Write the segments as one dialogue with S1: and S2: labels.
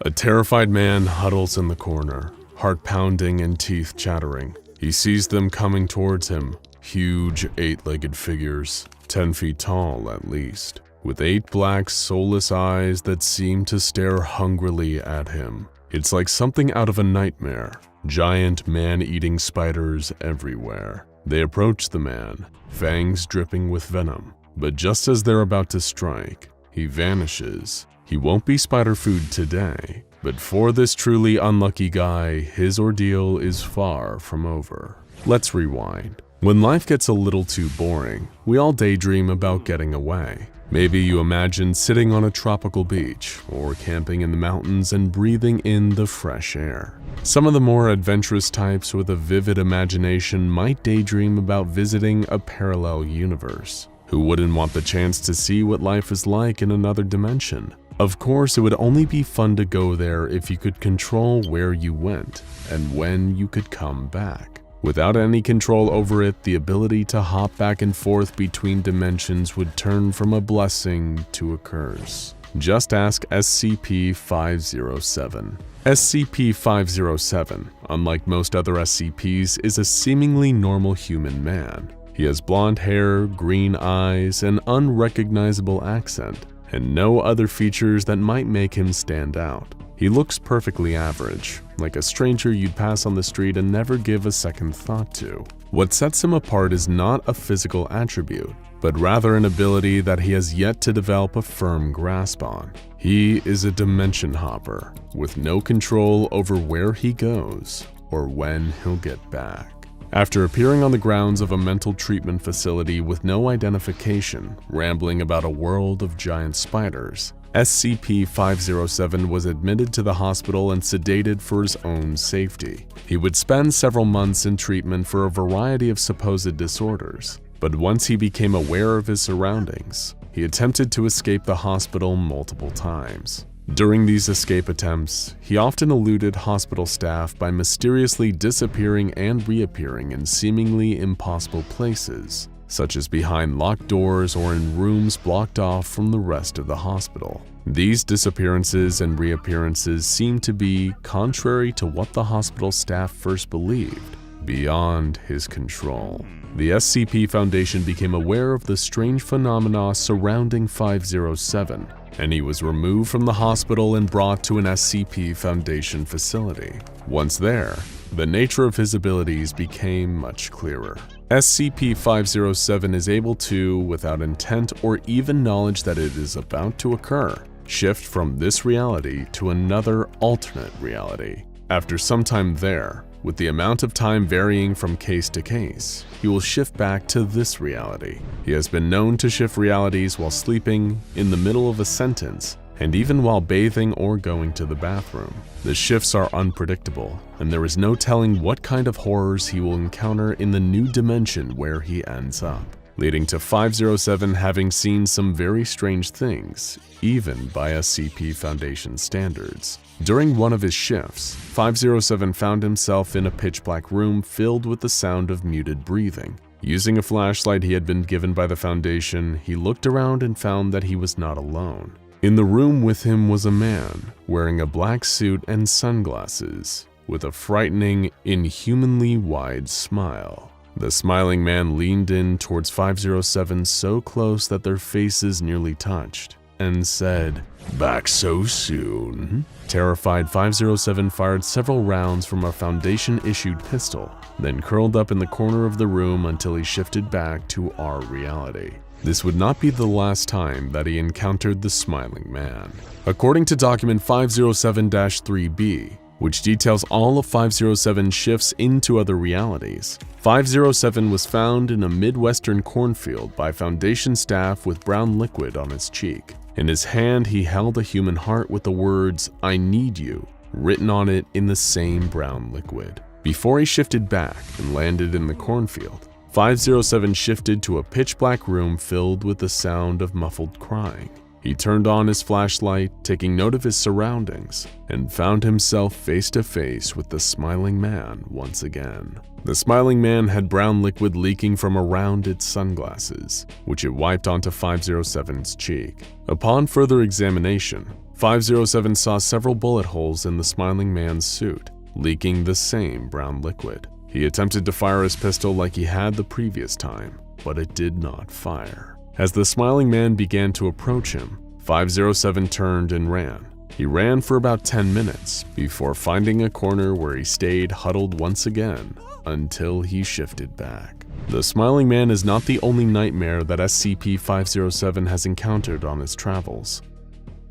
S1: A terrified man huddles in the corner, heart pounding and teeth chattering. He sees them coming towards him, huge 8-legged figures, 10 feet tall at least, with 8 black, soulless eyes that seem to stare hungrily at him. It's like something out of a nightmare. Giant man-eating spiders everywhere. They approach the man, fangs dripping with venom. But just as they're about to strike, he vanishes. He won't be spider food today, but for this truly unlucky guy, his ordeal is far from over. Let's rewind. When life gets a little too boring, we all daydream about getting away. Maybe you imagine sitting on a tropical beach or camping in the mountains and breathing in the fresh air. Some of the more adventurous types with a vivid imagination might daydream about visiting a parallel universe. Who wouldn't want the chance to see what life is like in another dimension? Of course, it would only be fun to go there if you could control where you went and when you could come back. Without any control over it, the ability to hop back and forth between dimensions would turn from a blessing to a curse. Just ask SCP-507. SCP-507, unlike most other SCPs, is a seemingly normal human man. He has blonde hair, green eyes, an unrecognizable accent, and no other features that might make him stand out. He looks perfectly average, like a stranger you'd pass on the street and never give a second thought to. What sets him apart is not a physical attribute, but rather an ability that he has yet to develop a firm grasp on. He is a dimension hopper, with no control over where he goes or when he'll get back. After appearing on the grounds of a mental treatment facility with no identification, rambling about a world of giant spiders, SCP-507 was admitted to the hospital and sedated for his own safety. He would spend several months in treatment for a variety of supposed disorders, but once he became aware of his surroundings, he attempted to escape the hospital multiple times. During these escape attempts, he often eluded hospital staff by mysteriously disappearing and reappearing in seemingly impossible places, such as behind locked doors or in rooms blocked off from the rest of the hospital. These disappearances and reappearances seem to be, contrary to what the hospital staff first believed, beyond his control. The SCP Foundation became aware of the strange phenomena surrounding 507, and he was removed from the hospital and brought to an SCP Foundation facility. Once there, the nature of his abilities became much clearer. SCP-507 is able to, without intent or even knowledge that it is about to occur, shift from this reality to another alternate reality. After some time there, with the amount of time varying from case to case, he will shift back to this reality. He has been known to shift realities while sleeping, in the middle of a sentence, and even while bathing or going to the bathroom. The shifts are unpredictable, and there is no telling what kind of horrors he will encounter in the new dimension where he ends up, leading to 507 having seen some very strange things, even by SCP Foundation standards. During one of his shifts, 507 found himself in a pitch-black room filled with the sound of muted breathing. Using a flashlight he had been given by the Foundation, he looked around and found that he was not alone. In the room with him was a man, wearing a black suit and sunglasses, with a frightening, inhumanly wide smile. The smiling man leaned in towards 507 so close that their faces nearly touched, and said, "Back so soon?" Terrified, 507 fired several rounds from a Foundation-issued pistol, then curled up in the corner of the room until he shifted back to our reality. This would not be the last time that he encountered the smiling man. According to document 507-3B, which details all of 507's shifts into other realities, 507 was found in a Midwestern cornfield by Foundation staff with brown liquid on his cheek. In his hand, he held a human heart with the words, "I need you," written on it in the same brown liquid. Before he shifted back and landed in the cornfield, 507 shifted to a pitch-black room filled with the sound of muffled crying. He turned on his flashlight, taking note of his surroundings, and found himself face to face with the smiling man once again. The smiling man had brown liquid leaking from around its sunglasses, which it wiped onto 507's cheek. Upon further examination, 507 saw several bullet holes in the smiling man's suit, leaking the same brown liquid. He attempted to fire his pistol like he had the previous time, but it did not fire. As the smiling man began to approach him, 507 turned and ran. He ran for about 10 minutes before finding a corner where he stayed huddled once again until he shifted back. The smiling man is not the only nightmare that SCP-507 has encountered on his travels.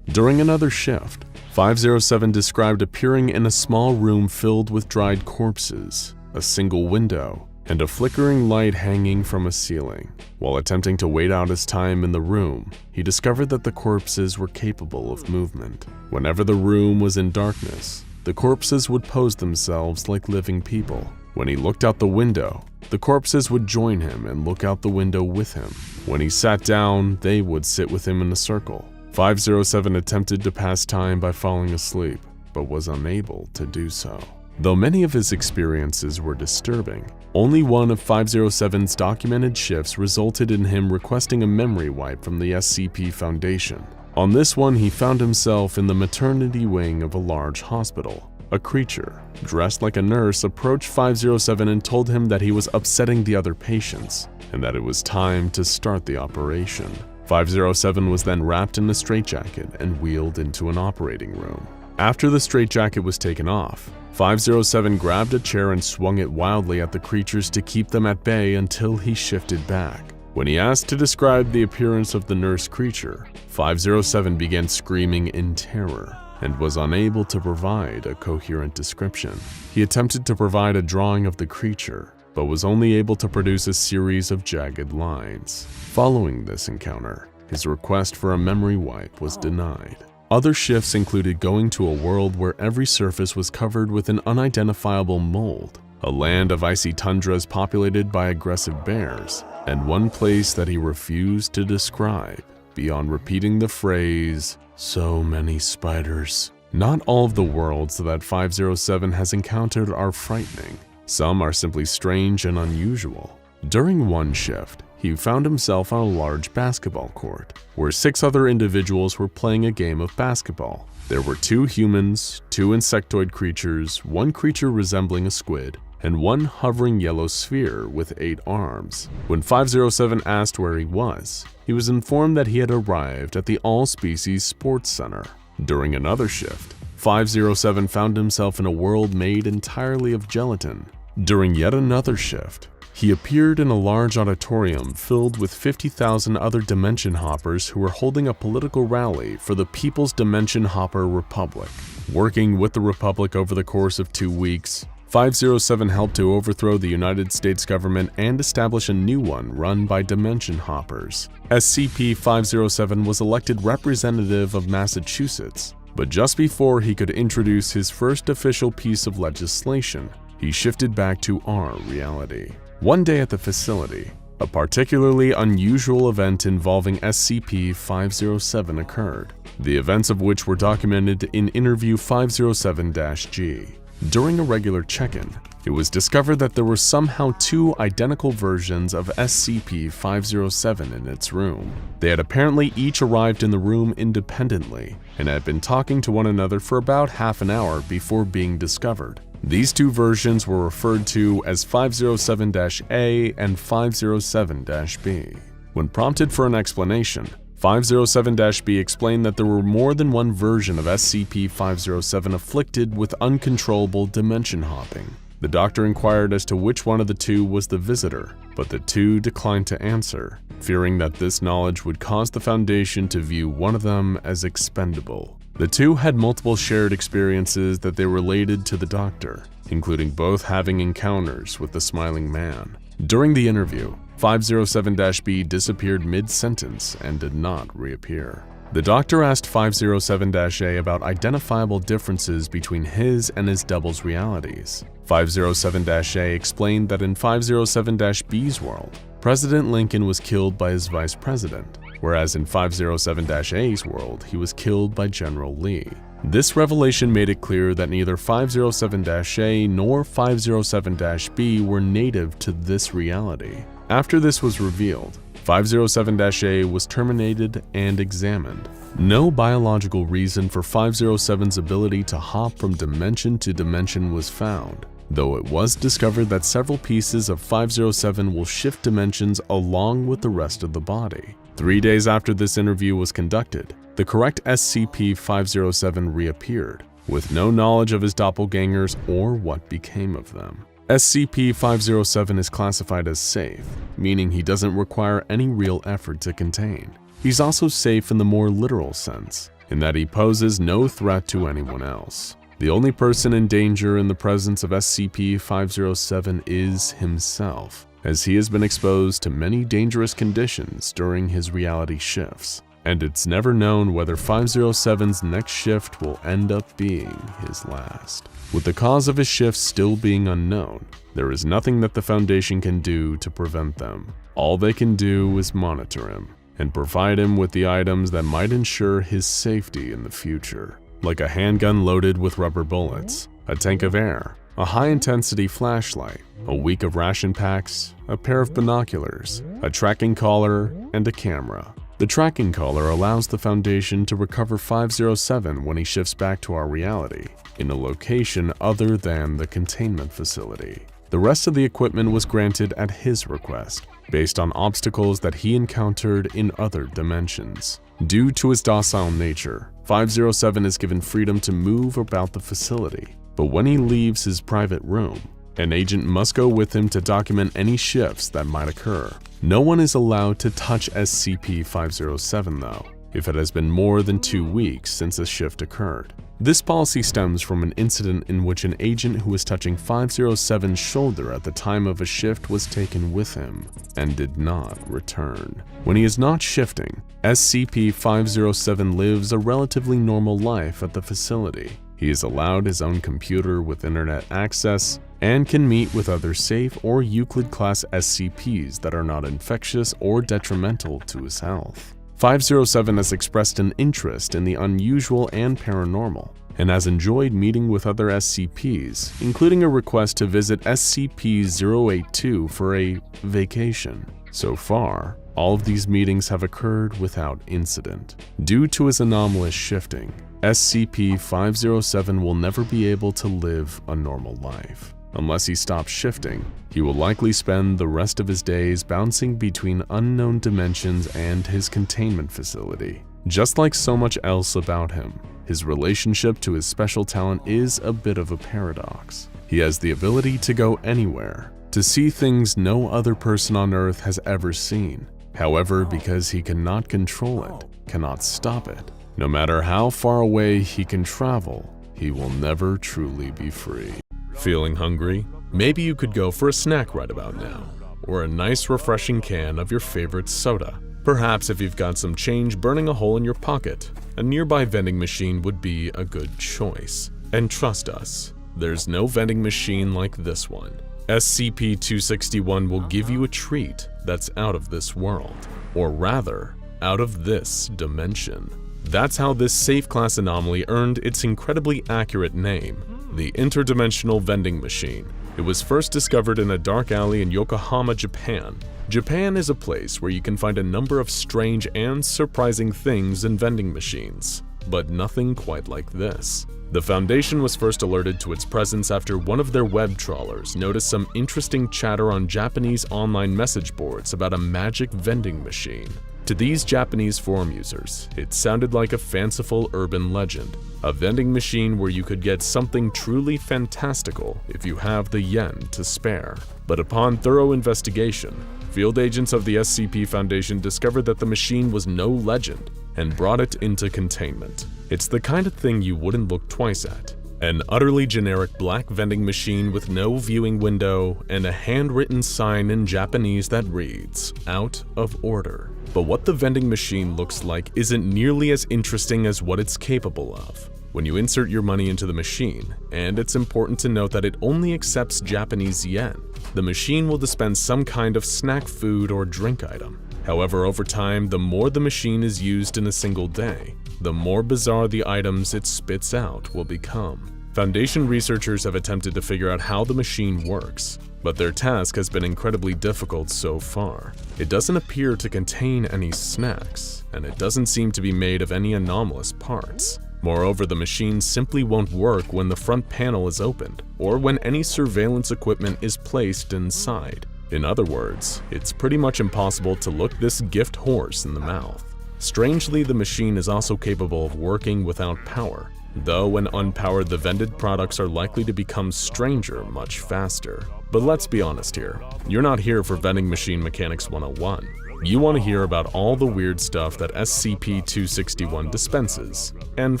S1: During another shift, 507 described appearing in a small room filled with dried corpses, a single window, and a flickering light hanging from a ceiling. While attempting to wait out his time in the room, he discovered that the corpses were capable of movement. Whenever the room was in darkness, the corpses would pose themselves like living people. When he looked out the window, the corpses would join him and look out the window with him. When he sat down, they would sit with him in a circle. 507 attempted to pass time by falling asleep, but was unable to do so. Though many of his experiences were disturbing, only one of 507's documented shifts resulted in him requesting a memory wipe from the SCP Foundation. On this one, he found himself in the maternity wing of a large hospital. A creature, dressed like a nurse, approached 507 and told him that he was upsetting the other patients, and that it was time to start the operation. 507 was then wrapped in a straitjacket and wheeled into an operating room. After the straitjacket was taken off, 507 grabbed a chair and swung it wildly at the creatures to keep them at bay until he shifted back. When he asked to describe the appearance of the nurse creature, 507 began screaming in terror and was unable to provide a coherent description. He attempted to provide a drawing of the creature, but was only able to produce a series of jagged lines. Following this encounter, his request for a memory wipe was denied. Other shifts included going to a world where every surface was covered with an unidentifiable mold, a land of icy tundras populated by aggressive bears, and one place that he refused to describe beyond repeating the phrase, "so many spiders." Not all of the worlds that 507 has encountered are frightening. Some are simply strange and unusual. During one shift, he found himself on a large basketball court, where 6 other individuals were playing a game of basketball. There were 2 humans, 2 insectoid creatures, 1 creature resembling a squid, and 1 hovering yellow sphere with 8 arms. When 507 asked where he was informed that he had arrived at the All-Species Sports Center. During another shift, 507 found himself in a world made entirely of gelatin. During yet another shift, he appeared in a large auditorium filled with 50,000 other Dimension Hoppers who were holding a political rally for the People's Dimension Hopper Republic. Working with the Republic over the course of 2 weeks, 507 helped to overthrow the United States government and establish a new one run by Dimension Hoppers. SCP-507 was elected representative of Massachusetts, but just before he could introduce his first official piece of legislation, he shifted back to our reality. One day at the facility, a particularly unusual event involving SCP-507 occurred, the events of which were documented in Interview 507-G. During a regular check-in, it was discovered that there were somehow 2 identical versions of SCP-507 in its room. They had apparently each arrived in the room independently and had been talking to one another for about half an hour before being discovered. These 2 versions were referred to as 507-A and 507-B. When prompted for an explanation, 507-B explained that there were more than one version of SCP-507 afflicted with uncontrollable dimension hopping. The doctor inquired as to which one of the 2 was the visitor, but the 2 declined to answer, fearing that this knowledge would cause the Foundation to view one of them as expendable. The 2 had multiple shared experiences that they related to the doctor, including both having encounters with the smiling man. During the interview, 507-B disappeared mid-sentence and did not reappear. The doctor asked 507-A about identifiable differences between his and his double's realities. 507-A explained that in 507-B's world, President Lincoln was killed by his vice president, whereas in 507-A's world, he was killed by General Lee. This revelation made it clear that neither 507-A nor 507-B were native to this reality. After this was revealed, 507-A was terminated and examined. No biological reason for 507's ability to hop from dimension to dimension was found, though it was discovered that several pieces of 507 will shift dimensions along with the rest of the body. 3 days after this interview was conducted, the correct SCP-507 reappeared, with no knowledge of his doppelgangers or what became of them. SCP-507 is classified as safe, meaning he doesn't require any real effort to contain. He's also safe in the more literal sense, in that he poses no threat to anyone else. The only person in danger in the presence of SCP-507 is himself, as he has been exposed to many dangerous conditions during his reality shifts, and it's never known whether 507's next shift will end up being his last. With the cause of his shifts still being unknown, there is nothing that the Foundation can do to prevent them. All they can do is monitor him and provide him with the items that might ensure his safety in the future, like a handgun loaded with rubber bullets, a tank of air, a high-intensity flashlight, a week of ration packs, a pair of binoculars, a tracking collar, and a camera. The tracking collar allows the Foundation to recover 507 when he shifts back to our reality, in a location other than the containment facility. The rest of the equipment was granted at his request, based on obstacles that he encountered in other dimensions. Due to his docile nature, 507 is given freedom to move about the facility, but when he leaves his private room, an agent must go with him to document any shifts that might occur. No one is allowed to touch SCP-507 though, if it has been more than 2 weeks since a shift occurred. This policy stems from an incident in which an agent who was touching 507's shoulder at the time of a shift was taken with him and did not return. When he is not shifting, SCP-507 lives a relatively normal life at the facility. He is allowed his own computer with internet access and can meet with other safe or Euclid-class SCPs that are not infectious or detrimental to his health. 507 has expressed an interest in the unusual and paranormal, and has enjoyed meeting with other SCPs, including a request to visit SCP-082 for a vacation. So far, all of these meetings have occurred without incident. Due to his anomalous shifting, SCP-507 will never be able to live a normal life. Unless he stops shifting, he will likely spend the rest of his days bouncing between unknown dimensions and his containment facility. Just like so much else about him, his relationship to his special talent is a bit of a paradox. He has the ability to go anywhere, to see things no other person on Earth has ever seen. However, because he cannot control it, cannot stop it, no matter how far away he can travel, he will never truly be free. Feeling hungry? Maybe you could go for a snack right about now, or a nice refreshing can of your favorite soda. Perhaps if you've got some change burning a hole in your pocket, a nearby vending machine would be a good choice. And trust us, there's no vending machine like this one. SCP-261 will give you a treat that's out of this world, or rather, out of this dimension. That's how this safe class anomaly earned its incredibly accurate name, the Interdimensional Vending Machine. It was first discovered in a dark alley in Yokohama, Japan. Japan is a place where you can find a number of strange and surprising things in vending machines, but nothing quite like this. The Foundation was first alerted to its presence after one of their web trawlers noticed some interesting chatter on Japanese online message boards about a magic vending machine. To these Japanese forum users, it sounded like a fanciful urban legend, a vending machine where you could get something truly fantastical if you have the yen to spare. But upon thorough investigation, field agents of the SCP Foundation discovered that the machine was no legend and brought it into containment. It's the kind of thing you wouldn't look twice at. An utterly generic black vending machine with no viewing window and a handwritten sign in Japanese that reads, "Out of order." But what the vending machine looks like isn't nearly as interesting as what it's capable of. When you insert your money into the machine, and it's important to note that it only accepts Japanese yen, the machine will dispense some kind of snack food or drink item. However, over time, the more the machine is used in a single day, the more bizarre the items it spits out will become. Foundation researchers have attempted to figure out how the machine works, but their task has been incredibly difficult so far. It doesn't appear to contain any snacks, and it doesn't seem to be made of any anomalous parts. Moreover, the machine simply won't work when the front panel is opened, or when any surveillance equipment is placed inside. In other words, it's pretty much impossible to look this gift horse in the mouth. Strangely, the machine is also capable of working without power, though when unpowered, the vended products are likely to become stranger much faster. But let's be honest here, you're not here for Vending Machine Mechanics 101. You want to hear about all the weird stuff that SCP-261 dispenses, and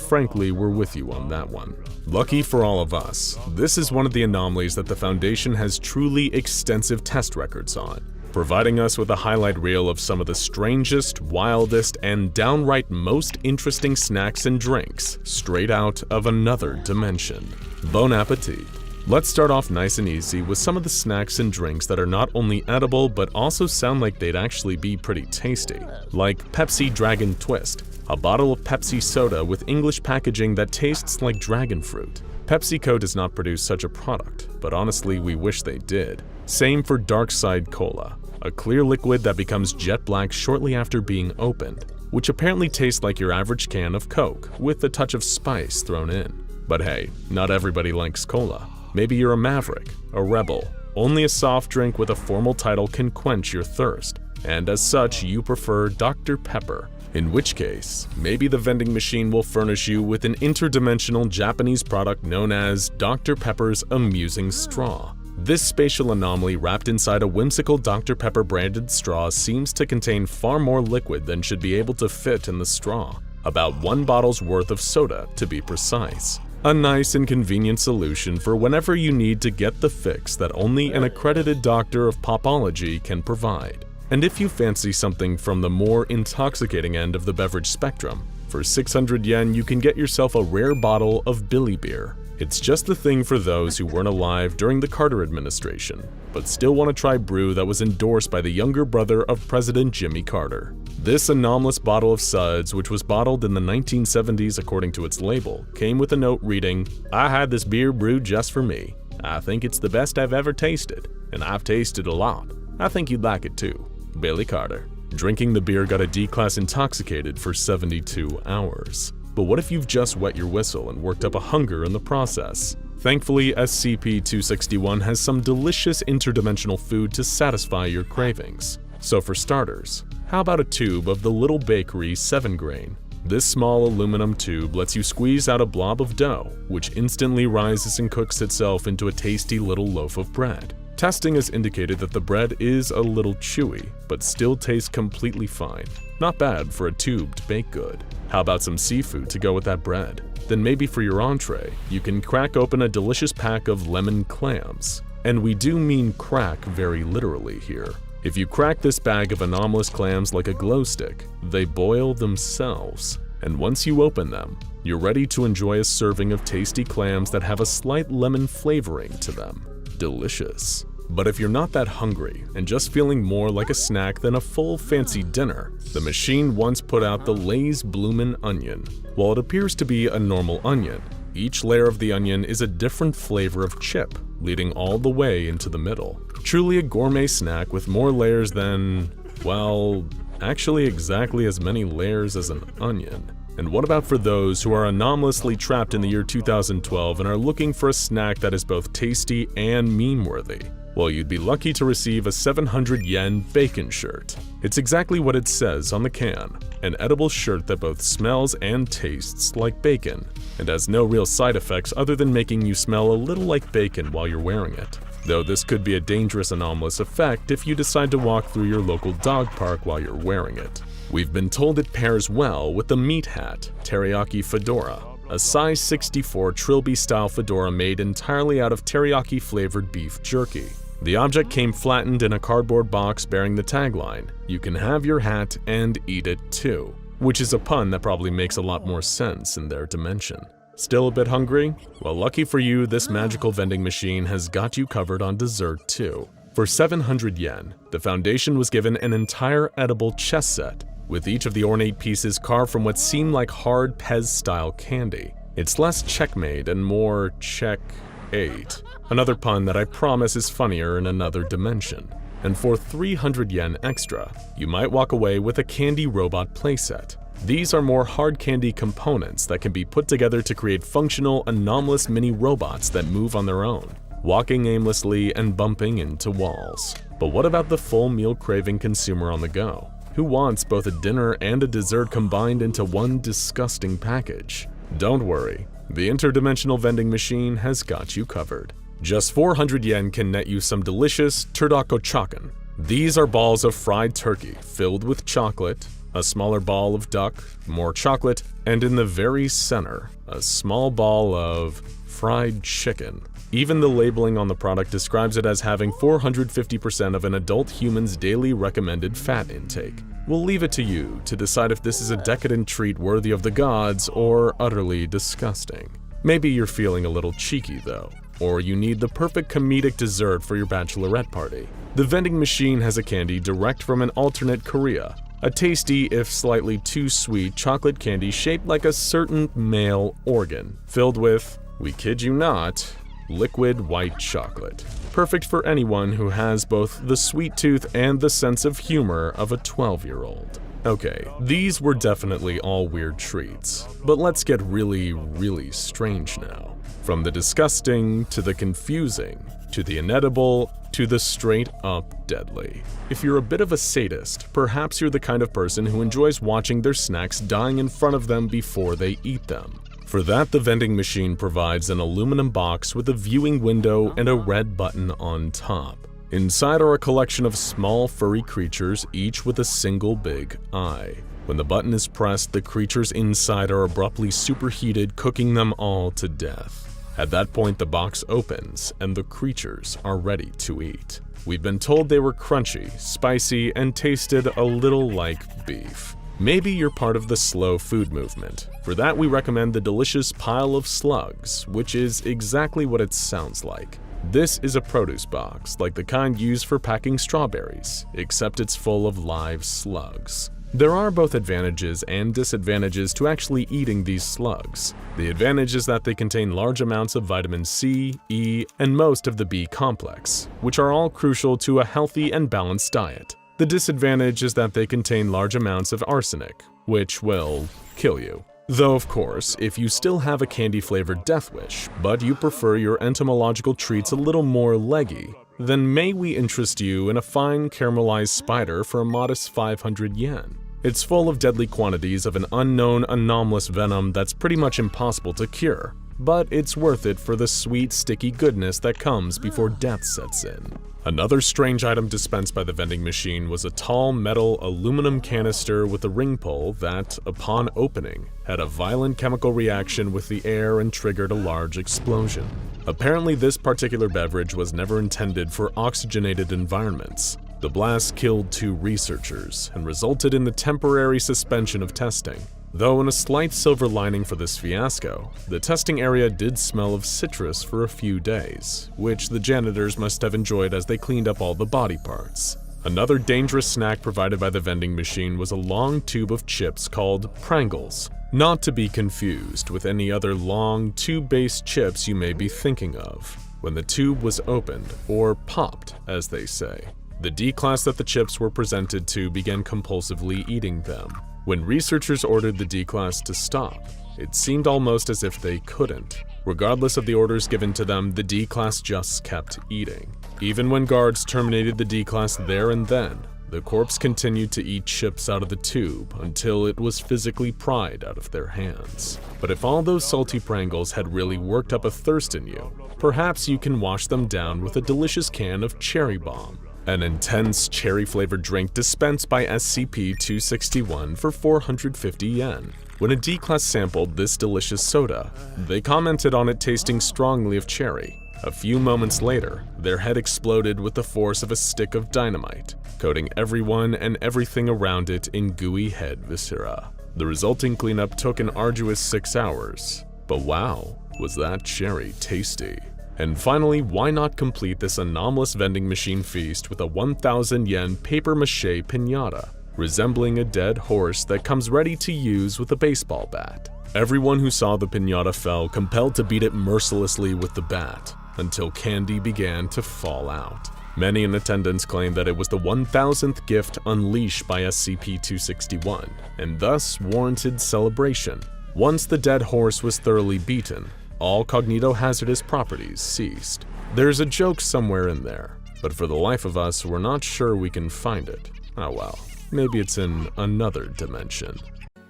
S1: frankly, we're with you on that one. Lucky for all of us, this is one of the anomalies that the Foundation has truly extensive test records on, providing us with a highlight reel of some of the strangest, wildest, and downright most interesting snacks and drinks straight out of another dimension. Bon appetit! Let's start off nice and easy with some of the snacks and drinks that are not only edible but also sound like they'd actually be pretty tasty, like Pepsi Dragon Twist, a bottle of Pepsi soda with English packaging that tastes like dragon fruit. PepsiCo does not produce such a product, but honestly we wish they did. Same for Dark Side Cola, a clear liquid that becomes jet black shortly after being opened, which apparently tastes like your average can of Coke with a touch of spice thrown in. But hey, not everybody likes cola. Maybe you're a maverick, a rebel. Only a soft drink with a formal title can quench your thirst, and as such you prefer Dr. Pepper. In which case, maybe the vending machine will furnish you with an interdimensional Japanese product known as Dr. Pepper's Amusing Straw. This spatial anomaly wrapped inside a whimsical Dr. Pepper branded straw seems to contain far more liquid than should be able to fit in the straw, about 1 bottle's worth of soda to be precise. A nice and convenient solution for whenever you need to get the fix that only an accredited doctor of popology can provide. And if you fancy something from the more intoxicating end of the beverage spectrum, for 600 yen you can get yourself a rare bottle of Billy Beer. It's just the thing for those who weren't alive during the Carter administration, but still want to try brew that was endorsed by the younger brother of President Jimmy Carter. This anomalous bottle of suds, which was bottled in the 1970s according to its label, came with a note reading, "I had this beer brewed just for me. I think it's the best I've ever tasted, and I've tasted a lot. I think you'd like it too. Billy Carter." Drinking the beer got a D-class intoxicated for 72 hours. But what if you've just wet your whistle and worked up a hunger in the process? Thankfully, SCP-261 has some delicious interdimensional food to satisfy your cravings. So for starters, how about a tube of the Little Bakery 7-grain? This small aluminum tube lets you squeeze out a blob of dough, which instantly rises and cooks itself into a tasty little loaf of bread. Testing has indicated that the bread is a little chewy, but still tastes completely fine. Not bad for a tubed baked good. How about some seafood to go with that bread? Then maybe for your entree, you can crack open a delicious pack of lemon clams. And we do mean crack very literally here. If you crack this bag of anomalous clams like a glow stick, they boil themselves. And once you open them, you're ready to enjoy a serving of tasty clams that have a slight lemon flavoring to them. Delicious. But if you're not that hungry and just feeling more like a snack than a full fancy dinner, the machine once put out the Lay's Bloomin' Onion. While it appears to be a normal onion, each layer of the onion is a different flavor of chip, leading all the way into the middle. Truly a gourmet snack with more layers than, well, actually exactly as many layers as an onion. And what about for those who are anomalously trapped in the year 2012 and are looking for a snack that is both tasty and meme-worthy? Well, you'd be lucky to receive a 700 yen bacon shirt. It's exactly what it says on the can, an edible shirt that both smells and tastes like bacon, and has no real side effects other than making you smell a little like bacon while you're wearing it. Though this could be a dangerous anomalous effect if you decide to walk through your local dog park while you're wearing it. We've been told it pairs well with the Meat Hat Teriyaki Fedora, a size 64 Trilby-style fedora made entirely out of teriyaki-flavored beef jerky. The object came flattened in a cardboard box bearing the tagline, "You can have your hat and eat it too," which is a pun that probably makes a lot more sense in their dimension. Still a bit hungry? Well, lucky for you, this magical vending machine has got you covered on dessert too. For 700 yen, the Foundation was given an entire edible chess set, with each of the ornate pieces carved from what seemed like hard Pez-style candy. It's less checkmate and more check-8. Another pun that I promise is funnier in another dimension. And for 300 yen extra, you might walk away with a candy robot playset. These are more hard candy components that can be put together to create functional, anomalous mini robots that move on their own, walking aimlessly and bumping into walls. But what about the full meal craving consumer on the go, who wants both a dinner and a dessert combined into one disgusting package? Don't worry, the interdimensional vending machine has got you covered. Just 400 yen can net you some delicious turdokochakan. These are balls of fried turkey filled with chocolate, a smaller ball of duck, more chocolate, and in the very center, a small ball of fried chicken. Even the labeling on the product describes it as having 450% of an adult human's daily recommended fat intake. We'll leave it to you to decide if this is a decadent treat worthy of the gods or utterly disgusting. Maybe you're feeling a little cheeky though, or you need the perfect comedic dessert for your bachelorette party. The vending machine has a candy direct from an alternate Korea, a tasty, if slightly too sweet, chocolate candy shaped like a certain male organ, filled with, we kid you not, liquid white chocolate. Perfect for anyone who has both the sweet tooth and the sense of humor of a 12-year-old. Okay, these were definitely all weird treats, but let's get really strange now. From the disgusting, to the confusing, to the inedible, to the straight-up deadly. If you're a bit of a sadist, perhaps you're the kind of person who enjoys watching their snacks dying in front of them before they eat them. For that, the vending machine provides an aluminum box with a viewing window and a red button on top. Inside are a collection of small furry creatures, each with a single big eye. When the button is pressed, the creatures inside are abruptly superheated, cooking them all to death. At that point, the box opens, and the creatures are ready to eat. We've been told they were crunchy, spicy, and tasted a little like beef. Maybe you're part of the slow food movement. For that, we recommend the delicious pile of slugs, which is exactly what it sounds like. This is a produce box, like the kind used for packing strawberries, except it's full of live slugs. There are both advantages and disadvantages to actually eating these slugs. The advantage is that they contain large amounts of vitamin C, E, and most of the B complex, which are all crucial to a healthy and balanced diet. The disadvantage is that they contain large amounts of arsenic, which will kill you. Though, of course, if you still have a candy-flavored death wish, but you prefer your entomological treats a little more leggy, then may we interest you in a fine caramelized spider for a modest 500 yen. It's full of deadly quantities of an unknown anomalous venom that's pretty much impossible to cure, but it's worth it for the sweet, sticky goodness that comes before death sets in. Another strange item dispensed by the vending machine was a tall metal aluminum canister with a ring pull that, upon opening, had a violent chemical reaction with the air and triggered a large explosion. Apparently, this particular beverage was never intended for oxygenated environments. The blast killed 2 researchers and resulted in the temporary suspension of testing. Though in a slight silver lining for this fiasco, the testing area did smell of citrus for a few days, which the janitors must have enjoyed as they cleaned up all the body parts. Another dangerous snack provided by the vending machine was a long tube of chips called Pringles, not to be confused with any other long tube-based chips you may be thinking of. When the tube was opened, or popped as they say, the D-class that the chips were presented to began compulsively eating them. When researchers ordered the D-class to stop, it seemed almost as if they couldn't. Regardless of the orders given to them, the D-class just kept eating. Even when guards terminated the D-class there and then, the corpse continued to eat chips out of the tube until it was physically pried out of their hands. But if all those salty Pringles had really worked up a thirst in you, perhaps you can wash them down with a delicious can of Cherry Bomb, an intense cherry-flavored drink dispensed by SCP-261 for 450 yen. When a D-class sampled this delicious soda, they commented on it tasting strongly of cherry. A few moments later, their head exploded with the force of a stick of dynamite, coating everyone and everything around it in gooey head viscera. The resulting cleanup took an arduous 6 hours. But wow, was that cherry tasty. And finally, why not complete this anomalous vending machine feast with a 1,000 yen papier-mâché piñata? resembling a dead horse that comes ready to use with a baseball bat. Everyone who saw the piñata felt compelled to beat it mercilessly with the bat until candy began to fall out. Many in attendance claimed that it was the 1,000th gift unleashed by SCP-261 and thus warranted celebration. Once the dead horse was thoroughly beaten, all cognitohazardous properties ceased. There's a joke somewhere in there, but for the life of us, we're not sure we can find it. Oh well, maybe it's in another dimension.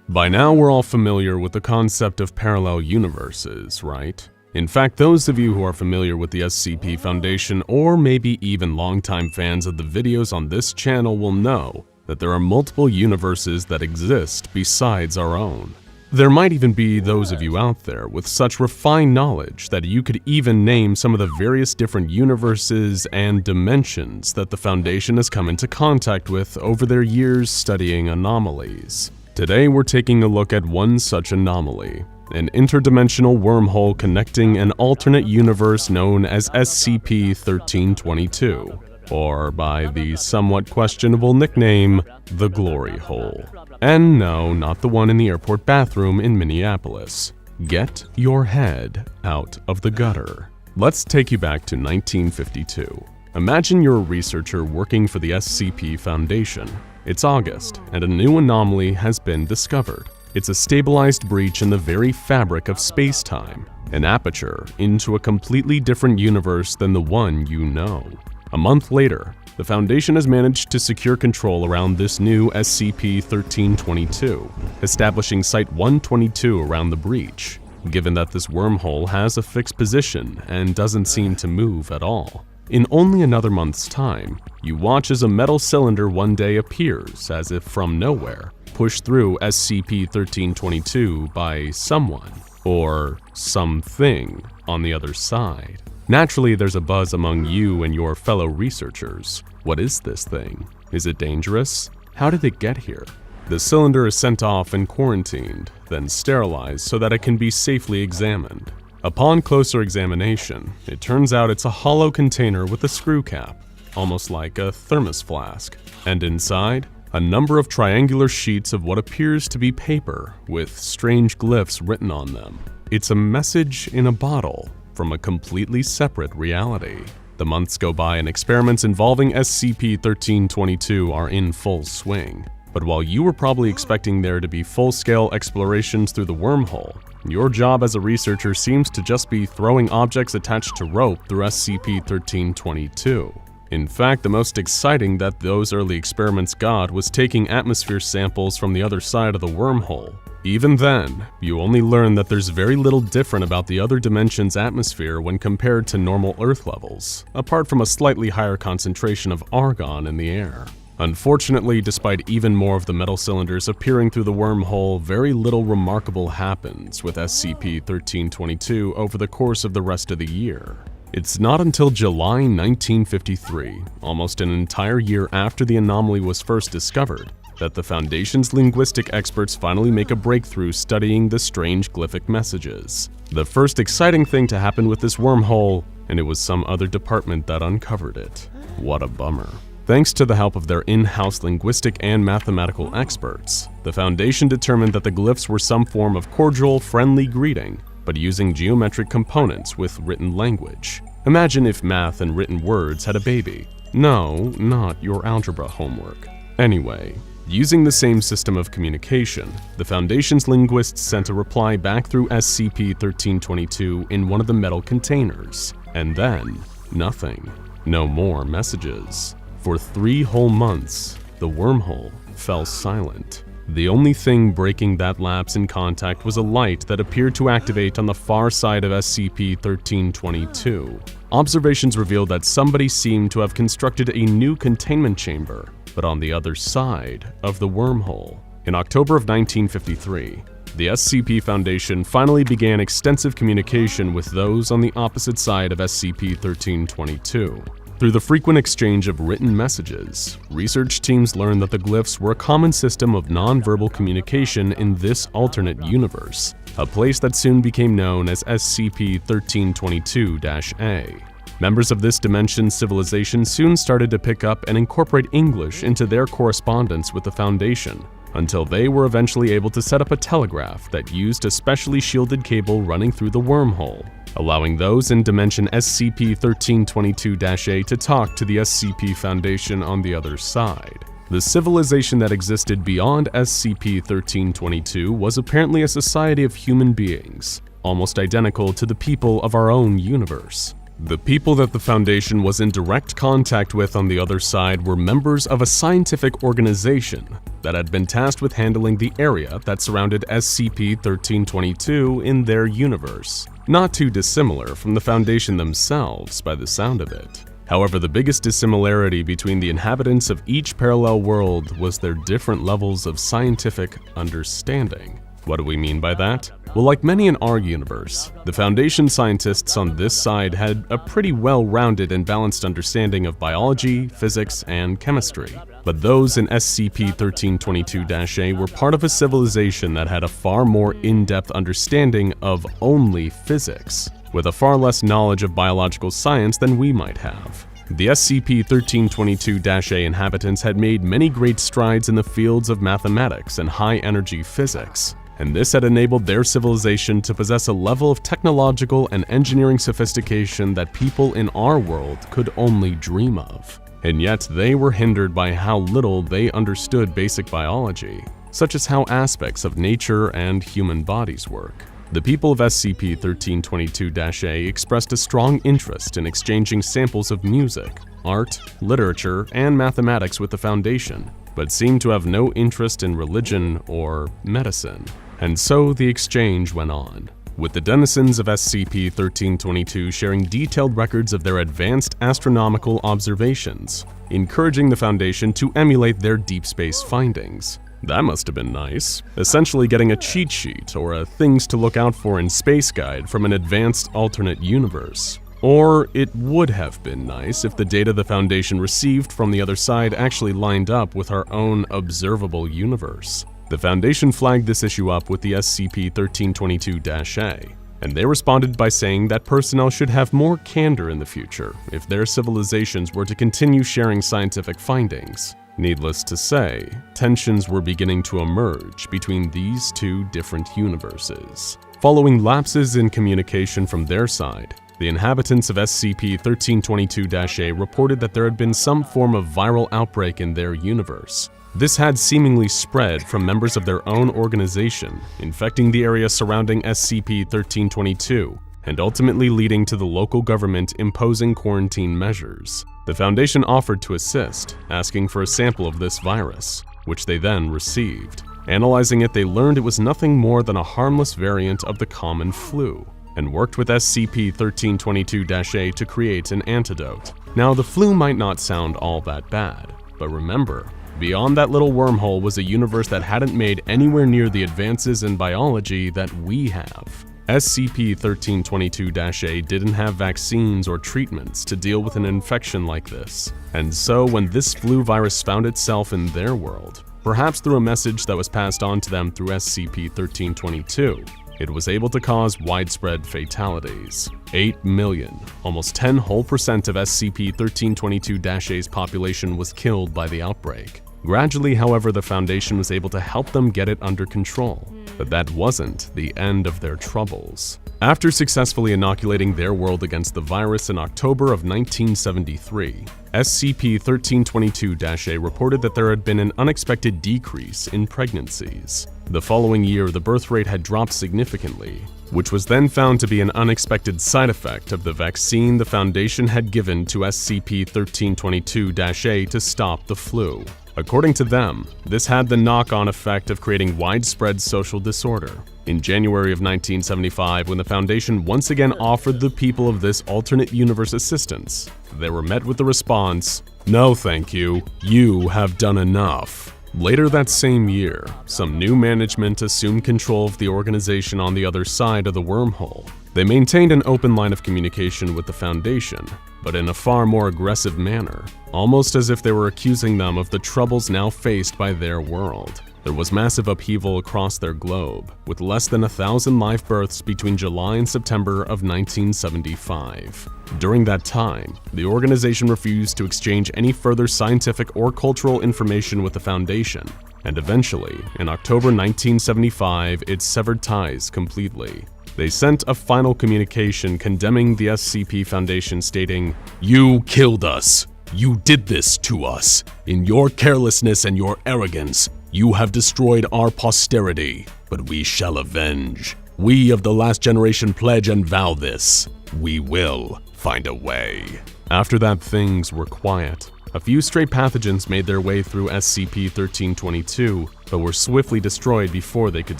S1: By now, we're all familiar with the concept of parallel universes, right? In fact, those of you who are familiar with the SCP Foundation or maybe even longtime fans of the videos on this channel will know that there are multiple universes that exist besides our own. There might even be those of you out there with such refined knowledge that you could even name some of the various different universes and dimensions that the Foundation has come into contact with over their years studying anomalies. Today we're taking a look at one such anomaly, an interdimensional wormhole connecting an alternate universe known as SCP-1322, or by the somewhat questionable nickname, the Glory Hole. And no, not the one in the airport bathroom in Minneapolis. Get your head out of the gutter. Let's take you back to 1952. Imagine you're a researcher working for the SCP Foundation. It's August, and a new anomaly has been discovered. It's a stabilized breach in the very fabric of space-time, an aperture into a completely different universe than the one you know. A month later, the Foundation has managed to secure control around this new SCP-1322, establishing Site-122 around the breach, given that this wormhole has a fixed position and doesn't seem to move at all. In only another month's time, you watch as a metal cylinder one day appears, as if from nowhere, pushed through SCP-1322 by someone, or something, on the other side. Naturally, there's a buzz among you and your fellow researchers. What is this thing? Is it dangerous? How did it get here? The cylinder is sent off and quarantined, then sterilized so that it can be safely examined. Upon closer examination, it turns out it's a hollow container with a screw cap, almost like a thermos flask, and inside, a number of triangular sheets of what appears to be paper with strange glyphs written on them. It's a message in a bottle from a completely separate reality. The months go by and experiments involving SCP-1322 are in full swing. But while you were probably expecting there to be full-scale explorations through the wormhole, your job as a researcher seems to just be throwing objects attached to rope through SCP-1322. In fact, the most exciting that those early experiments got was taking atmosphere samples from the other side of the wormhole. Even then, you only learn that there's very little different about the other dimension's atmosphere when compared to normal Earth levels, apart from a slightly higher concentration of argon in the air. Unfortunately, despite even more of the metal cylinders appearing through the wormhole, very little remarkable happens with SCP-1322 over the course of the rest of the year. It's not until July 1953, almost an entire year after the anomaly was first discovered, that the Foundation's linguistic experts finally make a breakthrough studying the strange glyphic messages. The first exciting thing to happen with this wormhole, and it was some other department that uncovered it. What a bummer. Thanks to the help of their in-house linguistic and mathematical experts, the Foundation determined that the glyphs were some form of cordial, friendly greeting, but using geometric components with written language. Imagine if math and written words had a baby. No, not your algebra homework. Anyway, using the same system of communication, the Foundation's linguists sent a reply back through SCP-1322 in one of the metal containers, and then nothing. No more messages. For 3 whole months, the wormhole fell silent. The only thing breaking that lapse in contact was a light that appeared to activate on the far side of SCP-1322. Observations revealed that somebody seemed to have constructed a new containment chamber, but on the other side of the wormhole. In October of 1953, the SCP Foundation finally began extensive communication with those on the opposite side of SCP-1322. Through the frequent exchange of written messages, research teams learned that the glyphs were a common system of non-verbal communication in this alternate universe, a place that soon became known as SCP-1322-A. Members of this dimension civilization soon started to pick up and incorporate English into their correspondence with the Foundation, until they were eventually able to set up a telegraph that used a specially shielded cable running through the wormhole, allowing those in dimension SCP-1322-A to talk to the SCP Foundation on the other side. The civilization that existed beyond SCP-1322 was apparently a society of human beings, almost identical to the people of our own universe. The people that the Foundation was in direct contact with on the other side were members of a scientific organization that had been tasked with handling the area that surrounded SCP-1322 in their universe. Not too dissimilar from the Foundation themselves by the sound of it. However, the biggest dissimilarity between the inhabitants of each parallel world was their different levels of scientific understanding. What do we mean by that? Well, like many in our universe, the Foundation scientists on this side had a pretty well-rounded and balanced understanding of biology, physics, and chemistry. But those in SCP-1322-A were part of a civilization that had a far more in-depth understanding of only physics, with a far less knowledge of biological science than we might have. The SCP-1322-A inhabitants had made many great strides in the fields of mathematics and high-energy physics, and this had enabled their civilization to possess a level of technological and engineering sophistication that people in our world could only dream of. And yet they were hindered by how little they understood basic biology, such as how aspects of nature and human bodies work. The people of SCP-1322-A expressed a strong interest in exchanging samples of music, art, literature, and mathematics with the Foundation, but seemed to have no interest in religion or medicine. And so the exchange went on, with the denizens of SCP-1322 sharing detailed records of their advanced astronomical observations, encouraging the Foundation to emulate their deep space findings. That must have been nice, essentially getting a cheat sheet or a things to look out for in space guide from an advanced alternate universe. Or it would have been nice if the data the Foundation received from the other side actually lined up with our own observable universe. The Foundation flagged this issue up with the SCP-1322-A, and they responded by saying that personnel should have more candor in the future if their civilizations were to continue sharing scientific findings. Needless to say, tensions were beginning to emerge between these two different universes. Following lapses in communication from their side, the inhabitants of SCP-1322-A reported that there had been some form of viral outbreak in their universe. This had seemingly spread from members of their own organization, infecting the area surrounding SCP-1322, and ultimately leading to the local government imposing quarantine measures. The Foundation offered to assist, asking for a sample of this virus, which they then received. Analyzing it, they learned it was nothing more than a harmless variant of the common flu, and worked with SCP-1322-A to create an antidote. Now, the flu might not sound all that bad, but remember, beyond that little wormhole was a universe that hadn't made anywhere near the advances in biology that we have. SCP-1322-A didn't have vaccines or treatments to deal with an infection like this, and so when this flu virus found itself in their world, perhaps through a message that was passed on to them through SCP-1322, it was able to cause widespread fatalities. 8 million, almost 10% of SCP-1322-A's population was killed by the outbreak. Gradually, however, the Foundation was able to help them get it under control, but that wasn't the end of their troubles. After successfully inoculating their world against the virus in October of 1973, SCP-1322-A reported that there had been an unexpected decrease in pregnancies. The following year, the birth rate had dropped significantly, which was then found to be an unexpected side effect of the vaccine the Foundation had given to SCP-1322-A to stop the flu. According to them, this had the knock-on effect of creating widespread social disorder. In January of 1975, when the Foundation once again offered the people of this alternate universe assistance, they were met with the response, "No thank you, you have done enough." Later that same year, some new management assumed control of the organization on the other side of the wormhole. They maintained an open line of communication with the Foundation, but in a far more aggressive manner, almost as if they were accusing them of the troubles now faced by their world. There was massive upheaval across their globe, with less than 1,000 live births between July and September of 1975. During that time, the organization refused to exchange any further scientific or cultural information with the Foundation, and eventually, in October 1975, it severed ties completely. They sent a final communication condemning the SCP Foundation, stating, "You killed us. You did this to us. In your carelessness and your arrogance, you have destroyed our posterity, but we shall avenge. We of the last generation pledge and vow this. We will find a way." After that, things were quiet. A few stray pathogens made their way through SCP-1322, but were swiftly destroyed before they could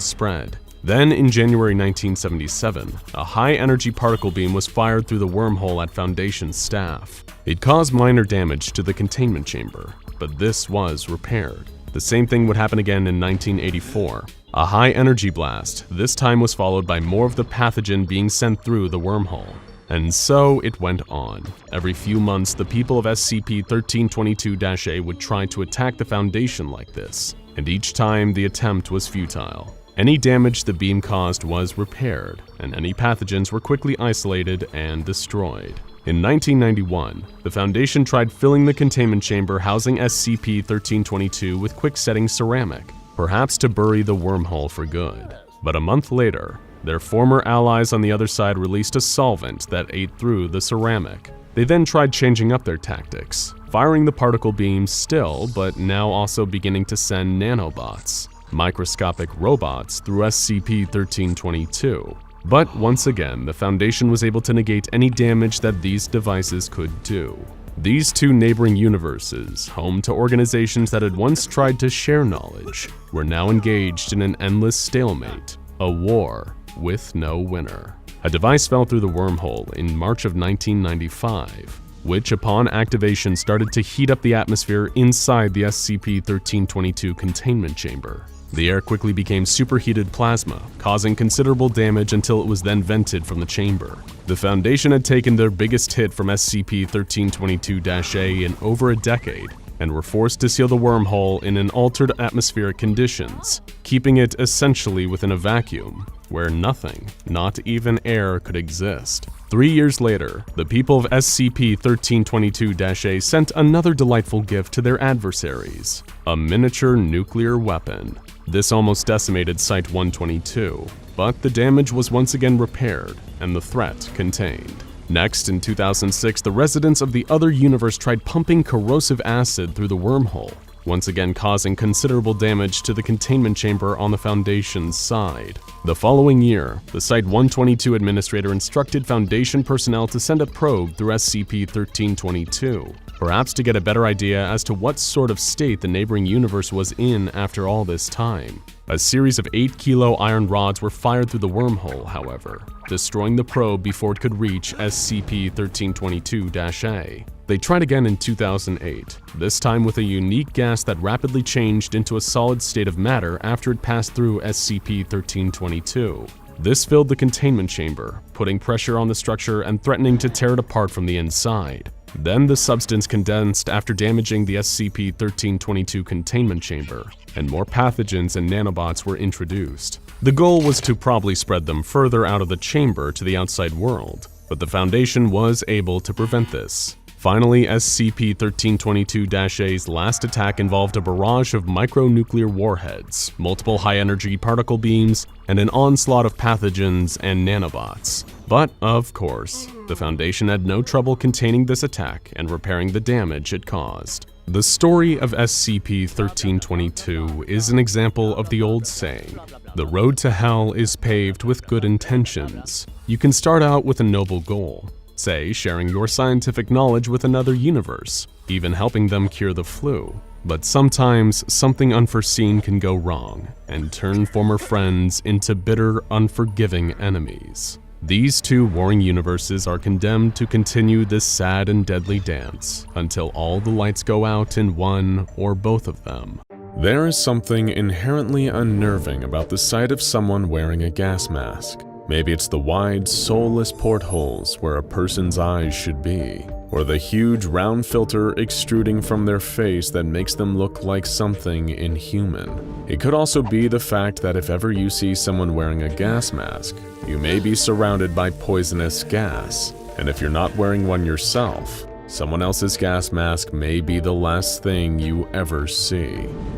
S1: spread. Then, in January 1977, a high-energy particle beam was fired through the wormhole at Foundation staff. It caused minor damage to the containment chamber, but this was repaired. The same thing would happen again in 1984. A high-energy blast, this time was followed by more of the pathogen being sent through the wormhole. And so it went on. Every few months, the people of SCP-1322-A would try to attack the Foundation like this, and each time the attempt was futile. Any damage the beam caused was repaired, and any pathogens were quickly isolated and destroyed. In 1991, the Foundation tried filling the containment chamber housing SCP-1322 with quick-setting ceramic, perhaps to bury the wormhole for good. But a month later, their former allies on the other side released a solvent that ate through the ceramic. They then tried changing up their tactics, firing the particle beams still, but now also beginning to send nanobots, microscopic robots, through SCP-1322. But once again, the Foundation was able to negate any damage that these devices could do. These two neighboring universes, home to organizations that had once tried to share knowledge, were now engaged in an endless stalemate, a war with no winner. A device fell through the wormhole in March of 1995, which upon activation started to heat up the atmosphere inside the SCP-1322 containment chamber. The air quickly became superheated plasma, causing considerable damage until it was then vented from the chamber. The Foundation had taken their biggest hit from SCP-1322-A in over a decade, and were forced to seal the wormhole in an altered atmospheric conditions, keeping it essentially within a vacuum, where nothing, not even air, could exist. 3 years later, the people of SCP-1322-A sent another delightful gift to their adversaries, a miniature nuclear weapon. This almost decimated Site-122, but the damage was once again repaired, and the threat contained. Next, in 2006, the residents of the other universe tried pumping corrosive acid through the wormhole, once again causing considerable damage to the containment chamber on the Foundation's side. The following year, the Site-122 administrator instructed Foundation personnel to send a probe through SCP-1322, perhaps to get a better idea as to what sort of state the neighboring universe was in after all this time. A series of 8-kilo iron rods were fired through the wormhole, however, destroying the probe before it could reach SCP-1322-A. They tried again in 2008, this time with a unique gas that rapidly changed into a solid state of matter after it passed through SCP-1322. This filled the containment chamber, putting pressure on the structure and threatening to tear it apart from the inside. Then the substance condensed after damaging the SCP-1322 containment chamber, and more pathogens and nanobots were introduced. The goal was to probably spread them further out of the chamber to the outside world, but the Foundation was able to prevent this. Finally, SCP-1322-A's last attack involved a barrage of micronuclear warheads, multiple high-energy particle beams, and an onslaught of pathogens and nanobots. But, of course, the Foundation had no trouble containing this attack and repairing the damage it caused. The story of SCP-1322 is an example of the old saying, "The road to hell is paved with good intentions." You can start out with a noble goal, say sharing your scientific knowledge with another universe, even helping them cure the flu. But sometimes something unforeseen can go wrong and turn former friends into bitter, unforgiving enemies. These two warring universes are condemned to continue this sad and deadly dance until all the lights go out in one or both of them. There is something inherently unnerving about the sight of someone wearing a gas mask. Maybe it's the wide, soulless portholes where a person's eyes should be, or the huge round filter extruding from their face that makes them look like something inhuman. It could also be the fact that if ever you see someone wearing a gas mask, you may be surrounded by poisonous gas, and if you're not wearing one yourself, someone else's gas mask may be the last thing you ever see.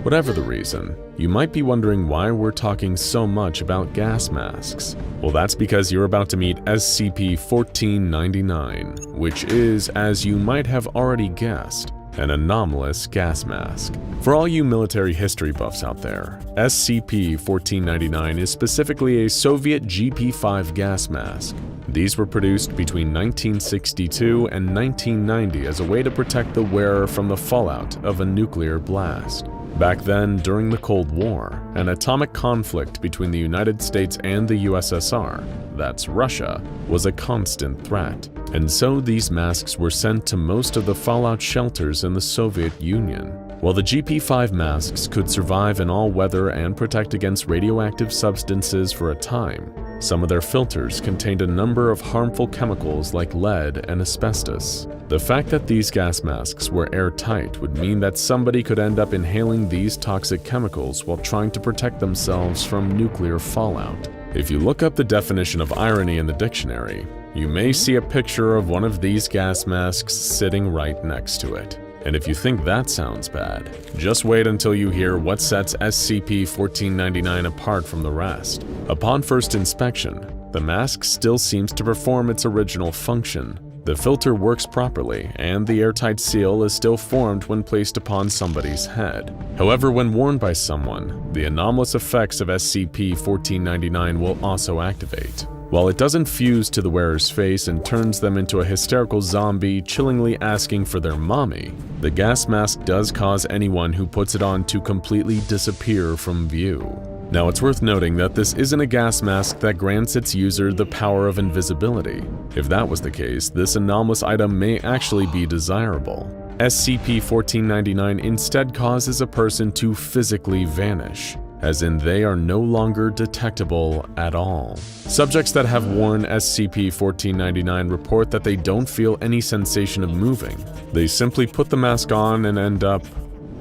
S1: Whatever the reason, you might be wondering why we're talking so much about gas masks. Well, that's because you're about to meet SCP-1499, which is, as you might have already guessed, an anomalous gas mask. For all you military history buffs out there, SCP-1499 is specifically a Soviet GP-5 gas mask. These were produced between 1962 and 1990 as a way to protect the wearer from the fallout of a nuclear blast. Back then, during the Cold War, an atomic conflict between the United States and the USSR, that's Russia, was a constant threat. And so these masks were sent to most of the fallout shelters in the Soviet Union. While the GP-5 masks could survive in all weather and protect against radioactive substances for a time, some of their filters contained a number of harmful chemicals like lead and asbestos. The fact that these gas masks were airtight would mean that somebody could end up inhaling these toxic chemicals while trying to protect themselves from nuclear fallout. If you look up the definition of irony in the dictionary, you may see a picture of one of these gas masks sitting right next to it. And if you think that sounds bad, just wait until you hear what sets SCP-1499 apart from the rest. Upon first inspection, the mask still seems to perform its original function. The filter works properly, and the airtight seal is still formed when placed upon somebody's head. However, when worn by someone, the anomalous effects of SCP-1499 will also activate. While it doesn't fuse to the wearer's face and turns them into a hysterical zombie chillingly asking for their mommy, the gas mask does cause anyone who puts it on to completely disappear from view. Now, it's worth noting that this isn't a gas mask that grants its user the power of invisibility. If that was the case, this anomalous item may actually be desirable. SCP-1499 instead causes a person to physically vanish, as in they are no longer detectable at all. Subjects that have worn SCP-1499 report that they don't feel any sensation of moving. They simply put the mask on and end up,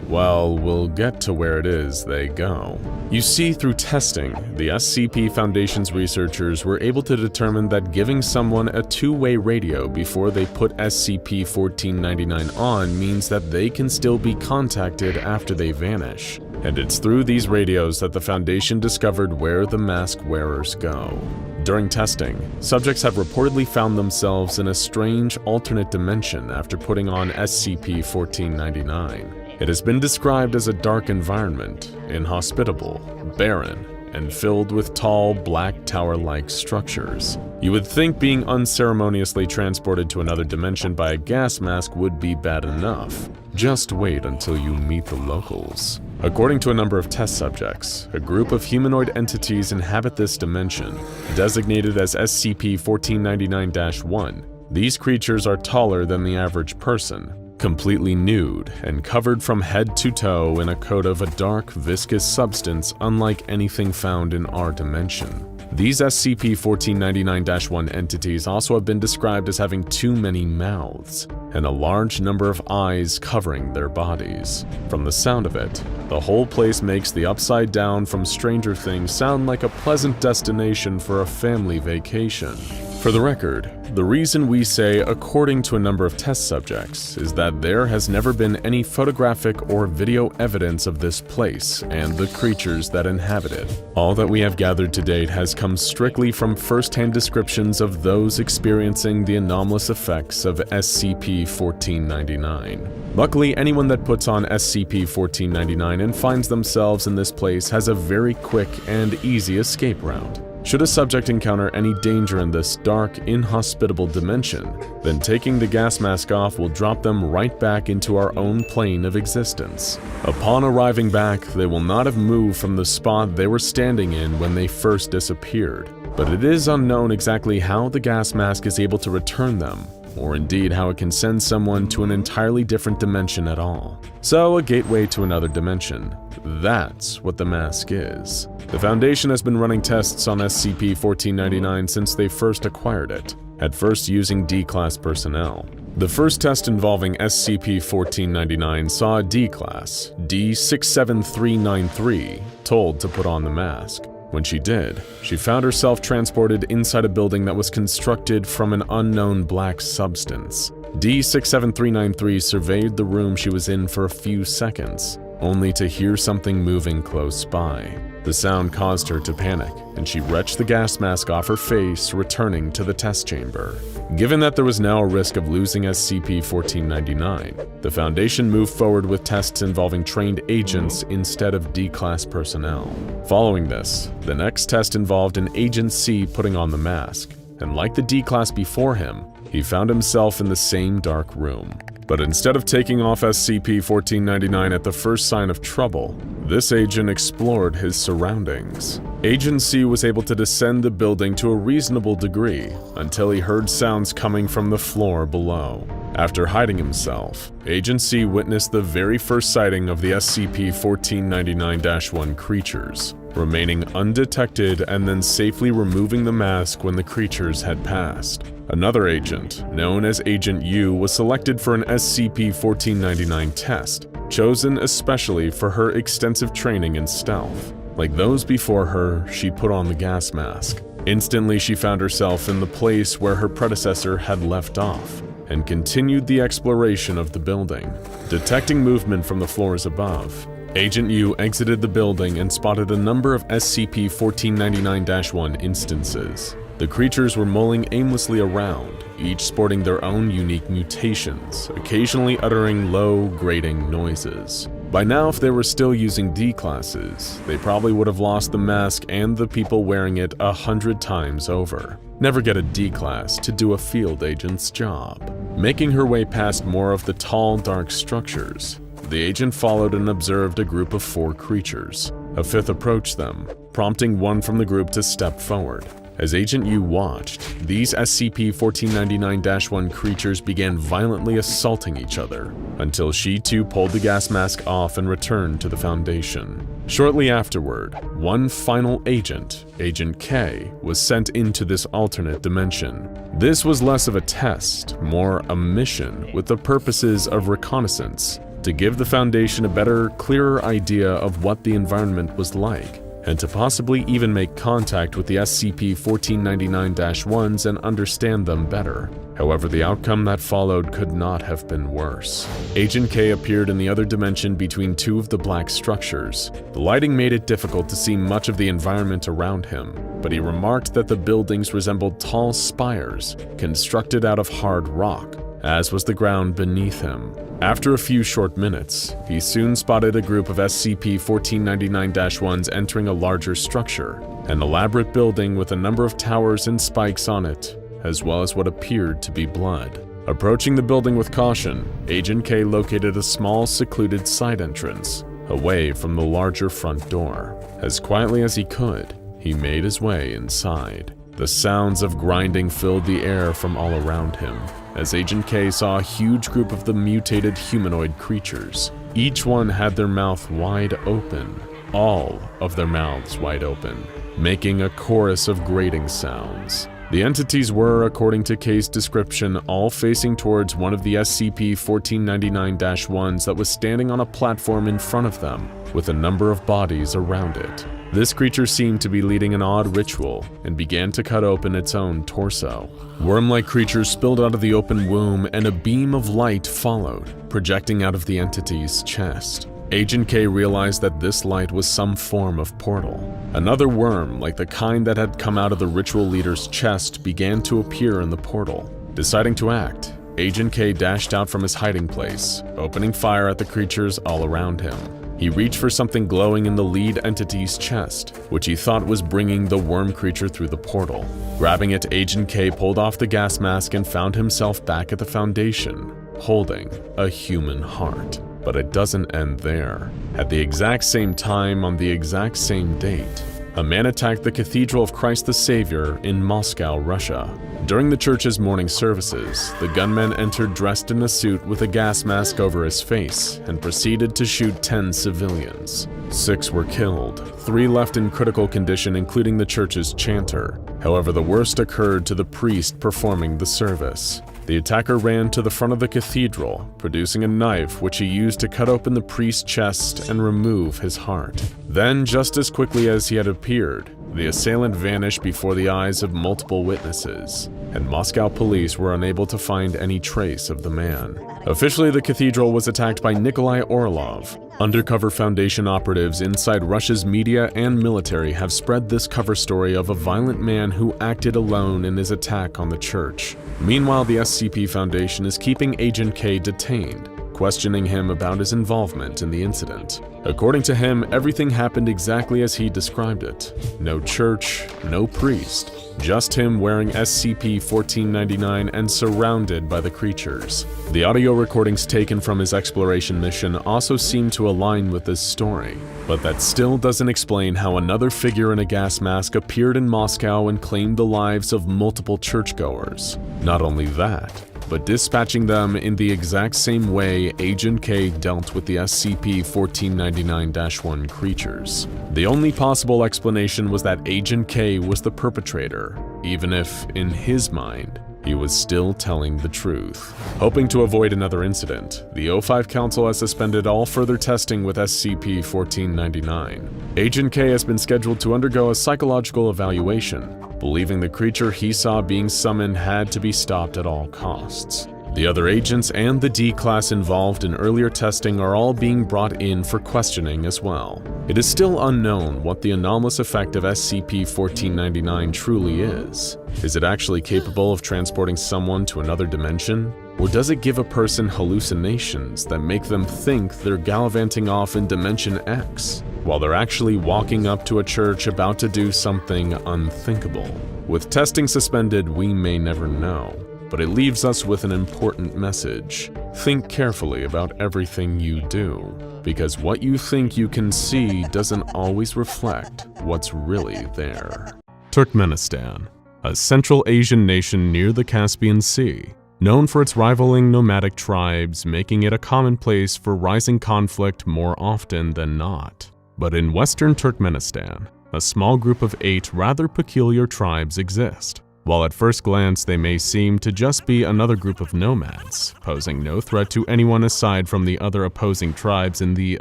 S1: well, we'll get to where it is they go. You see, through testing, the SCP Foundation's researchers were able to determine that giving someone a two-way radio before they put SCP-1499 on means that they can still be contacted after they vanish. And it's through these radios that the Foundation discovered where the mask wearers go. During testing, subjects have reportedly found themselves in a strange alternate dimension after putting on SCP-1499. It has been described as a dark environment, inhospitable, barren, and filled with tall, black tower-like structures. You would think being unceremoniously transported to another dimension by a gas mask would be bad enough. Just wait until you meet the locals. According to a number of test subjects, a group of humanoid entities inhabit this dimension, designated as SCP-1499-1. These creatures are taller than the average person, completely nude and covered from head to toe in a coat of a dark, viscous substance unlike anything found in our dimension. These SCP-1499-1 entities also have been described as having too many mouths and a large number of eyes covering their bodies. From the sound of it, the whole place makes the Upside Down from Stranger Things sound like a pleasant destination for a family vacation. For the record, the reason we say according to a number of test subjects is that there has never been any photographic or video evidence of this place and the creatures that inhabit it. All that we have gathered to date has come strictly from first-hand descriptions of those experiencing the anomalous effects of SCP-1499. Luckily, anyone that puts on SCP-1499 and finds themselves in this place has a very quick and easy escape route. Should a subject encounter any danger in this dark, inhospitable dimension, then taking the gas mask off will drop them right back into our own plane of existence. Upon arriving back, they will not have moved from the spot they were standing in when they first disappeared, but it is unknown exactly how the gas mask is able to return them or indeed how it can send someone to an entirely different dimension at all. So, a gateway to another dimension. That's what the mask is. The Foundation has been running tests on SCP-1499 since they first acquired it, at first using D-Class personnel. The first test involving SCP-1499 saw a D-Class, D-67393, told to put on the mask. When she did, she found herself transported inside a building that was constructed from an unknown black substance. D-67393 surveyed the room she was in for a few seconds, only to hear something moving close by. The sound caused her to panic, and she wrenched the gas mask off her face, returning to the test chamber. Given that there was now a risk of losing SCP-1499, the Foundation moved forward with tests involving trained agents instead of D-Class personnel. Following this, the next test involved an Agent C putting on the mask, and like the D-Class before him, he found himself in the same dark room. But instead of taking off SCP-1499 at the first sign of trouble, this agent explored his surroundings. Agent C was able to descend the building to a reasonable degree until he heard sounds coming from the floor below. After hiding himself, Agent C witnessed the very first sighting of the SCP-1499-1 creatures, remaining undetected and then safely removing the mask when the creatures had passed. Another agent, known as Agent U, was selected for an SCP-1499 test, chosen especially for her extensive training in stealth. Like those before her, she put on the gas mask. Instantly, she found herself in the place where her predecessor had left off, and continued the exploration of the building. Detecting movement from the floors above, Agent U exited the building and spotted a number of SCP-1499-1 instances. The creatures were mulling aimlessly around, each sporting their own unique mutations, occasionally uttering low, grating noises. By now, if they were still using D-Classes, they probably would have lost the mask and the people wearing it 100 times over. Never get a D-Class to do a field agent's job. Making her way past more of the tall, dark structures, the agent followed and observed a group of 4 creatures. A fifth approached them, prompting one from the group to step forward. As Agent U watched, these SCP-1499-1 creatures began violently assaulting each other, until she too pulled the gas mask off and returned to the Foundation. Shortly afterward, one final agent, Agent K, was sent into this alternate dimension. This was less of a test, more a mission with the purposes of reconnaissance, to give the Foundation a better, clearer idea of what the environment was like, and to possibly even make contact with the SCP-1499-1s and understand them better. However, the outcome that followed could not have been worse. Agent K appeared in the other dimension between 2 of the black structures. The lighting made it difficult to see much of the environment around him, but he remarked that the buildings resembled tall spires constructed out of hard rock, as was the ground beneath him. After a few short minutes, he soon spotted a group of SCP-1499-1s entering a larger structure, an elaborate building with a number of towers and spikes on it, as well as what appeared to be blood. Approaching the building with caution, Agent K located a small, secluded side entrance, away from the larger front door. As quietly as he could, he made his way inside. The sounds of grinding filled the air from all around him, as Agent K saw a huge group of the mutated humanoid creatures. Each one had their mouth wide open, all of their mouths wide open, making a chorus of grating sounds. The entities were, according to K's description, all facing towards one of the SCP-1499-1s that was standing on a platform in front of them, with a number of bodies around it. This creature seemed to be leading an odd ritual and began to cut open its own torso. Worm-like creatures spilled out of the open womb and a beam of light followed, projecting out of the entity's chest. Agent K realized that this light was some form of portal. Another worm, like the kind that had come out of the ritual leader's chest, began to appear in the portal. Deciding to act, Agent K dashed out from his hiding place, opening fire at the creatures all around him. He reached for something glowing in the lead entity's chest, which he thought was bringing the worm creature through the portal. Grabbing it, Agent K pulled off the gas mask and found himself back at the Foundation, holding a human heart. But it doesn't end there. At the exact same time on the exact same date, a man attacked the Cathedral of Christ the Savior in Moscow, Russia. During the church's morning services, the gunman entered dressed in a suit with a gas mask over his face and proceeded to shoot 10 civilians. 6 were killed, 3 left in critical condition, including the church's chanter. However, the worst occurred to the priest performing the service. The attacker ran to the front of the cathedral, producing a knife which he used to cut open the priest's chest and remove his heart. Then, just as quickly as he had appeared, the assailant vanished before the eyes of multiple witnesses, and Moscow police were unable to find any trace of the man. Officially, the cathedral was attacked by Nikolai Orlov. Undercover Foundation operatives inside Russia's media and military have spread this cover story of a violent man who acted alone in his attack on the church. Meanwhile, the SCP Foundation is keeping Agent K detained, questioning him about his involvement in the incident. According to him, everything happened exactly as he described it. No church, no priest, just him wearing SCP-1499 and surrounded by the creatures. The audio recordings taken from his exploration mission also seem to align with this story, but that still doesn't explain how another figure in a gas mask appeared in Moscow and claimed the lives of multiple churchgoers. Not only that, but dispatching them in the exact same way Agent K dealt with the SCP-1499-1 creatures. The only possible explanation was that Agent K was the perpetrator, even if, in his mind, he was still telling the truth. Hoping to avoid another incident, the O5 Council has suspended all further testing with SCP-1499. Agent K has been scheduled to undergo a psychological evaluation, believing the creature he saw being summoned had to be stopped at all costs. The other agents and the D-Class involved in earlier testing are all being brought in for questioning as well. It is still unknown what the anomalous effect of SCP-1499 truly is. Is it actually capable of transporting someone to another dimension? Or does it give a person hallucinations that make them think they're gallivanting off in Dimension X, while they're actually walking up to a church about to do something unthinkable? With testing suspended, we may never know, but it leaves us with an important message. Think carefully about everything you do, because what you think you can see doesn't always reflect what's really there. Turkmenistan, a Central Asian nation near the Caspian Sea, known for its rivaling nomadic tribes, making it a commonplace for rising conflict more often than not. But in western Turkmenistan, a small group of 8 rather peculiar tribes exist. While at first glance they may seem to just be another group of nomads, posing no threat to anyone aside from the other opposing tribes in the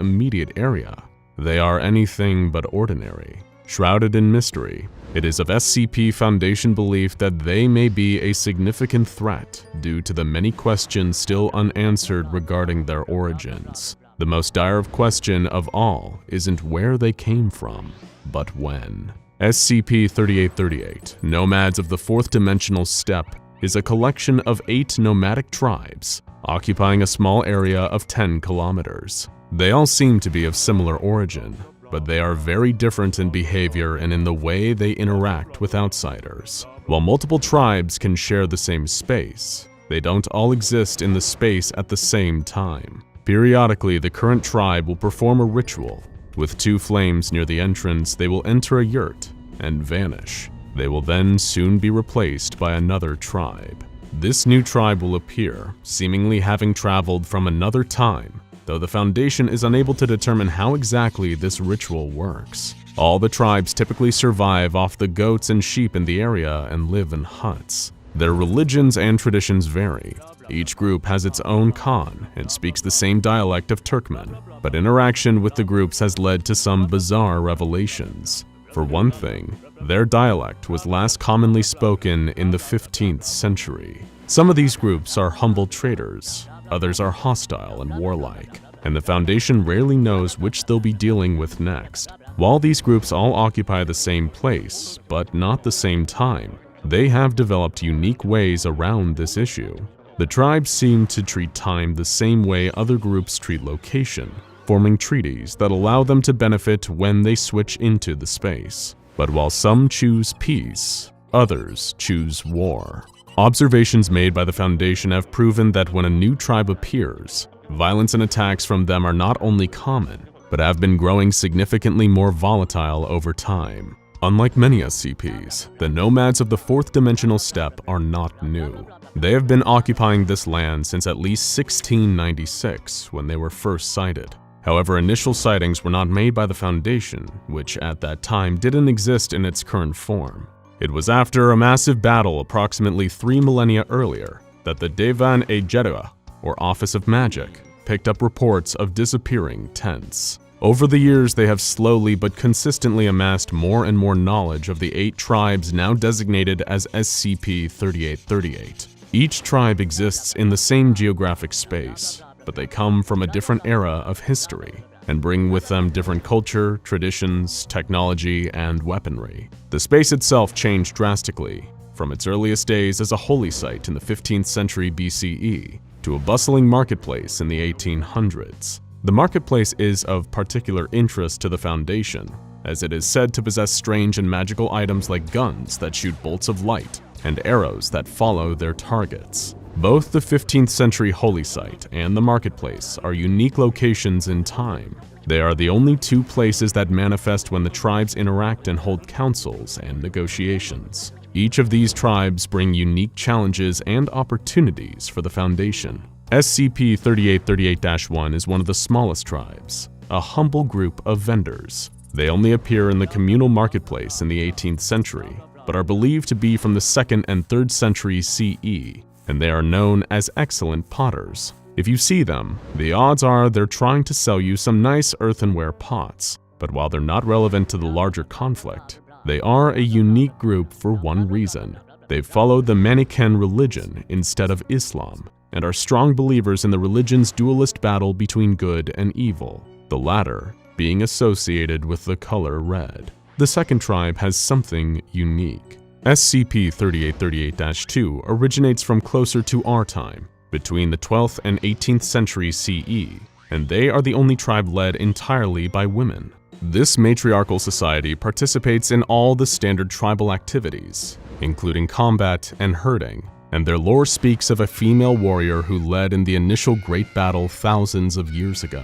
S1: immediate area, they are anything but ordinary. Shrouded in mystery, it is of SCP Foundation belief that they may be a significant threat due to the many questions still unanswered regarding their origins. The most dire question of all isn't where they came from, but when. SCP-3838, Nomads of the 4th Dimensional Steppe, is a collection of 8 nomadic tribes, occupying a small area of 10 kilometers. They all seem to be of similar origin, but they are very different in behavior and in the way they interact with outsiders. While multiple tribes can share the same space, they don't all exist in the space at the same time. Periodically, the current tribe will perform a ritual. With 2 flames near the entrance, they will enter a yurt and vanish. They will then soon be replaced by another tribe. This new tribe will appear, seemingly having traveled from another time, though the Foundation is unable to determine how exactly this ritual works. All the tribes typically survive off the goats and sheep in the area and live in huts. Their religions and traditions vary. Each group has its own Khan and speaks the same dialect of Turkmen, but interaction with the groups has led to some bizarre revelations. For one thing, their dialect was last commonly spoken in the 15th century. Some of these groups are humble traders, others are hostile and warlike, and the Foundation rarely knows which they'll be dealing with next. While these groups all occupy the same place, but not the same time, they have developed unique ways around this issue. The tribes seem to treat time the same way other groups treat location, forming treaties that allow them to benefit when they switch into the space. But while some choose peace, others choose war. Observations made by the Foundation have proven that when a new tribe appears, violence and attacks from them are not only common, but have been growing significantly more volatile over time. Unlike many SCPs, the Nomads of the fourth dimensional Steppe are not new. They have been occupying this land since at least 1696, when they were first sighted. However, initial sightings were not made by the Foundation, which at that time didn't exist in its current form. It was after a massive battle approximately 3 millennia earlier that the Devourer, or Office of Magic, picked up reports of disappearing tents. Over the years, they have slowly but consistently amassed more and more knowledge of the 8 tribes now designated as SCP-3838. Each tribe exists in the same geographic space, but they come from a different era of history and bring with them different culture, traditions, technology, and weaponry. The space itself changed drastically, from its earliest days as a holy site in the 15th century BCE to a bustling marketplace in the 1800s. The marketplace is of particular interest to the Foundation, as it is said to possess strange and magical items like guns that shoot bolts of light and arrows that follow their targets. Both the 15th century holy site and the marketplace are unique locations in time. They are the only 2 places that manifest when the tribes interact and hold councils and negotiations. Each of these tribes bring unique challenges and opportunities for the Foundation. SCP-3838-1 is one of the smallest tribes, a humble group of vendors. They only appear in the communal marketplace in the 18th century, but are believed to be from the 2nd and 3rd century CE, and they are known as excellent potters. If you see them, the odds are they're trying to sell you some nice earthenware pots, but while they're not relevant to the larger conflict, they are a unique group for one reason. They've followed the Manichaean religion instead of Islam, and are strong believers in the religion's dualist battle between good and evil, the latter being associated with the color red. The second tribe has something unique. SCP-3838-2 originates from closer to our time, between the 12th and 18th century CE, and they are the only tribe led entirely by women. This matriarchal society participates in all the standard tribal activities, including combat and herding, and their lore speaks of a female warrior who led in the initial great battle thousands of years ago.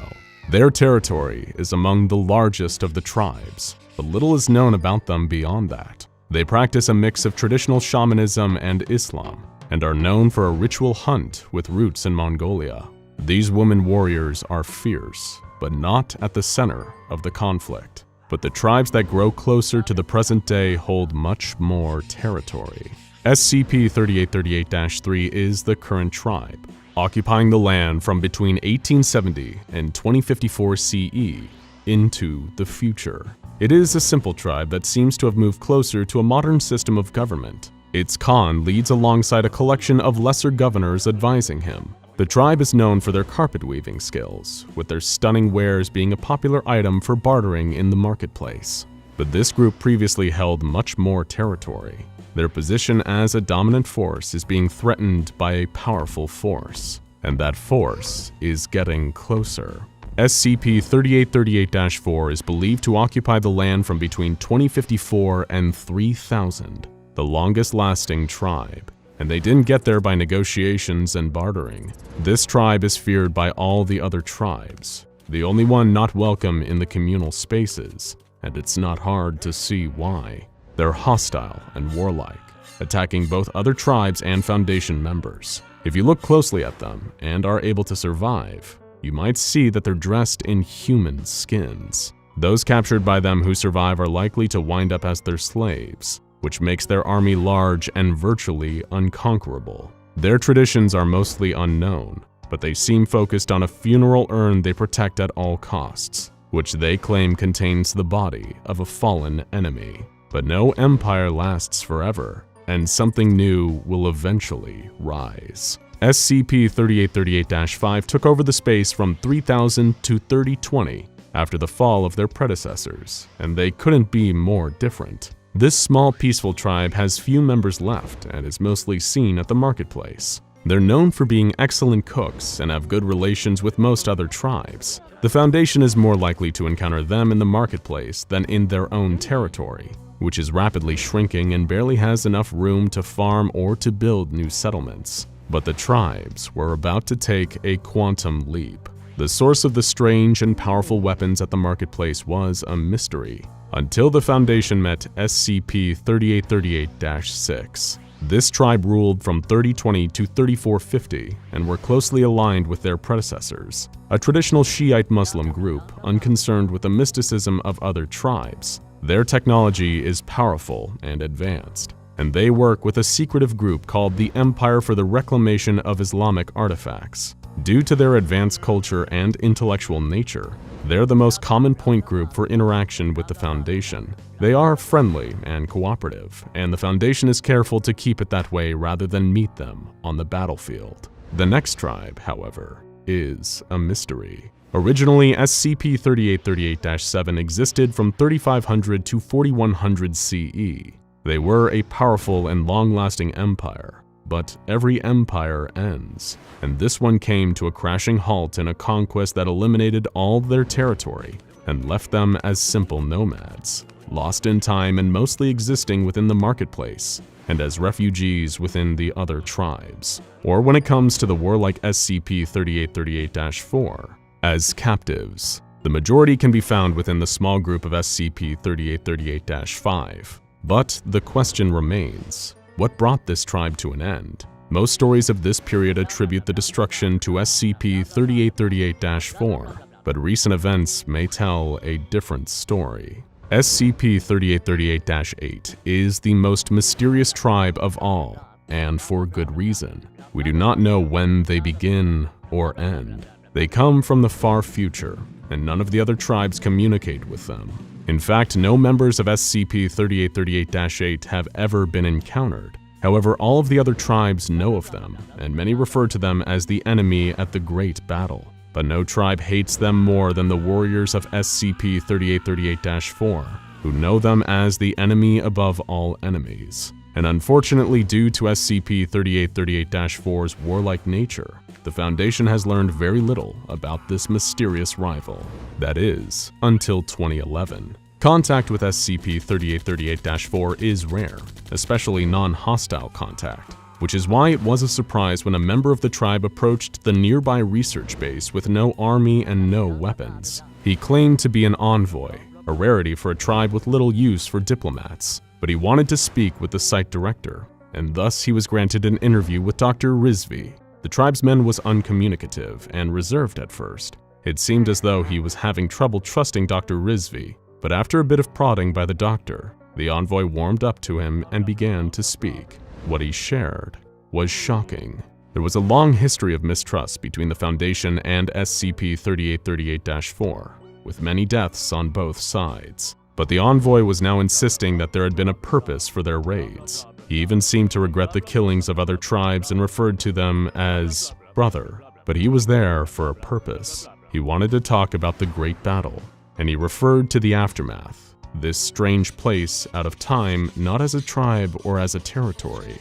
S1: Their territory is among the largest of the tribes, but little is known about them beyond that. They practice a mix of traditional shamanism and Islam, and are known for a ritual hunt with roots in Mongolia. These women warriors are fierce, but not at the center of the conflict. But the tribes that grow closer to the present day hold much more territory. SCP-3838-3 is the current tribe, occupying the land from between 1870 and 2054 CE into the future. It is a simple tribe that seems to have moved closer to a modern system of government. Its Khan leads alongside a collection of lesser governors advising him. The tribe is known for their carpet weaving skills, with their stunning wares being a popular item for bartering in the marketplace. But this group previously held much more territory. Their position as a dominant force is being threatened by a powerful force, and that force is getting closer. SCP-3838-4 is believed to occupy the land from between 2054 and 3000, the longest-lasting tribe, and they didn't get there by negotiations and bartering. This tribe is feared by all the other tribes, the only one not welcome in the communal spaces, and it's not hard to see why. They're hostile and warlike, attacking both other tribes and Foundation members. If you look closely at them and are able to survive, you might see that they're dressed in human skins. Those captured by them who survive are likely to wind up as their slaves, which makes their army large and virtually unconquerable. Their traditions are mostly unknown, but they seem focused on a funeral urn they protect at all costs, which they claim contains the body of a fallen enemy. But no empire lasts forever, and something new will eventually rise. SCP-3838-5 took over the space from 3000 to 3020 after the fall of their predecessors, and they couldn't be more different. This small peaceful tribe has few members left and is mostly seen at the marketplace. They're known for being excellent cooks and have good relations with most other tribes. The Foundation is more likely to encounter them in the marketplace than in their own territory, which is rapidly shrinking and barely has enough room to farm or to build new settlements. But the tribes were about to take a quantum leap. The source of the strange and powerful weapons at the marketplace was a mystery, until the Foundation met SCP-3838-6. This tribe ruled from 3020 to 3450 and were closely aligned with their predecessors, a traditional Shiite Muslim group unconcerned with the mysticism of other tribes. Their technology is powerful and advanced, and they work with a secretive group called the Empire for the Reclamation of Islamic Artifacts. Due to their advanced culture and intellectual nature, they're the most common point group for interaction with the Foundation. They are friendly and cooperative, and the Foundation is careful to keep it that way rather than meet them on the battlefield. The next tribe, however, is a mystery. Originally, SCP-3838-7 existed from 3500 to 4100 CE. They were a powerful and long-lasting empire. But every empire ends, and this one came to a crashing halt in a conquest that eliminated all their territory and left them as simple nomads, lost in time and mostly existing within the marketplace and as refugees within the other tribes, or when it comes to the warlike SCP-3838-4, as captives. The majority can be found within the small group of SCP-3838-5. But the question remains, what brought this tribe to an end? Most stories of this period attribute the destruction to SCP-3838-4, but recent events may tell a different story. SCP-3838-8 is the most mysterious tribe of all, and for good reason. We do not know when they begin or end. They come from the far future, and none of the other tribes communicate with them. In fact, no members of SCP-3838-8 have ever been encountered. However, all of the other tribes know of them, and many refer to them as the enemy at the Great Battle. But no tribe hates them more than the warriors of SCP-3838-4, who know them as the enemy above all enemies. And unfortunately, due to SCP-3838-4's warlike nature, the Foundation has learned very little about this mysterious rival. That is, until 2011. Contact with SCP-3838-4 is rare, especially non-hostile contact, which is why it was a surprise when a member of the tribe approached the nearby research base with no army and no weapons. He claimed to be an envoy, a rarity for a tribe with little use for diplomats, but he wanted to speak with the site director, and thus he was granted an interview with Dr. Rizvi. The tribesman was uncommunicative and reserved at first. It seemed as though he was having trouble trusting Dr. Rizvi, but after a bit of prodding by the doctor, the envoy warmed up to him and began to speak. What he shared was shocking. There was a long history of mistrust between the Foundation and SCP-3838-4, with many deaths on both sides. But the envoy was now insisting that there had been a purpose for their raids. He even seemed to regret the killings of other tribes and referred to them as brother. But he was there for a purpose. He wanted to talk about the Great Battle, and he referred to the aftermath, this strange place out of time not as a tribe or as a territory,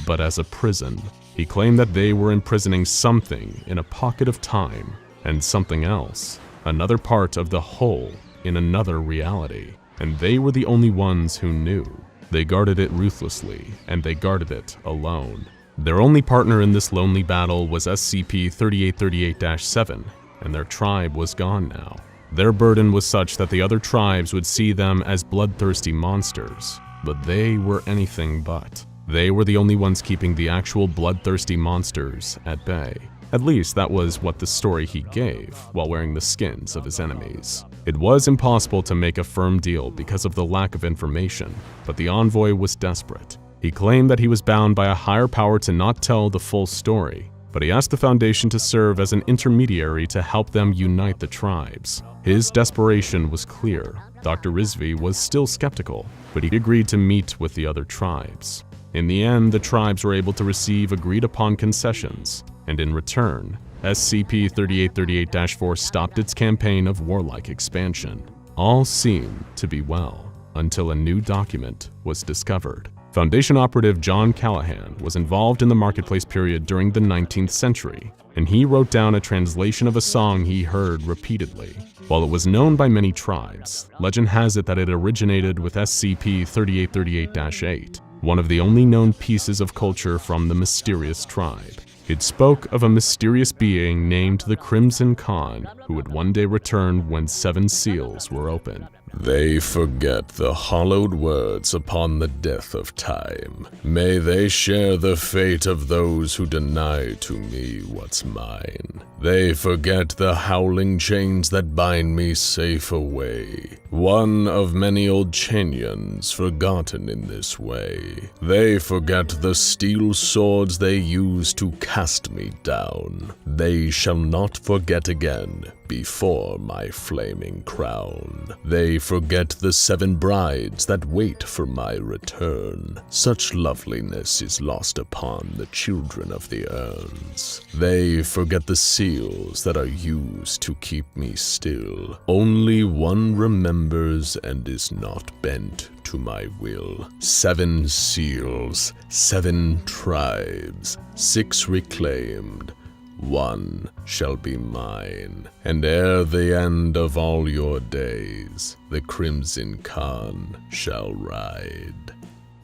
S1: but as a prison. He claimed that they were imprisoning something in a pocket of time, and something else, another part of the whole, in another reality, and they were the only ones who knew. They guarded it ruthlessly, and they guarded it alone. Their only partner in this lonely battle was SCP-3838-7, and their tribe was gone now. Their burden was such that the other tribes would see them as bloodthirsty monsters, but they were anything but. They were the only ones keeping the actual bloodthirsty monsters at bay. At least that was what the story he gave while wearing the skins of his enemies. It was impossible to make a firm deal because of the lack of information, but the envoy was desperate. He claimed that he was bound by a higher power to not tell the full story, but he asked the Foundation to serve as an intermediary to help them unite the tribes. His desperation was clear. Dr. Rizvi was still skeptical, but he agreed to meet with the other tribes. In the end, the tribes were able to receive agreed-upon concessions, and in return, SCP-3838-4 stopped its campaign of warlike expansion. All seemed to be well, until a new document was discovered. Foundation operative John Callahan was involved in the marketplace period during the 19th century, and he wrote down a translation of a song he heard repeatedly. While it was known by many tribes, legend has it that it originated with SCP-3838-8, one of the only known pieces of culture from the mysterious tribe. It spoke of a mysterious being named the Crimson Khan, who would one day return when 7 seals were opened. They forget the hallowed words upon the death of time. May they share the fate of those who deny to me what's mine. They forget the howling chains that bind me safe away. One of many old Chenians forgotten in this way. They forget the steel swords they used to cast me down. They shall not forget again before my flaming crown. They forget the 7 brides that wait for my return. Such loveliness is lost upon the children of the urns. They forget the seals that are used to keep me still. Only one remembers and is not bent to my will. 7 seals, 7 tribes, 6 reclaimed. 1 shall be mine, and ere the end of all your days, the Crimson Khan shall ride.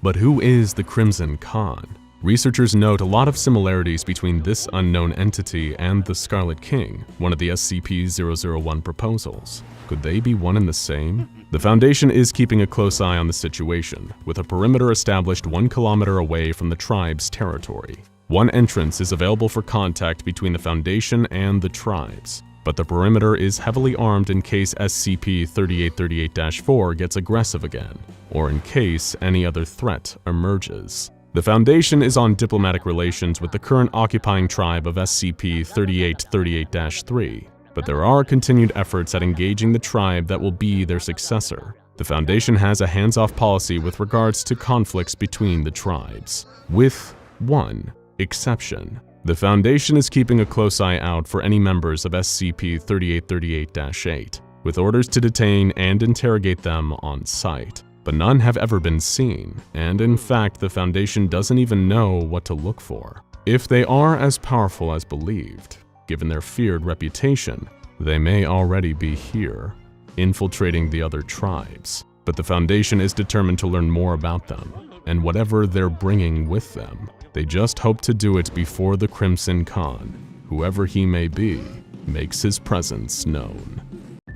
S2: But who is the Crimson Khan? Researchers note a lot of similarities between this unknown entity and the Scarlet King, one of the SCP-001 proposals. Could they be one and the same? The Foundation is keeping a close eye on the situation, with a perimeter established 1 kilometer away from the tribe's territory. 1 entrance is available for contact between the Foundation and the tribes, but the perimeter is heavily armed in case SCP-3838-4 gets aggressive again, or in case any other threat emerges. The Foundation is on diplomatic relations with the current occupying tribe of SCP-3838-3, but there are continued efforts at engaging the tribe that will be their successor. The Foundation has a hands-off policy with regards to conflicts between the tribes, with 1 exception. The Foundation is keeping a close eye out for any members of SCP-3838-8, with orders to detain and interrogate them on site. But none have ever been seen, and in fact the Foundation doesn't even know what to look for. If they are as powerful as believed, given their feared reputation, they may already be here, infiltrating the other tribes. But the Foundation is determined to learn more about them, and whatever they're bringing with them. They just hope to do it before the Crimson Khan, whoever he may be, makes his presence known.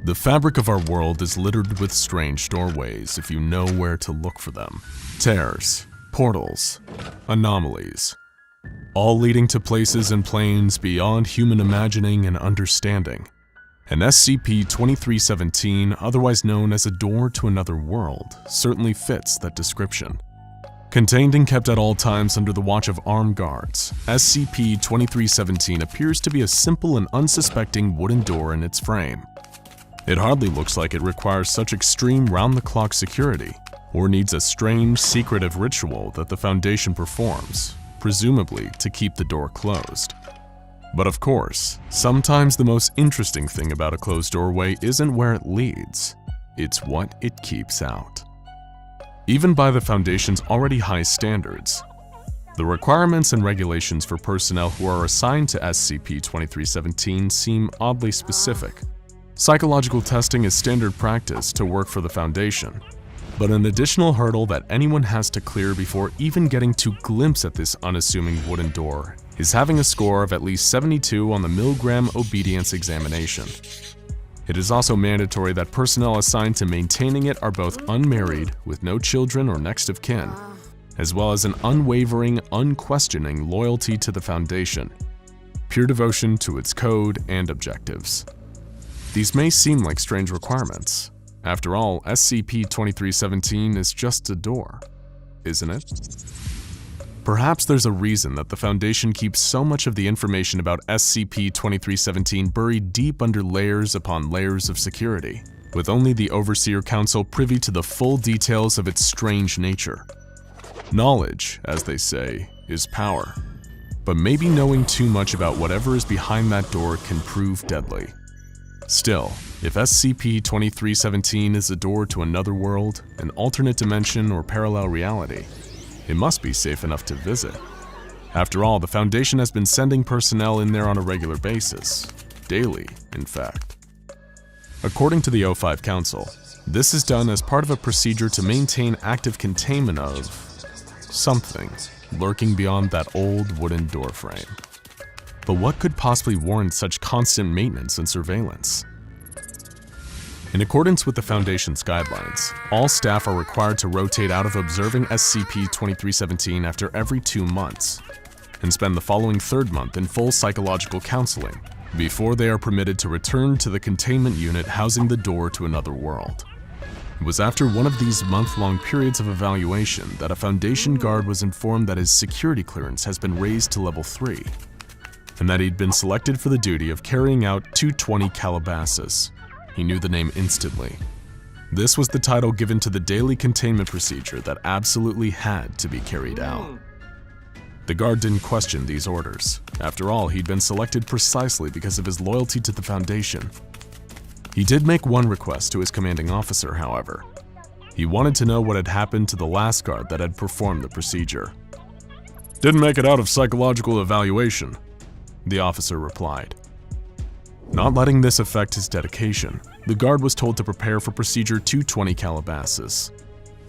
S2: The fabric of our world is littered with strange doorways if you know where to look for them. Tears, portals, anomalies, all leading to places and planes beyond human imagining and understanding. And SCP-2317, otherwise known as a door to another world, certainly fits that description. Contained and kept at all times under the watch of armed guards, SCP-2317 appears to be a simple and unsuspecting wooden door in its frame. It hardly looks like it requires such extreme round-the-clock security, or needs a strange, secretive ritual that the Foundation performs, presumably to keep the door closed. But of course, sometimes the most interesting thing about a closed doorway isn't where it leads, it's what it keeps out. Even by the Foundation's already high standards, the requirements and regulations for personnel who are assigned to SCP-2317 seem oddly specific. Psychological testing is standard practice to work for the Foundation, but an additional hurdle that anyone has to clear before even getting to glimpse at this unassuming wooden door is having a score of at least 72 on the Milgram Obedience Examination. It is also mandatory that personnel assigned to maintaining it are both unmarried, with no children or next of kin, as well as an unwavering, unquestioning loyalty to the Foundation, pure devotion to its code and objectives. These may seem like strange requirements. After all, SCP-2317 is just a door, isn't it? Perhaps there's a reason that the Foundation keeps so much of the information about SCP-2317 buried deep under layers upon layers of security, with only the Overseer Council privy to the full details of its strange nature. Knowledge, as they say, is power. But maybe knowing too much about whatever is behind that door can prove deadly. Still, if SCP-2317 is a door to another world, an alternate dimension, or parallel reality, it must be safe enough to visit. After all, the Foundation has been sending personnel in there on a regular basis. Daily, in fact. According to the O5 Council, this is done as part of a procedure to maintain active containment of something lurking beyond that old wooden doorframe. But what could possibly warrant such constant maintenance and surveillance? In accordance with the Foundation's guidelines, all staff are required to rotate out of observing SCP-2317 after every 2 months, and spend the following 3rd month in full psychological counseling before they are permitted to return to the containment unit housing the door to another world. It was after one of these month-long periods of evaluation that a Foundation guard was informed that his security clearance has been raised to level 3, and that he'd been selected for the duty of carrying out 220 Calabasas. He knew the name instantly. This was the title given to the daily containment procedure that absolutely had to be carried out. The guard didn't question these orders. After all, he'd been selected precisely because of his loyalty to the Foundation. He did make one request to his commanding officer, however. He wanted to know what had happened to the last guard that had performed the procedure. "Didn't make it out of psychological evaluation," the officer replied. Not letting this affect his dedication, the guard was told to prepare for procedure 220 Calabasas.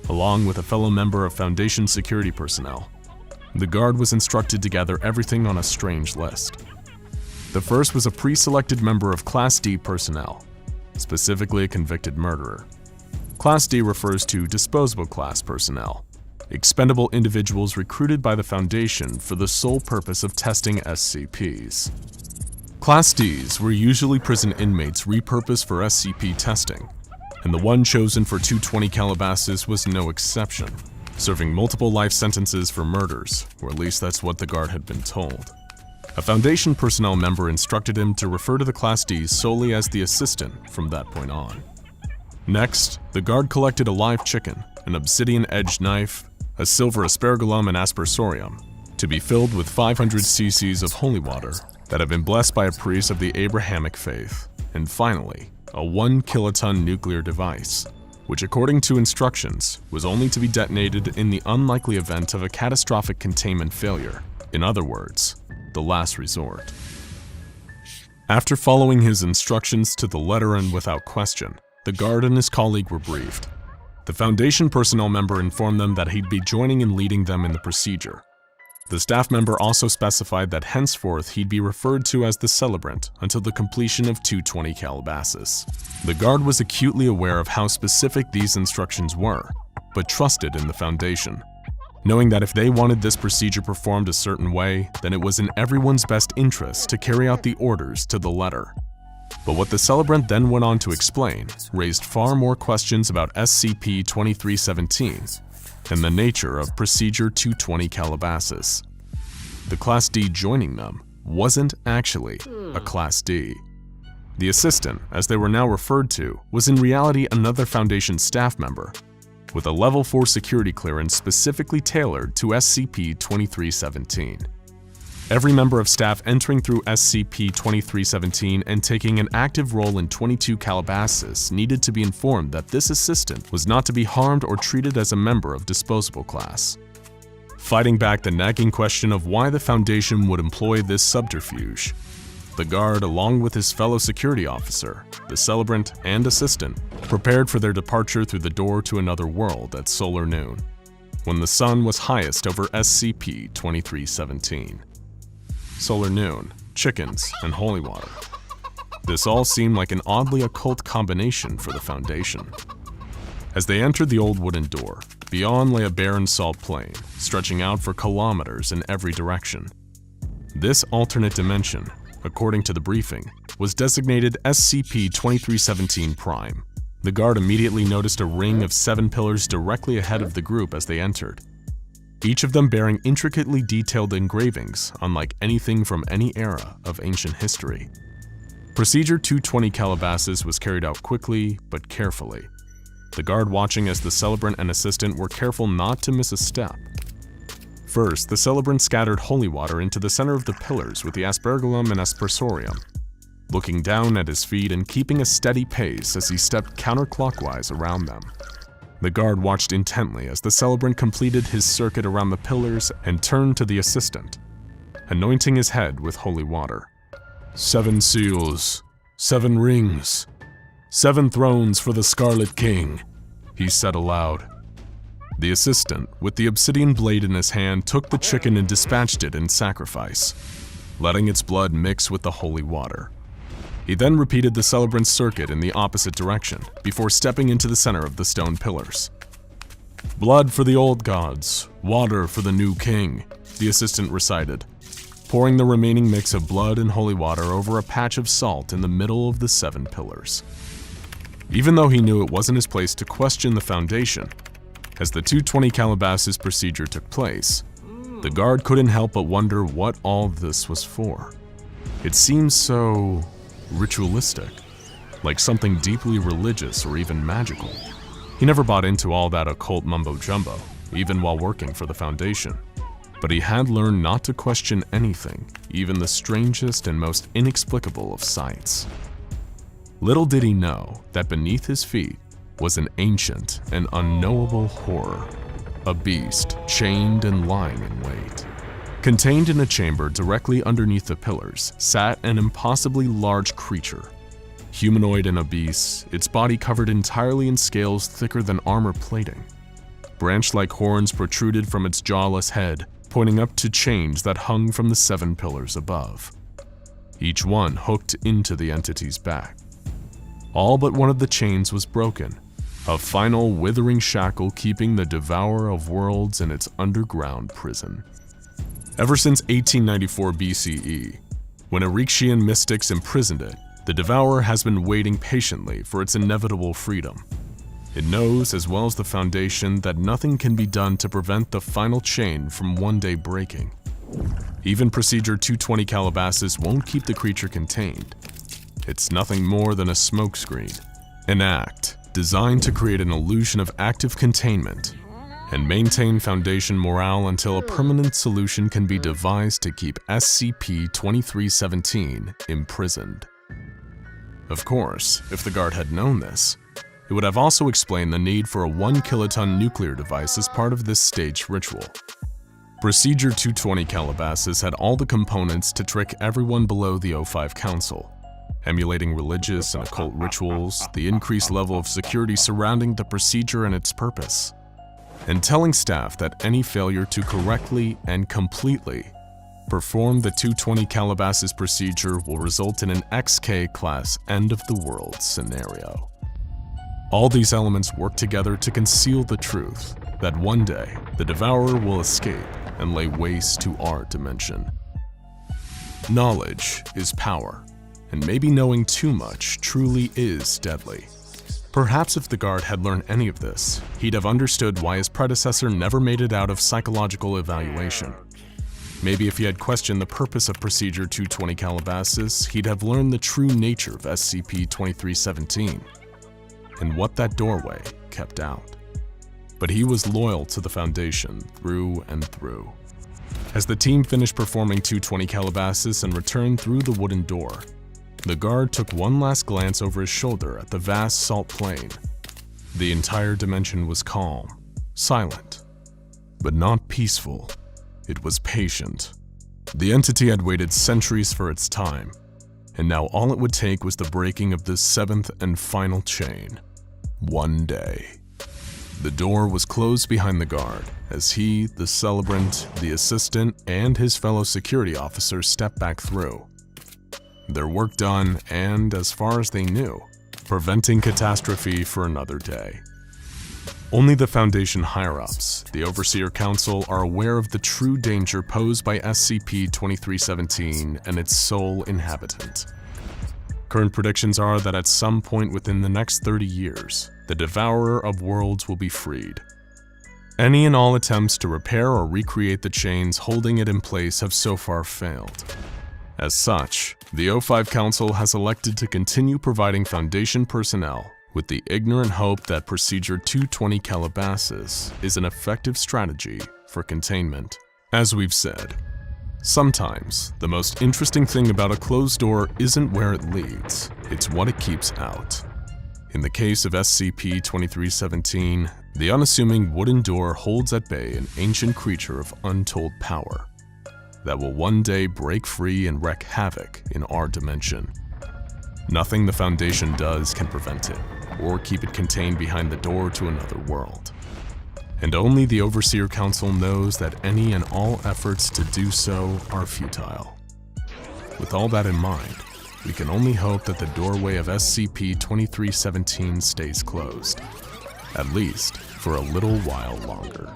S2: Along with a fellow member of Foundation security personnel, the guard was instructed to gather everything on a strange list. The first was a pre-selected member of Class D personnel, specifically a convicted murderer. Class D refers to disposable class personnel, expendable individuals recruited by the Foundation for the sole purpose of testing SCPs. Class Ds were usually prison inmates repurposed for SCP testing, and the one chosen for 220 Calabasas was no exception, serving multiple life sentences for murders, or at least that's what the guard had been told. A Foundation personnel member instructed him to refer to the Class Ds solely as the assistant from that point on. Next, the guard collected a live chicken, an obsidian-edged knife, a silver aspergillum and aspersorium, to be filled with 500 cc's of holy water that had been blessed by a priest of the Abrahamic faith, and finally, a 1 kiloton nuclear device, which according to instructions was only to be detonated in the unlikely event of a catastrophic containment failure. In other words, the last resort. After following his instructions to the letter and without question, the guard and his colleague were briefed. The Foundation personnel member informed them that he'd be joining and leading them in the procedure. The staff member also specified that henceforth he'd be referred to as the Celebrant until the completion of 220 Calabasas. The guard was acutely aware of how specific these instructions were, but trusted in the Foundation, knowing that if they wanted this procedure performed a certain way, then it was in everyone's best interest to carry out the orders to the letter. But what the Celebrant then went on to explain raised far more questions about SCP-2317 and the nature of Procedure 220 Calabasas. The Class D joining them wasn't actually a Class D. The assistant, as they were now referred to, was in reality another Foundation staff member, with a Level 4 security clearance specifically tailored to SCP-2317. Every member of staff entering through SCP-2317 and taking an active role in 22 Calabasas needed to be informed that this assistant was not to be harmed or treated as a member of disposable class. Fighting back the nagging question of why the Foundation would employ this subterfuge, the guard, along with his fellow security officer, the Celebrant, and assistant, prepared for their departure through the door to another world at solar noon, when the sun was highest over SCP-2317. Solar noon, chickens, and holy water. This all seemed like an oddly occult combination for the Foundation. As they entered the old wooden door, beyond lay a barren salt plain, stretching out for kilometers in every direction. This alternate dimension, according to the briefing, was designated SCP-2317 Prime. The guard immediately noticed a ring of 7 pillars directly ahead of the group as they entered, each of them bearing intricately detailed engravings unlike anything from any era of ancient history. Procedure 220 Calabasas was carried out quickly but carefully, the guard watching as the Celebrant and assistant were careful not to miss a step. First, the Celebrant scattered holy water into the center of the pillars with the aspergillum and aspersorium, looking down at his feet and keeping a steady pace as he stepped counterclockwise around them. The guard watched intently as the Celebrant completed his circuit around the pillars and turned to the assistant, anointing his head with holy water. 7 seals, 7 rings, 7 thrones for the Scarlet King, he said aloud. The assistant, with the obsidian blade in his hand, took the chicken and dispatched it in sacrifice, letting its blood mix with the holy water. He then repeated the celebrant circuit in the opposite direction before stepping into the center of the stone pillars. "Blood for the old gods, water for the new king," the assistant recited, pouring the remaining mix of blood and holy water over a patch of salt in the middle of the 7 pillars. Even though he knew it wasn't his place to question the Foundation, as the 220 Calabasas procedure took place, the guard couldn't help but wonder what all this was for. It seems so ritualistic, like something deeply religious or even magical. He never bought into all that occult mumbo-jumbo, even while working for the Foundation. But he had learned not to question anything, even the strangest and most inexplicable of sights. Little did he know that beneath his feet was an ancient and unknowable horror, a beast chained and lying in wait. Contained in a chamber directly underneath the pillars sat an impossibly large creature. Humanoid and obese, its body covered entirely in scales thicker than armor plating. Branch-like horns protruded from its jawless head, pointing up to chains that hung from the 7 pillars above, each one hooked into the entity's back. All but one of the chains was broken, a final withering shackle keeping the Devourer of Worlds in its underground prison. Ever since 1894 BCE, when Erekshian mystics imprisoned it, the Devourer has been waiting patiently for its inevitable freedom. It knows, as well as the Foundation, that nothing can be done to prevent the final chain from one day breaking. Even Procedure 220 Calabasas won't keep the creature contained. It's nothing more than a smokescreen, an act designed to create an illusion of active containment and maintain Foundation morale until a permanent solution can be devised to keep SCP-2317 imprisoned. Of course, if the guard had known this, it would have also explained the need for a 1-kiloton nuclear device as part of this staged ritual. Procedure 220 Calabasas had all the components to trick everyone below the O5 Council, emulating religious and occult rituals, the increased level of security surrounding the procedure and its purpose, and telling staff that any failure to correctly and completely perform the 220 Calabasas procedure will result in an XK-class end-of-the-world scenario. All these elements work together to conceal the truth that one day the Devourer will escape and lay waste to our dimension. Knowledge is power, and maybe knowing too much truly is deadly. Perhaps if the guard had learned any of this, he'd have understood why his predecessor never made it out of psychological evaluation. Maybe if he had questioned the purpose of Procedure 220 Calabasas, he'd have learned the true nature of SCP-2317 and what that doorway kept out. But he was loyal to the Foundation through and through. As the team finished performing 220 Calabasas and returned through the wooden door, the guard took one last glance over his shoulder at the vast salt plain. The entire dimension was calm, silent, but not peaceful. It was patient. The entity had waited centuries for its time, and now all it would take was the breaking of this 7th and final chain. One day. The door was closed behind the guard as he, the celebrant, the assistant, and his fellow security officers stepped back through. Their work done and, as far as they knew, preventing catastrophe for another day. Only the Foundation higher-ups, the Overseer Council, are aware of the true danger posed by SCP-2317 and its sole inhabitant. Current predictions are that at some point within the next 30 years, the Devourer of Worlds will be freed. Any and all attempts to repair or recreate the chains holding it in place have so far failed. As such, the O5 Council has elected to continue providing Foundation personnel with the ignorant hope that Procedure 220 Calabasas is an effective strategy for containment. As we've said, sometimes the most interesting thing about a closed door isn't where it leads, it's what it keeps out. In the case of SCP-2317, the unassuming wooden door holds at bay an ancient creature of untold power that will one day break free and wreak havoc in our dimension. Nothing the Foundation does can prevent it, or keep it contained behind the door to another world. And only the Overseer Council knows that any and all efforts to do so are futile. With all that in mind, we can only hope that the doorway of SCP-2317 stays closed. At least for a little while longer.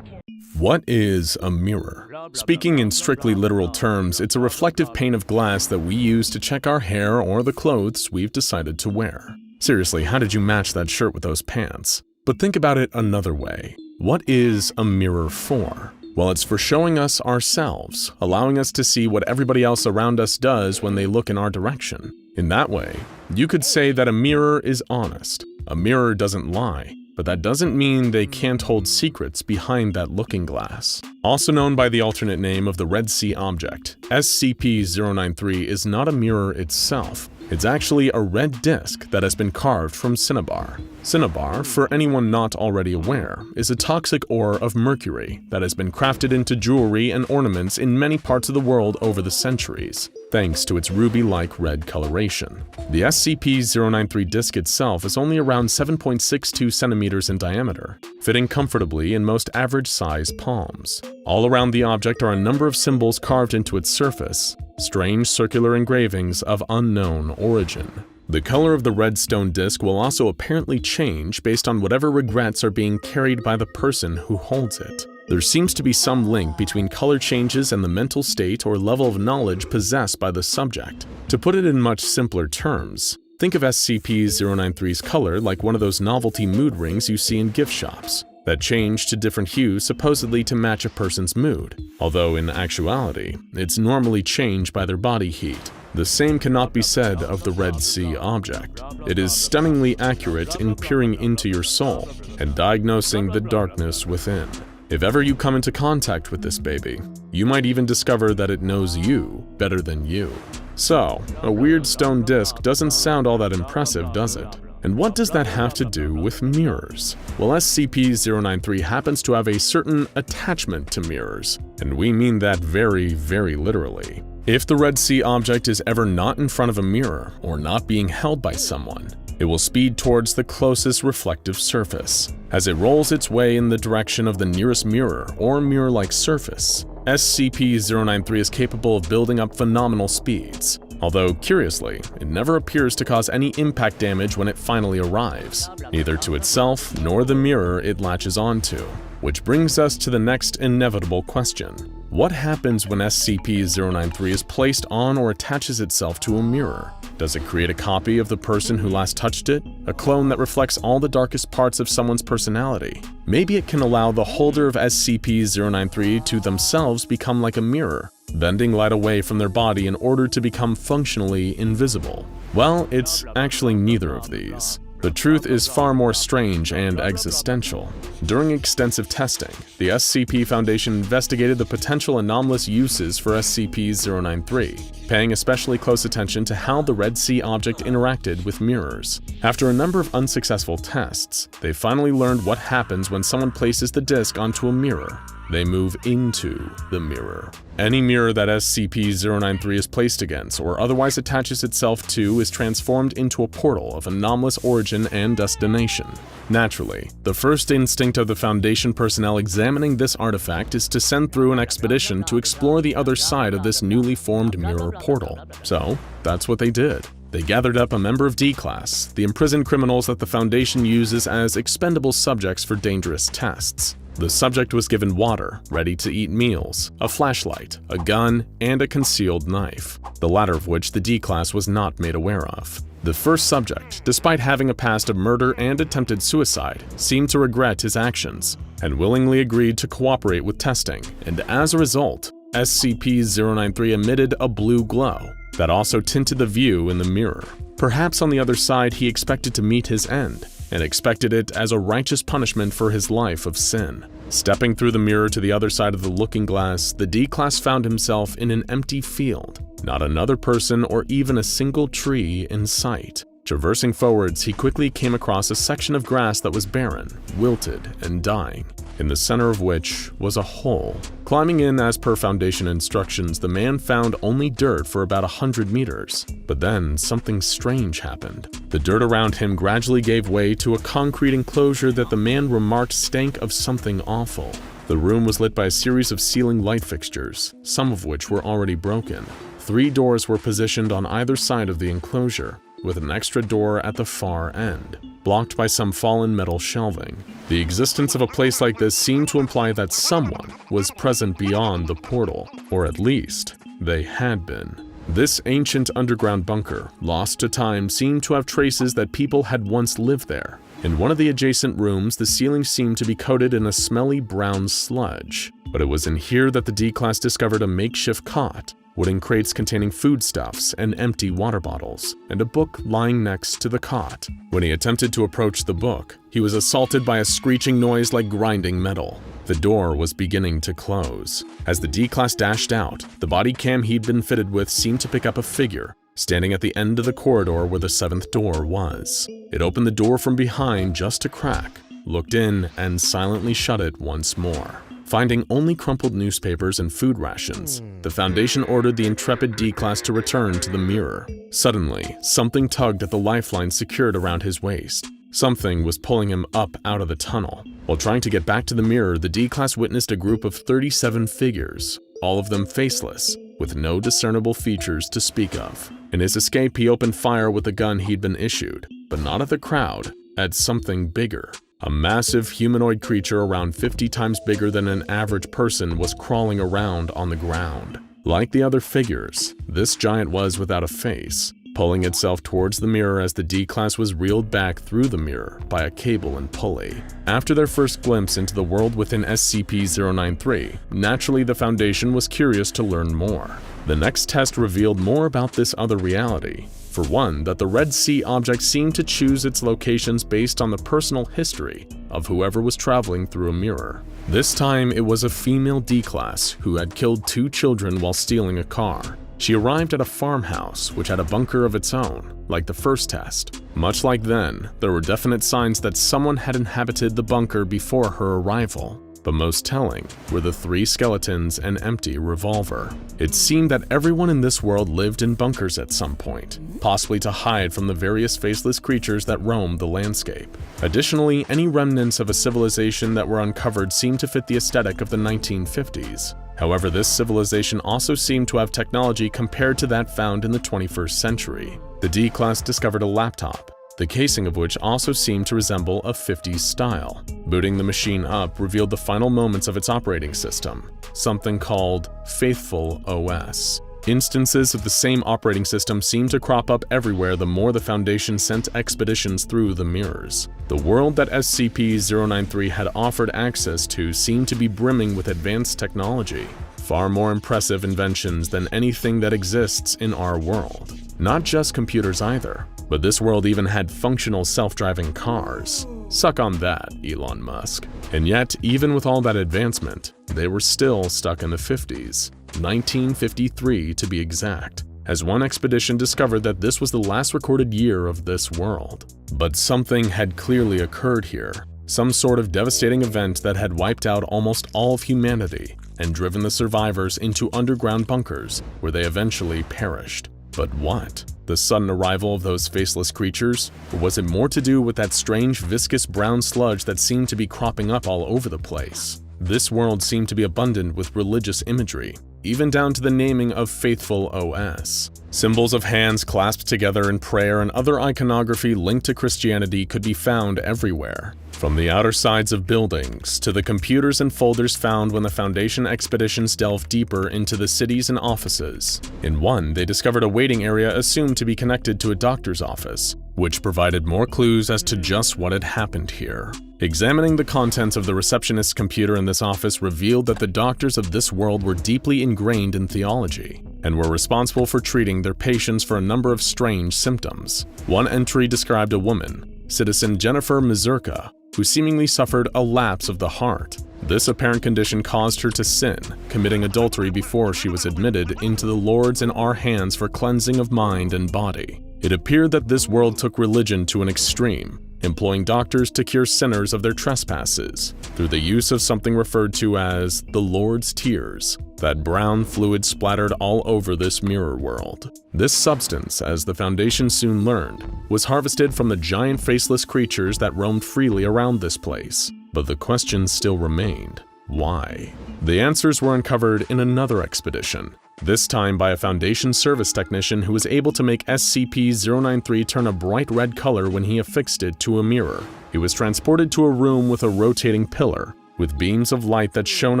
S1: What is a mirror? Speaking in strictly literal terms, it's a reflective pane of glass that we use to check our hair or the clothes we've decided to wear. Seriously, how did you match that shirt with those pants? But think about it another way. What is a mirror for? Well, it's for showing us ourselves, allowing us to see what everybody else around us does when they look in our direction. In that way, you could say that a mirror is honest. A mirror doesn't lie. But that doesn't mean they can't hold secrets behind that looking glass. Also known by the alternate name of the Red Sea object, SCP-093 is not a mirror itself. It's actually a red disc that has been carved from cinnabar. Cinnabar, for anyone not already aware, is a toxic ore of mercury that has been crafted into jewelry and ornaments in many parts of the world over the centuries, thanks to its ruby-like red coloration. The SCP-093 disc itself is only around 7.62 centimeters in diameter, fitting comfortably in most average-size palms. All around the object are a number of symbols carved into its surface, strange circular engravings of unknown origin. The color of the red stone disc will also apparently change based on whatever regrets are being carried by the person who holds it. There seems to be some link between color changes and the mental state or level of knowledge possessed by the subject. To put it in much simpler terms, think of SCP-093's color like one of those novelty mood rings you see in gift shops that change to different hues supposedly to match a person's mood, although in actuality, it's normally changed by their body heat. The same cannot be said of the Red Sea object. It is stunningly accurate in peering into your soul and diagnosing the darkness within. If ever you come into contact with this baby, you might even discover that it knows you better than you. So, a weird stone disc doesn't sound all that impressive, does it? And what does that have to do with mirrors? Well, SCP-093 happens to have a certain attachment to mirrors, and we mean that very, very literally. If the Red Sea object is ever not in front of a mirror or not being held by someone, it will speed towards the closest reflective surface. As it rolls its way in the direction of the nearest mirror or mirror-like surface, SCP-093 is capable of building up phenomenal speeds. Although, curiously, it never appears to cause any impact damage when it finally arrives, neither to itself nor the mirror it latches onto. Which brings us to the next inevitable question. What happens when SCP-093 is placed on or attaches itself to a mirror? Does it create a copy of the person who last touched it? A clone that reflects all the darkest parts of someone's personality? Maybe it can allow the holder of SCP-093 to themselves become like a mirror, bending light away from their body in order to become functionally invisible. Well, it's actually neither of these. The truth is far more strange and existential. During extensive testing, the SCP Foundation investigated the potential anomalous uses for SCP-093, paying especially close attention to how the Red Sea object interacted with mirrors. After a number of unsuccessful tests, they finally learned what happens when someone places the disc onto a mirror. They move into the mirror. Any mirror that SCP-093 is placed against or otherwise attaches itself to is transformed into a portal of anomalous origin and destination. Naturally, the first instinct of the Foundation personnel examining this artifact is to send through an expedition to explore the other side of this newly formed mirror portal. So, that's what they did. They gathered up a member of D-Class, the imprisoned criminals that the Foundation uses as expendable subjects for dangerous tests. The subject was given water, ready-to-eat meals, a flashlight, a gun, and a concealed knife, the latter of which the D-Class was not made aware of. The first subject, despite having a past of murder and attempted suicide, seemed to regret his actions, and willingly agreed to cooperate with testing, and as a result, SCP-093 emitted a blue glow that also tinted the view in the mirror. Perhaps on the other side he expected to meet his end, and expected it as a righteous punishment for his life of sin. Stepping through the mirror to the other side of the looking glass, the D-Class found himself in an empty field. Not another person or even a single tree in sight. Traversing forwards, he quickly came across a section of grass that was barren, wilted, and dying, in the center of which was a hole. Climbing in as per Foundation instructions, the man found only dirt for about 100 meters. But then, something strange happened. The dirt around him gradually gave way to a concrete enclosure that the man remarked stank of something awful. The room was lit by a series of ceiling light fixtures, some of which were already broken. 3 doors were positioned on either side of the enclosure, with an extra door at the far end, blocked by some fallen metal shelving. The existence of a place like this seemed to imply that someone was present beyond the portal, or at least, they had been. This ancient underground bunker, lost to time, seemed to have traces that people had once lived there. In one of the adjacent rooms, the ceiling seemed to be coated in a smelly brown sludge. But it was in here that the D-Class discovered a makeshift cot, wooden crates containing foodstuffs and empty water bottles, and a book lying next to the cot. When he attempted to approach the book, he was assaulted by a screeching noise like grinding metal. The door was beginning to close. As the D-Class dashed out, the body cam he'd been fitted with seemed to pick up a figure, standing at the end of the corridor where the 7th door was. It opened the door from behind just a crack, looked in, and silently shut it once more. Finding only crumpled newspapers and food rations, the Foundation ordered the intrepid D-Class to return to the mirror. Suddenly, something tugged at the lifeline secured around his waist. Something was pulling him up out of the tunnel. While trying to get back to the mirror, the D-Class witnessed a group of 37 figures, all of them faceless, with no discernible features to speak of. In his escape, he opened fire with the gun he'd been issued, but not at the crowd, at something bigger. A massive humanoid creature around 50 times bigger than an average person was crawling around on the ground. Like the other figures, this giant was without a face, pulling itself towards the mirror as the D-Class was reeled back through the mirror by a cable and pulley. After their first glimpse into the world within SCP-093, naturally the Foundation was curious to learn more. The next test revealed more about this other reality. For one, that the Red Sea object seemed to choose its locations based on the personal history of whoever was traveling through a mirror. This time, it was a female D-Class who had killed 2 children while stealing a car. She arrived at a farmhouse which had a bunker of its own, like the first test. Much like then, there were definite signs that someone had inhabited the bunker before her arrival. But most telling were the 3 skeletons and empty revolver. It seemed that everyone in this world lived in bunkers at some point, possibly to hide from the various faceless creatures that roamed the landscape. Additionally, any remnants of a civilization that were uncovered seemed to fit the aesthetic of the 1950s. However, this civilization also seemed to have technology compared to that found in the 21st century. The D-Class discovered a laptop, the casing of which also seemed to resemble a 50s style. Booting the machine up revealed the final moments of its operating system, something called Faithful OS. Instances of the same operating system seemed to crop up everywhere the more the Foundation sent expeditions through the mirrors. The world that SCP-093 had offered access to seemed to be brimming with advanced technology, far more impressive inventions than anything that exists in our world. Not just computers either, but this world even had functional self-driving cars. Suck on that, Elon Musk. And yet, even with all that advancement, they were still stuck in the 50s, 1953 to be exact, as one expedition discovered that this was the last recorded year of this world. But something had clearly occurred here, some sort of devastating event that had wiped out almost all of humanity and driven the survivors into underground bunkers where they eventually perished. But what? The sudden arrival of those faceless creatures? Or was it more to do with that strange viscous brown sludge that seemed to be cropping up all over the place? This world seemed to be abundant with religious imagery, even down to the naming of Faithful OS. Symbols of hands clasped together in prayer and other iconography linked to Christianity could be found everywhere, from the outer sides of buildings to the computers and folders found when the Foundation expeditions delved deeper into the cities and offices. In one, they discovered a waiting area assumed to be connected to a doctor's office, which provided more clues as to just what had happened here. Examining the contents of the receptionist's computer in this office revealed that the doctors of this world were deeply ingrained in theology and were responsible for treating their patients for a number of strange symptoms. One entry described a woman, citizen Jennifer Mazurka, who seemingly suffered a lapse of the heart. This apparent condition caused her to sin, committing adultery before she was admitted into the Lord's and our hands for cleansing of mind and body. It appeared that this world took religion to an extreme, employing doctors to cure sinners of their trespasses through the use of something referred to as the Lord's tears. That brown fluid splattered all over this mirror world. This substance, as the Foundation soon learned, was harvested from the giant faceless creatures that roamed freely around this place. But the question still remained: why? The answers were uncovered in another expedition,
S2: this time by a Foundation service technician who was able to make SCP-093 turn a bright red color when he affixed it to a mirror. He was transported to a room with a rotating pillar, with beams of light that shone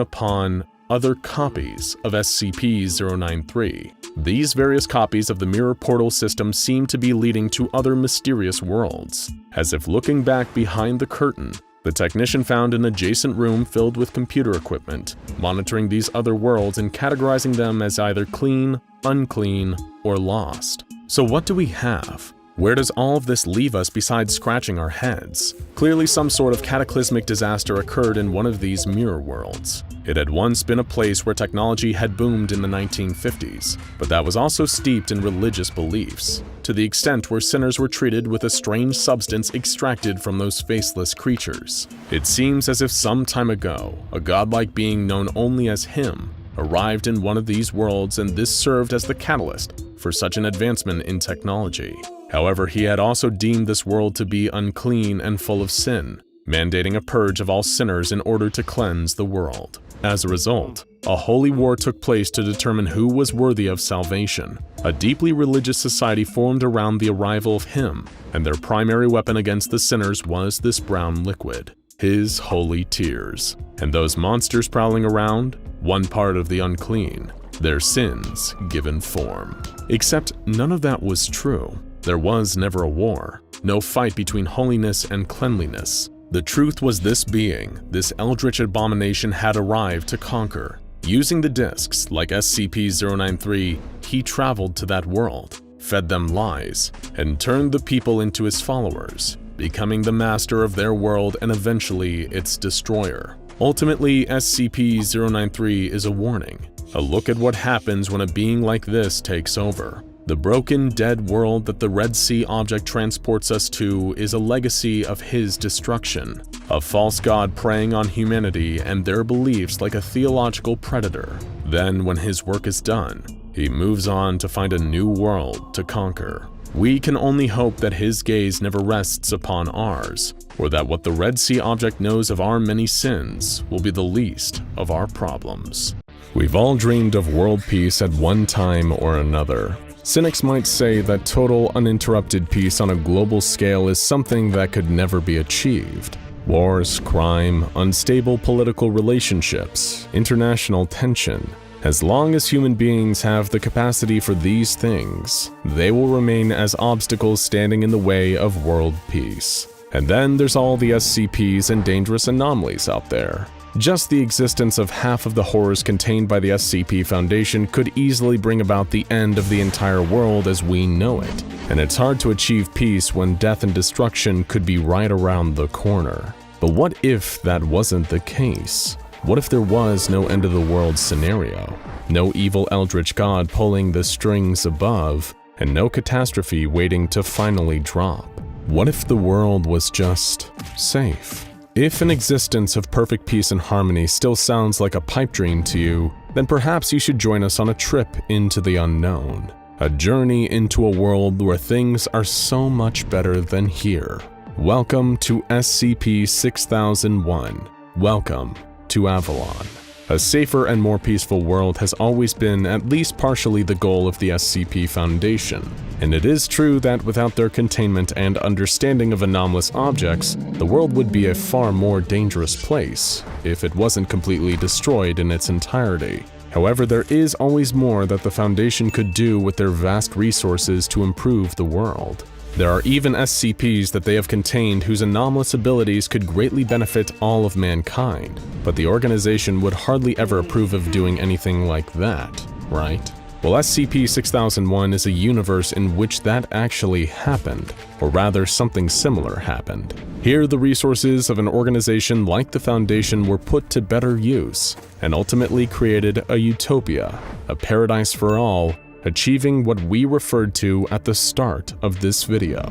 S2: upon other copies of SCP-093. These various copies of the mirror portal system seemed to be leading to other mysterious worlds. As if looking back behind the curtain, the technician found an adjacent room filled with computer equipment, monitoring these other worlds and categorizing them as either clean, unclean, or lost. So what do we have? Where does all of this leave us besides scratching our heads? Clearly some sort of cataclysmic disaster occurred in one of these mirror worlds. It had once been a place where technology had boomed in the 1950s, but that was also steeped in religious beliefs, to the extent where sinners were treated with a strange substance extracted from those faceless creatures. It seems as if some time ago, a godlike being known only as him arrived in one of these worlds, and this served as the catalyst for such an advancement in technology. However, he had also deemed this world to be unclean and full of sin, mandating a purge of all sinners in order to cleanse the world. As a result, a holy war took place to determine who was worthy of salvation. A deeply religious society formed around the arrival of him, and their primary weapon against the sinners was this brown liquid, his holy tears. And those monsters prowling around, one part of the unclean, their sins given form. Except none of that was true. There was never a war, no fight between holiness and cleanliness. The truth was this being, this eldritch abomination had arrived to conquer. Using the discs like SCP-093, he traveled to that world, fed them lies, and turned the people into his followers, becoming the master of their world and eventually its destroyer. Ultimately, SCP-093 is a warning, a look at what happens when a being like this takes over. The broken, dead world that the Red Sea object transports us to is a legacy of his destruction, a false god preying on humanity and their beliefs like a theological predator. Then, when his work is done, he moves on to find a new world to conquer. We can only hope that his gaze never rests upon ours, or that what the Red Sea object knows of our many sins will be the least of our problems. We've all dreamed of world peace at one time or another. Cynics might say that total uninterrupted peace on a global scale is something that could never be achieved. Wars, crime, unstable political relationships, international tension. As long as human beings have the capacity for these things, they will remain as obstacles standing in the way of world peace. And then there's all the SCPs and dangerous anomalies out there. Just the existence of half of the horrors contained by the SCP Foundation could easily bring about the end of the entire world as we know it, and it's hard to achieve peace when death and destruction could be right around the corner. But what if that wasn't the case? What if there was no end of the world scenario? No evil eldritch god pulling the strings above, and no catastrophe waiting to finally drop? What if the world was just safe? If an existence of perfect peace and harmony still sounds like a pipe dream to you, then perhaps you should join us on a trip into the unknown. A journey into a world where things are so much better than here. Welcome to SCP-6001. Welcome to Avalon. A safer and more peaceful world has always been at least partially the goal of the SCP Foundation, and it is true that without their containment and understanding of anomalous objects, the world would be a far more dangerous place if it wasn't completely destroyed in its entirety. However, there is always more that the Foundation could do with their vast resources to improve the world. There are even SCPs that they have contained whose anomalous abilities could greatly benefit all of mankind, but the organization would hardly ever approve of doing anything like that, right? Well, SCP-6001 is a universe in which that actually happened, or rather something similar happened. Here, the resources of an organization like the Foundation were put to better use, and ultimately created a utopia, a paradise for all, achieving what we referred to at the start of this video,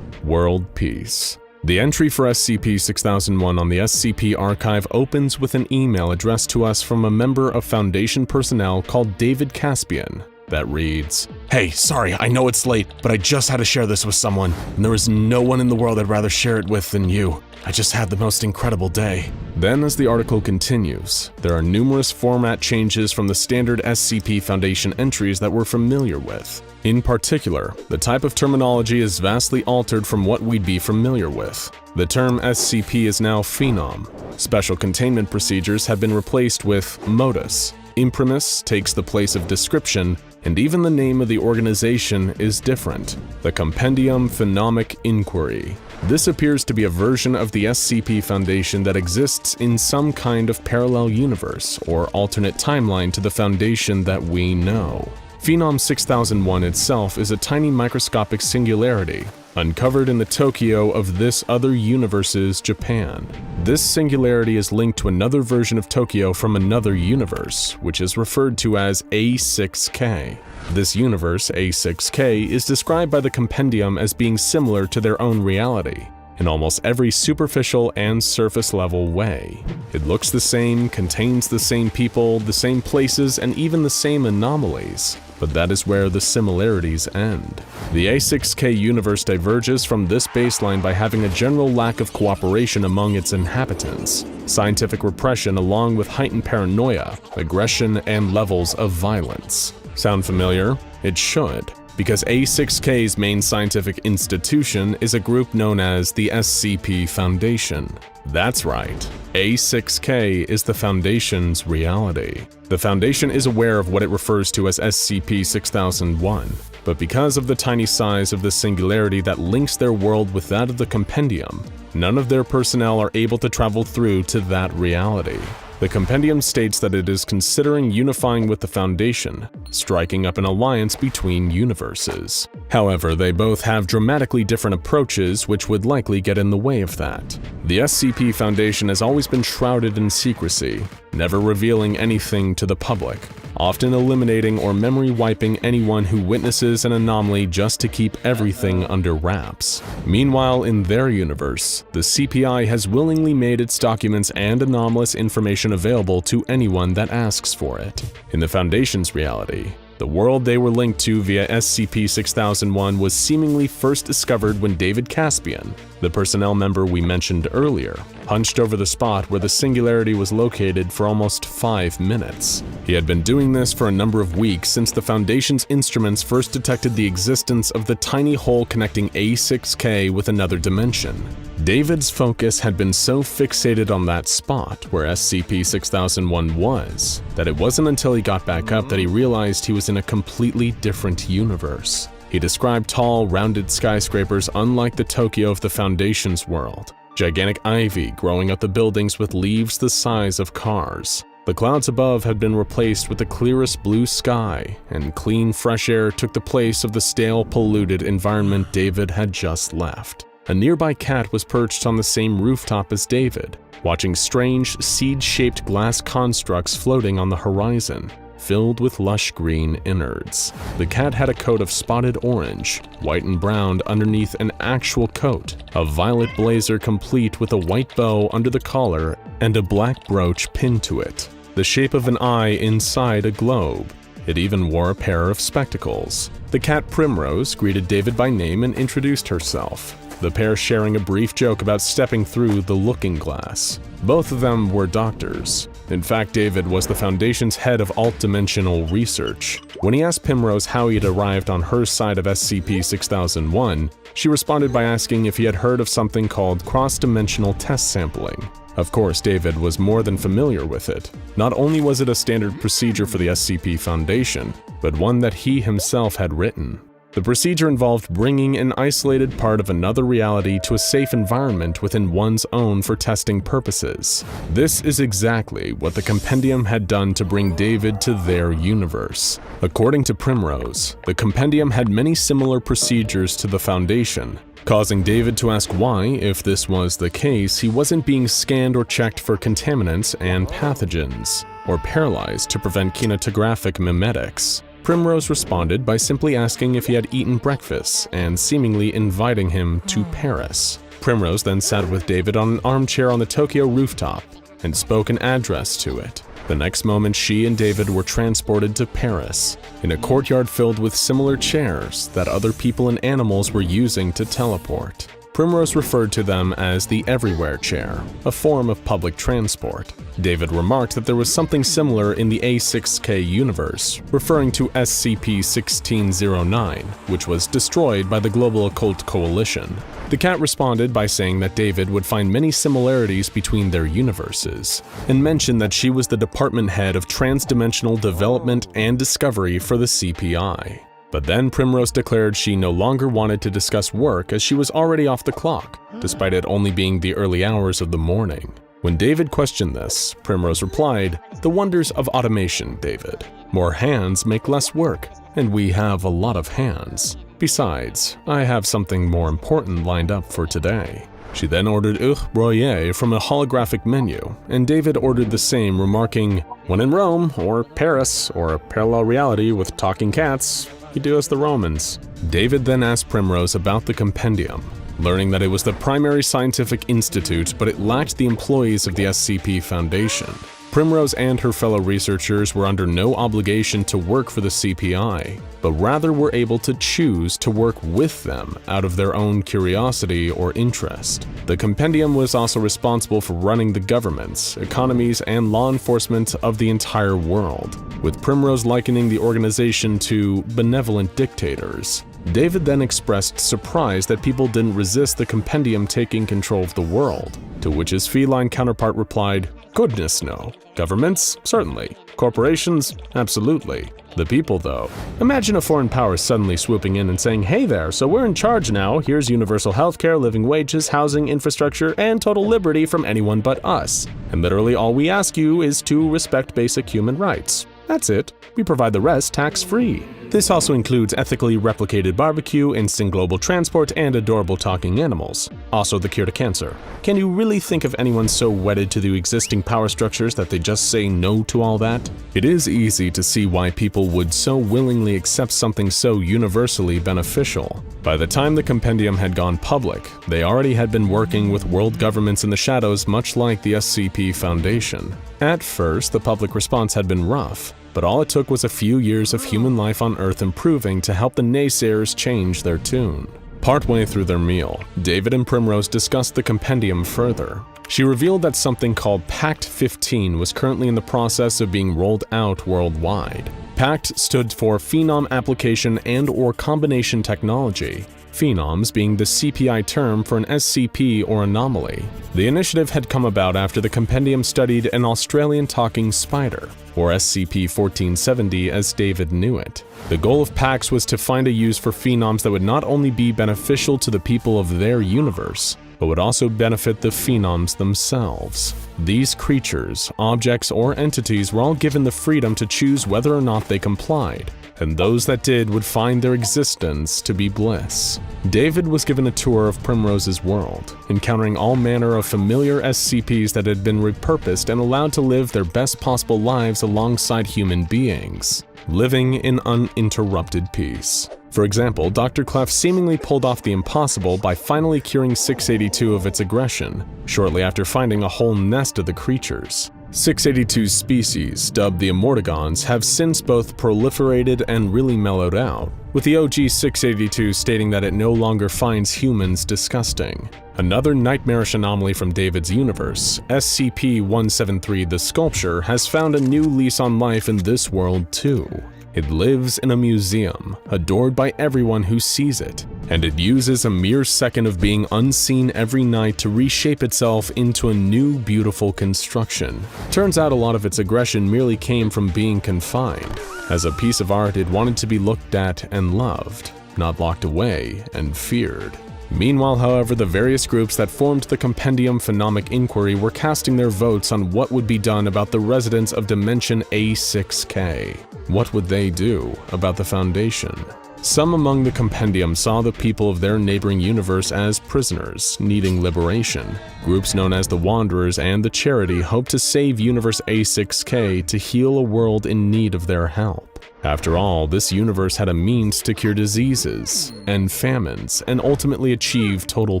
S2: world peace. The entry for SCP-6001 on the SCP Archive opens with an email addressed to us from a member of Foundation personnel called David Caspian. that reads, "Hey, sorry, I know it's late, but I just had to share this with someone, and there is no one in the world I'd rather share it with than you. I just had the most incredible day." Then, as the article continues, there are numerous format changes from the standard SCP Foundation entries that we're familiar with. In particular, the type of terminology is vastly altered from what we'd be familiar with. The term SCP is now Phenom. Special containment procedures have been replaced with modus. Imprimis takes the place of description, and even the name of the organization is different: the Compendium Phenomic Inquiry. This appears to be a version of the SCP Foundation that exists in some kind of parallel universe or alternate timeline to the Foundation that we know. Phenom 6001 itself is a tiny microscopic singularity, uncovered in the Tokyo of this other universe's Japan. This singularity is linked to another version of Tokyo from another universe, which is referred to as A6K. This universe, A6K, is described by the Compendium as being similar to their own reality in almost every superficial and surface-level way. It looks the same, contains the same people, the same places, and even the same anomalies. But that is where the similarities end. The A6K universe diverges from this baseline by having a general lack of cooperation among its inhabitants, scientific repression along with heightened paranoia, aggression, and levels of violence. Sound familiar? It should, because A6K's main scientific institution is a group known as the SCP Foundation. That's right, A6K is the Foundation's reality. The Foundation is aware of what it refers to as SCP-6001, but because of the tiny size of the singularity that links their world with that of the Compendium, none of their personnel are able to travel through to that reality. The Compendium states that it is considering unifying with the Foundation, striking up an alliance between universes. However, they both have dramatically different approaches which would likely get in the way of that. The SCP Foundation has always been shrouded in secrecy, never revealing anything to the public, often eliminating or memory wiping anyone who witnesses an anomaly just to keep everything under wraps. Meanwhile, in their universe, the CPI has willingly made its documents and anomalous information available to anyone that asks for it. In the Foundation's reality, the world they were linked to via SCP-6001 was seemingly first discovered when David Caspian, the personnel member we mentioned earlier, hunched over the spot where the singularity was located for almost 5 minutes. He had been doing this for a number of weeks since the Foundation's instruments first detected the existence of the tiny hole connecting A6K with another dimension. David's focus had been so fixated on that spot where SCP-6001 was, that it wasn't until he got back up that he realized he was in a completely different universe. He described tall, rounded skyscrapers unlike the Tokyo of the Foundation's world, gigantic ivy growing up the buildings with leaves the size of cars. The clouds above had been replaced with the clearest blue sky, and clean, fresh air took the place of the stale, polluted environment David had just left. A nearby cat was perched on the same rooftop as David, watching strange, seed-shaped glass constructs floating on the horizon, filled with lush green innards. The cat had a coat of spotted orange, white and brown underneath an actual coat, a violet blazer complete with a white bow under the collar and a black brooch pinned to it, the shape of an eye inside a globe. It even wore a pair of spectacles. The cat Primrose greeted David by name and introduced herself, the pair sharing a brief joke about stepping through the looking glass. Both of them were doctors. In fact, David was the Foundation's head of alt-dimensional research. When he asked Primrose how he had arrived on her side of SCP-6001, she responded by asking if he had heard of something called cross-dimensional test sampling. Of course, David was more than familiar with it. Not only was it a standard procedure for the SCP Foundation, but one that he himself had written. The procedure involved bringing an isolated part of another reality to a safe environment within one's own for testing purposes. This is exactly what the Compendium had done to bring David to their universe. According to Primrose, the Compendium had many similar procedures to the Foundation, causing David to ask why, if this was the case, he wasn't being scanned or checked for contaminants and pathogens, or paralyzed to prevent kinetographic mimetics. Primrose responded by simply asking if he had eaten breakfast and seemingly inviting him to Paris. Primrose then sat with David on an armchair on the Tokyo rooftop and spoke an address to it. The next moment, she and David were transported to Paris, in a courtyard filled with similar chairs that other people and animals were using to teleport. Primrose referred to them as the Everywhere Chair, a form of public transport. David remarked that there was something similar in the A6K universe, referring to SCP-1609, which was destroyed by the Global Occult Coalition. The cat responded by saying that David would find many similarities between their universes, and mentioned that she was the department head of transdimensional development and discovery for the CPI. But then Primrose declared she no longer wanted to discuss work as she was already off the clock, despite it only being the early hours of the morning. When David questioned this, Primrose replied, "The wonders of automation, David. More hands make less work, and we have a lot of hands. Besides, I have something more important lined up for today." She then ordered œufs brouillés from a holographic menu, and David ordered the same, remarking, "When in Rome, or Paris, or a parallel reality with talking cats, you do as the Romans." David then asked Primrose about the compendium, learning that it was the primary scientific institute, but it lacked the employees of the SCP Foundation. Primrose and her fellow researchers were under no obligation to work for the CPI, but rather were able to choose to work with them out of their own curiosity or interest. The compendium was also responsible for running the governments, economies, and law enforcement of the entire world, with Primrose likening the organization to benevolent dictators. David then expressed surprise that people didn't resist the compendium taking control of the world, to which his feline counterpart replied, "Goodness no. Governments? Certainly. Corporations? Absolutely. The people, though. Imagine a foreign power suddenly swooping in and saying, 'Hey there, so we're in charge now. Here's universal healthcare, living wages, housing, infrastructure, and total liberty from anyone but us. And literally all we ask you is to respect basic human rights. That's it. We provide the rest tax-free.' This also includes ethically replicated barbecue, instant global transport, and adorable talking animals. Also the cure to cancer. Can you really think of anyone so wedded to the existing power structures that they just say no to all that? It is easy to see why people would so willingly accept something so universally beneficial. By the time the compendium had gone public, they already had been working with world governments in the shadows, much like the SCP Foundation. At first, the public response had been rough, but all it took was a few years of human life on Earth improving to help the naysayers change their tune. Partway through their meal, David and Primrose discussed the compendium further. She revealed that something called Pact 15 was currently in the process of being rolled out worldwide. Pact stood for Phenom Application and/or Combination Technology, phenoms being the CPI term for an SCP or anomaly. The initiative had come about after the compendium studied an Australian talking spider, or SCP-1470 as David knew it. The goal of PAX was to find a use for phenoms that would not only be beneficial to the people of their universe, but would also benefit the phenoms themselves. These creatures, objects, or entities were all given the freedom to choose whether or not they complied, and those that did would find their existence to be bliss. David was given a tour of Primrose's world, encountering all manner of familiar SCPs that had been repurposed and allowed to live their best possible lives alongside human beings, living in uninterrupted peace. For example, Dr. Clef seemingly pulled off the impossible by finally curing 682 of its aggression, shortly after finding a whole nest of the creatures. 682's species, dubbed the Immortigons, have since both proliferated and really mellowed out, with the OG 682 stating that it no longer finds humans disgusting. Another nightmarish anomaly from David's universe, SCP-173 the Sculpture, has found a new lease on life in this world too. It lives in a museum, adored by everyone who sees it, and it uses a mere second of being unseen every night to reshape itself into a new beautiful construction. Turns out a lot of its aggression merely came from being confined. As a piece of art, it wanted to be looked at and loved, not locked away and feared. Meanwhile, however, the various groups that formed the Compendium Phenomic Inquiry were casting their votes on what would be done about the residents of Dimension A6K. What would they do about the Foundation? Some among the Compendium saw the people of their neighboring universe as prisoners, needing liberation. Groups known as the Wanderers and the Charity hoped to save Universe A6K to heal a world in need of their help. After all, this universe had a means to cure diseases and famines and ultimately achieve total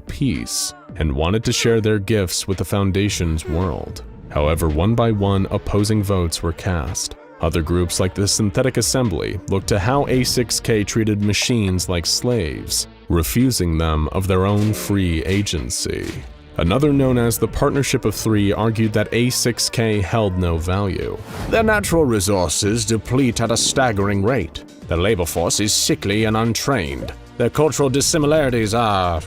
S2: peace, and wanted to share their gifts with the Foundation's world. However, one by one, opposing votes were cast. Other groups like the Synthetic Assembly looked to how A6K treated machines like slaves, refusing them of their own free agency. Another, known as the Partnership of Three, argued that A6K held no value.
S3: Their natural resources deplete at a staggering rate. Their labor force is sickly and untrained. Their cultural dissimilarities are,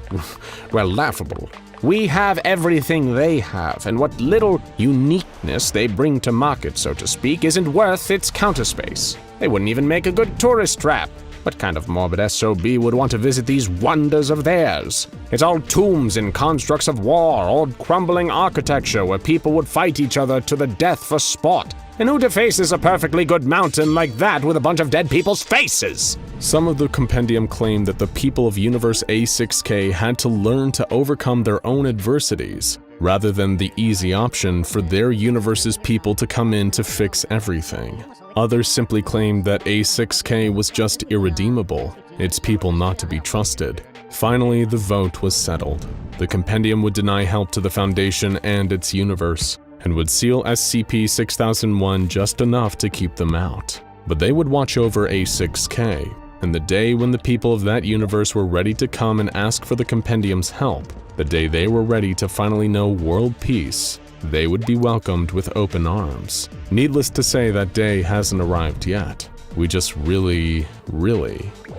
S3: well, laughable. We have everything they have, and what little uniqueness they bring to market, so to speak, isn't worth its counter space. They wouldn't even make a good tourist trap. What kind of morbid SOB would want to visit these wonders of theirs? It's all tombs and constructs of war, old crumbling architecture where people would fight each other to the death for sport. And who defaces a perfectly good mountain like that with a bunch of dead people's faces?
S2: Some of the compendium claimed that the people of Universe A6K had to learn to overcome their own adversities, rather than the easy option for their universe's people to come in to fix everything. Others simply claimed that A6K was just irredeemable, its people not to be trusted. Finally, the vote was settled. The compendium would deny help to the Foundation and its universe, and would seal SCP-6001 just enough to keep them out. But they would watch over A6K, and the day when the people of that universe were ready to come and ask for the compendium's help, the day they were ready to finally know world peace, they would be welcomed with open arms. Needless to say, that day hasn't arrived yet. We just really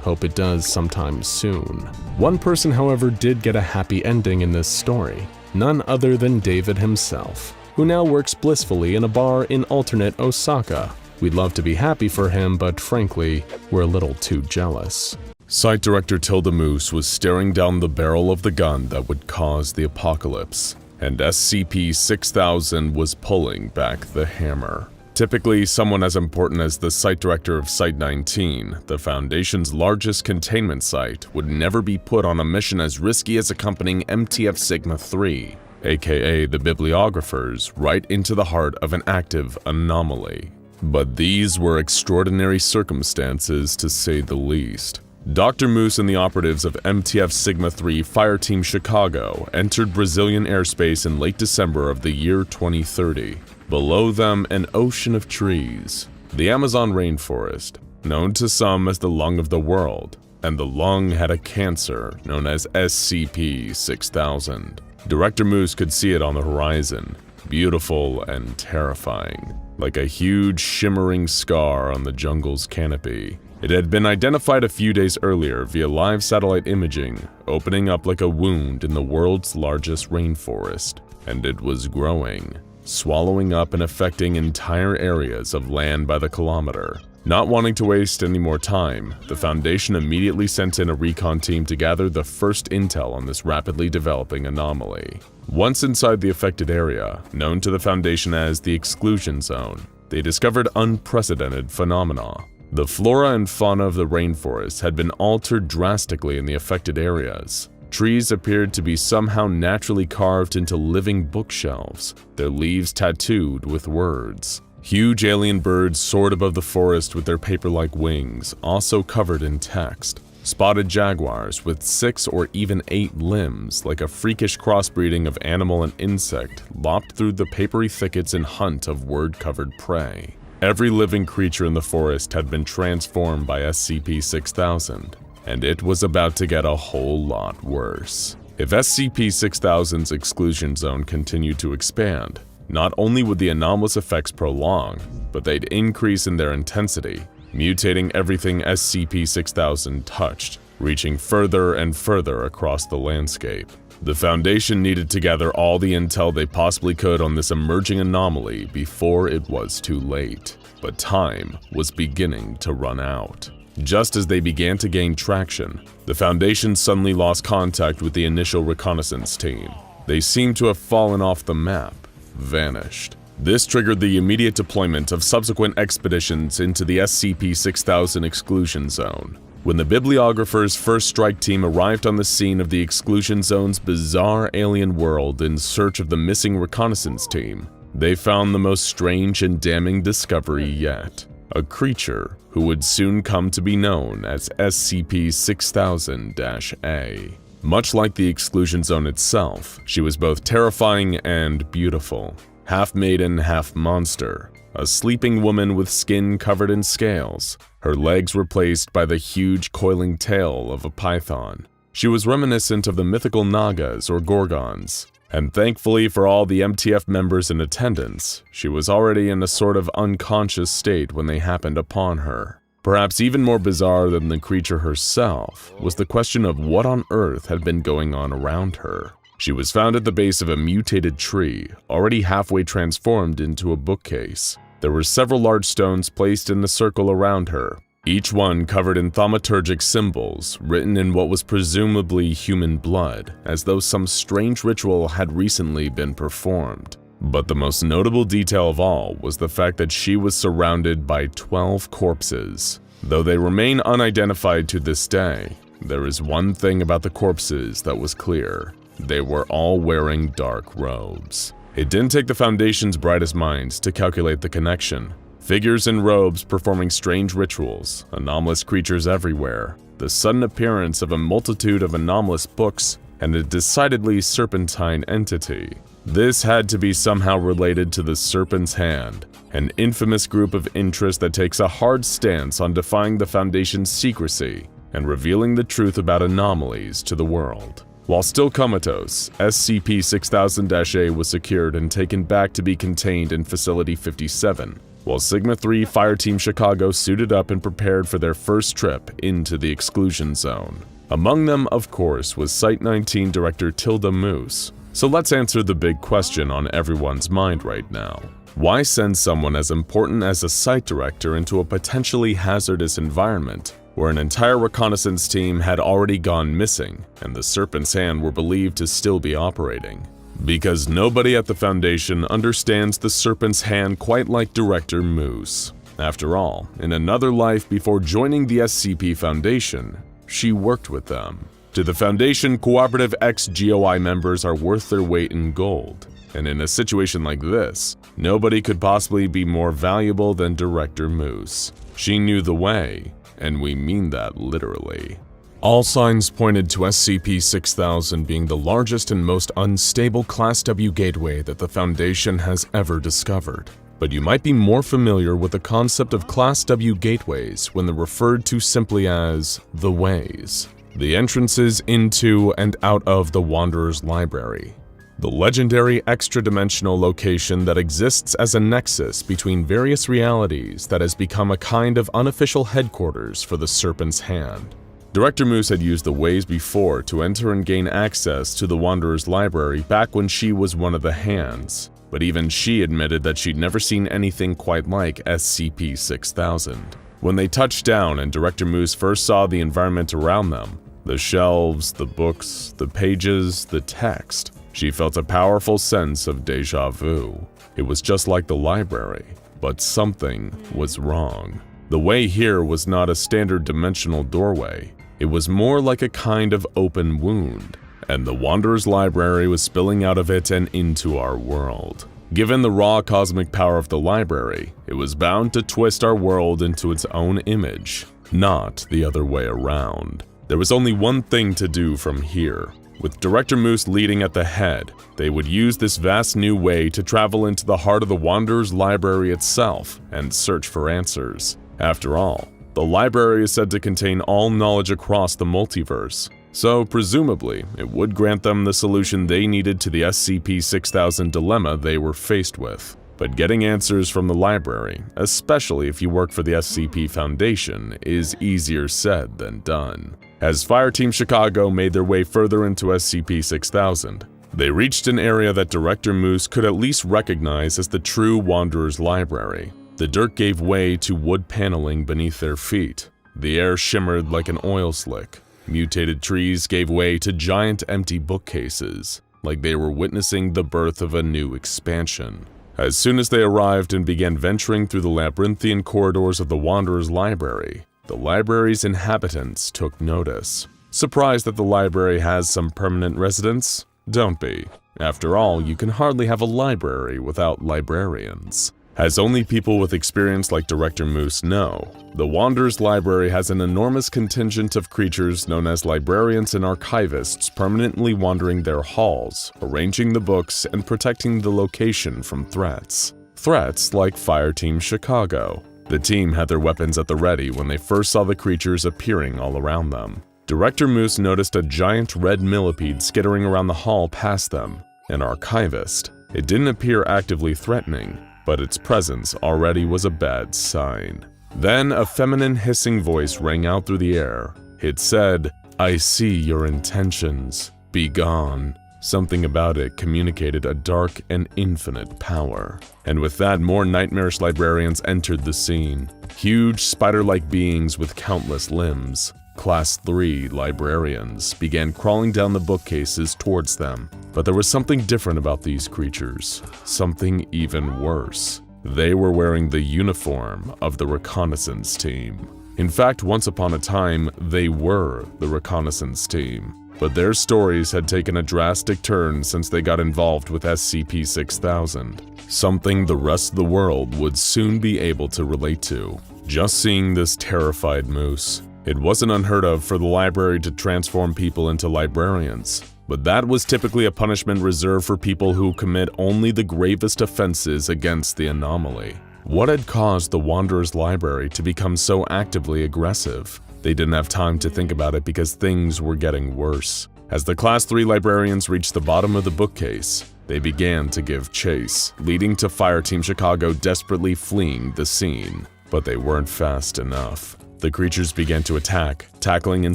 S2: hope it does sometime soon. One person, however, did get a happy ending in this story. None other than David himself, who now works blissfully in a bar in alternate Osaka. We'd love to be happy for him, but frankly, we're a little too jealous.
S1: Site Director Tilda Moose was staring down the barrel of the gun that would cause the apocalypse, and SCP-6000 was pulling back the hammer. Typically, someone as important as the Site Director of Site-19, the Foundation's largest containment site, would never be put on a mission as risky as accompanying MTF Sigma-3, aka the Bibliographers, right into the heart of an active anomaly. But these were extraordinary circumstances, to say the least. Dr. Moose and the operatives of MTF Sigma-3 Fireteam Chicago entered Brazilian airspace in late December of the year 2030. Below them, an ocean of trees, the Amazon rainforest, known to some as the lung of the world, and the lung had a cancer known as SCP-6000. Director Moose could see it on the horizon, beautiful and terrifying, like a huge shimmering scar on the jungle's canopy. It had been identified a few days earlier via live satellite imaging, opening up like a wound in the world's largest rainforest, and it was growing, swallowing up and affecting entire areas of land by the kilometer. Not wanting to waste any more time, the Foundation immediately sent in a recon team to gather the first intel on this rapidly developing anomaly. Once inside the affected area, known to the Foundation as the Exclusion Zone, they discovered unprecedented phenomena. The flora and fauna of the rainforest had been altered drastically in the affected areas. Trees appeared to be somehow naturally carved into living bookshelves, their leaves tattooed with words. Huge alien birds soared above the forest with their paper-like wings, also covered in text. Spotted jaguars with 6 or even 8 limbs, like a freakish crossbreeding of animal and insect, lopped through the papery thickets in hunt of word-covered prey. Every living creature in the forest had been transformed by SCP-6000, and it was about to get a whole lot worse. If SCP-6000's exclusion zone continued to expand, not only would the anomalous effects prolong, but they'd increase in their intensity, mutating everything SCP-6000 touched, reaching further and further across the landscape. The Foundation needed to gather all the intel they possibly could on this emerging anomaly before it was too late. But time was beginning to run out. Just as they began to gain traction, the Foundation suddenly lost contact with the initial reconnaissance team. They seemed to have fallen off the map, vanished. This triggered the immediate deployment of subsequent expeditions into the SCP-6000 exclusion zone. When the Bibliographers' first strike team arrived on the scene of the exclusion zone's bizarre alien world in search of the missing reconnaissance team, they found the most strange and damning discovery yet. A creature who would soon come to be known as SCP-6000-A. Much like the exclusion zone itself, she was both terrifying and beautiful. half maiden, half monster, a sleeping woman with skin covered in scales, her legs replaced by the huge coiling tail of a python. She was reminiscent of the mythical Nagas or Gorgons, and thankfully for all the MTF members in attendance, she was already in a sort of unconscious state when they happened upon her. Perhaps even more bizarre than the creature herself was the question of what on earth had been going on around her. She was found at the base of a mutated tree, already halfway transformed into a bookcase. There were several large stones placed in a circle around her, each one covered in thaumaturgic symbols written in what was presumably human blood, as though some strange ritual had recently been performed. But the most notable detail of all was the fact that she was surrounded by 12 corpses. Though they remain unidentified to this day, there is one thing about the corpses that was clear. They were all wearing dark robes. It didn't take the Foundation's brightest minds to calculate the connection. Figures in robes performing strange rituals, anomalous creatures everywhere, the sudden appearance of a multitude of anomalous books, and a decidedly serpentine entity. This had to be somehow related to the Serpent's Hand, an infamous group of interest that takes a hard stance on defying the Foundation's secrecy and revealing the truth about anomalies to the world. While still comatose, SCP-6000-A was secured and taken back to be contained in Facility 57, while Sigma-3 Fireteam Chicago suited up and prepared for their first trip into the exclusion zone. Among them, of course, was Site-19 Director Tilda Moose. So let's answer the big question on everyone's mind right now. Why send someone as important as a site director into a potentially hazardous environment where an entire reconnaissance team had already gone missing and the Serpent's Hand were believed to still be operating? Because nobody at the Foundation understands the Serpent's Hand quite like Director Moose. After all, in another life before joining the SCP Foundation, she worked with them. To the Foundation, cooperative ex-GOI members are worth their weight in gold, and in a situation like this, nobody could possibly be more valuable than Director Moose. She knew the way, and we mean that literally. All signs pointed to SCP-6000 being the largest and most unstable Class W gateway that the Foundation has ever discovered. But you might be more familiar with the concept of Class W gateways when they're referred to simply as the Ways. The entrances into and out of the Wanderer's Library. The legendary extra-dimensional location that exists as a nexus between various realities that has become a kind of unofficial headquarters for the Serpent's Hand. Director Moose had used the Ways before to enter and gain access to the Wanderer's Library back when she was one of the Hands, but even she admitted that she'd never seen anything quite like SCP-6000. When they touched down and Director Moose first saw the environment around them, the shelves, the books, the pages, the text, she felt a powerful sense of déjà vu. It was just like the library, but something was wrong. The way here was not a standard dimensional doorway. It was more like a kind of open wound, and the Wanderer's Library was spilling out of it and into our world. Given the raw cosmic power of the library, it was bound to twist our world into its own image, not the other way around. There was only one thing to do from here. With Director Moose leading at the head, they would use this vast new way to travel into the heart of the Wanderer's Library itself and search for answers. After all, the library is said to contain all knowledge across the multiverse, so presumably it would grant them the solution they needed to the SCP-6000 dilemma they were faced with. But getting answers from the library, especially if you work for the SCP Foundation, is easier said than done. As Fireteam Chicago made their way further into SCP-6000, they reached an area that Director Moose could at least recognize as the true Wanderer's Library. The dirt gave way to wood paneling beneath their feet. The air shimmered like an oil slick. Mutated trees gave way to giant empty bookcases, like they were witnessing the birth of a new expansion. As soon as they arrived and began venturing through the labyrinthian corridors of the Wanderer's Library, the library's inhabitants took notice. Surprised that the library has some permanent residents? Don't be. After all, you can hardly have a library without librarians. As only people with experience like Director Moose know, the Wanderer's Library has an enormous contingent of creatures known as librarians and archivists permanently wandering their halls, arranging the books and protecting the location from threats. Threats like Fireteam Chicago. The team had their weapons at the ready when they first saw the creatures appearing all around them. Director Moose noticed a giant red millipede skittering around the hall past them, an archivist. It didn't appear actively threatening, but its presence already was a bad sign. Then a feminine hissing voice rang out through the air. It said, "I see your intentions. Be gone." Something about it communicated a dark and infinite power. And with that, more nightmarish librarians entered the scene. Huge spider-like beings with countless limbs. Class 3 librarians began crawling down the bookcases towards them. But there was something different about these creatures. Something even worse. They were wearing the uniform of the reconnaissance team. In fact, once upon a time, they were the reconnaissance team. But their stories had taken a drastic turn since they got involved with SCP-6000, something the rest of the world would soon be able to relate to. Just seeing this terrified Moose. It wasn't unheard of for the library to transform people into librarians, but that was typically a punishment reserved for people who commit only the gravest offenses against the anomaly. What had caused the Wanderer's Library to become so actively aggressive? They didn't have time to think about it because things were getting worse. As the Class 3 librarians reached the bottom of the bookcase, they began to give chase, leading to Fireteam Chicago desperately fleeing the scene. But they weren't fast enough. The creatures began to attack, tackling and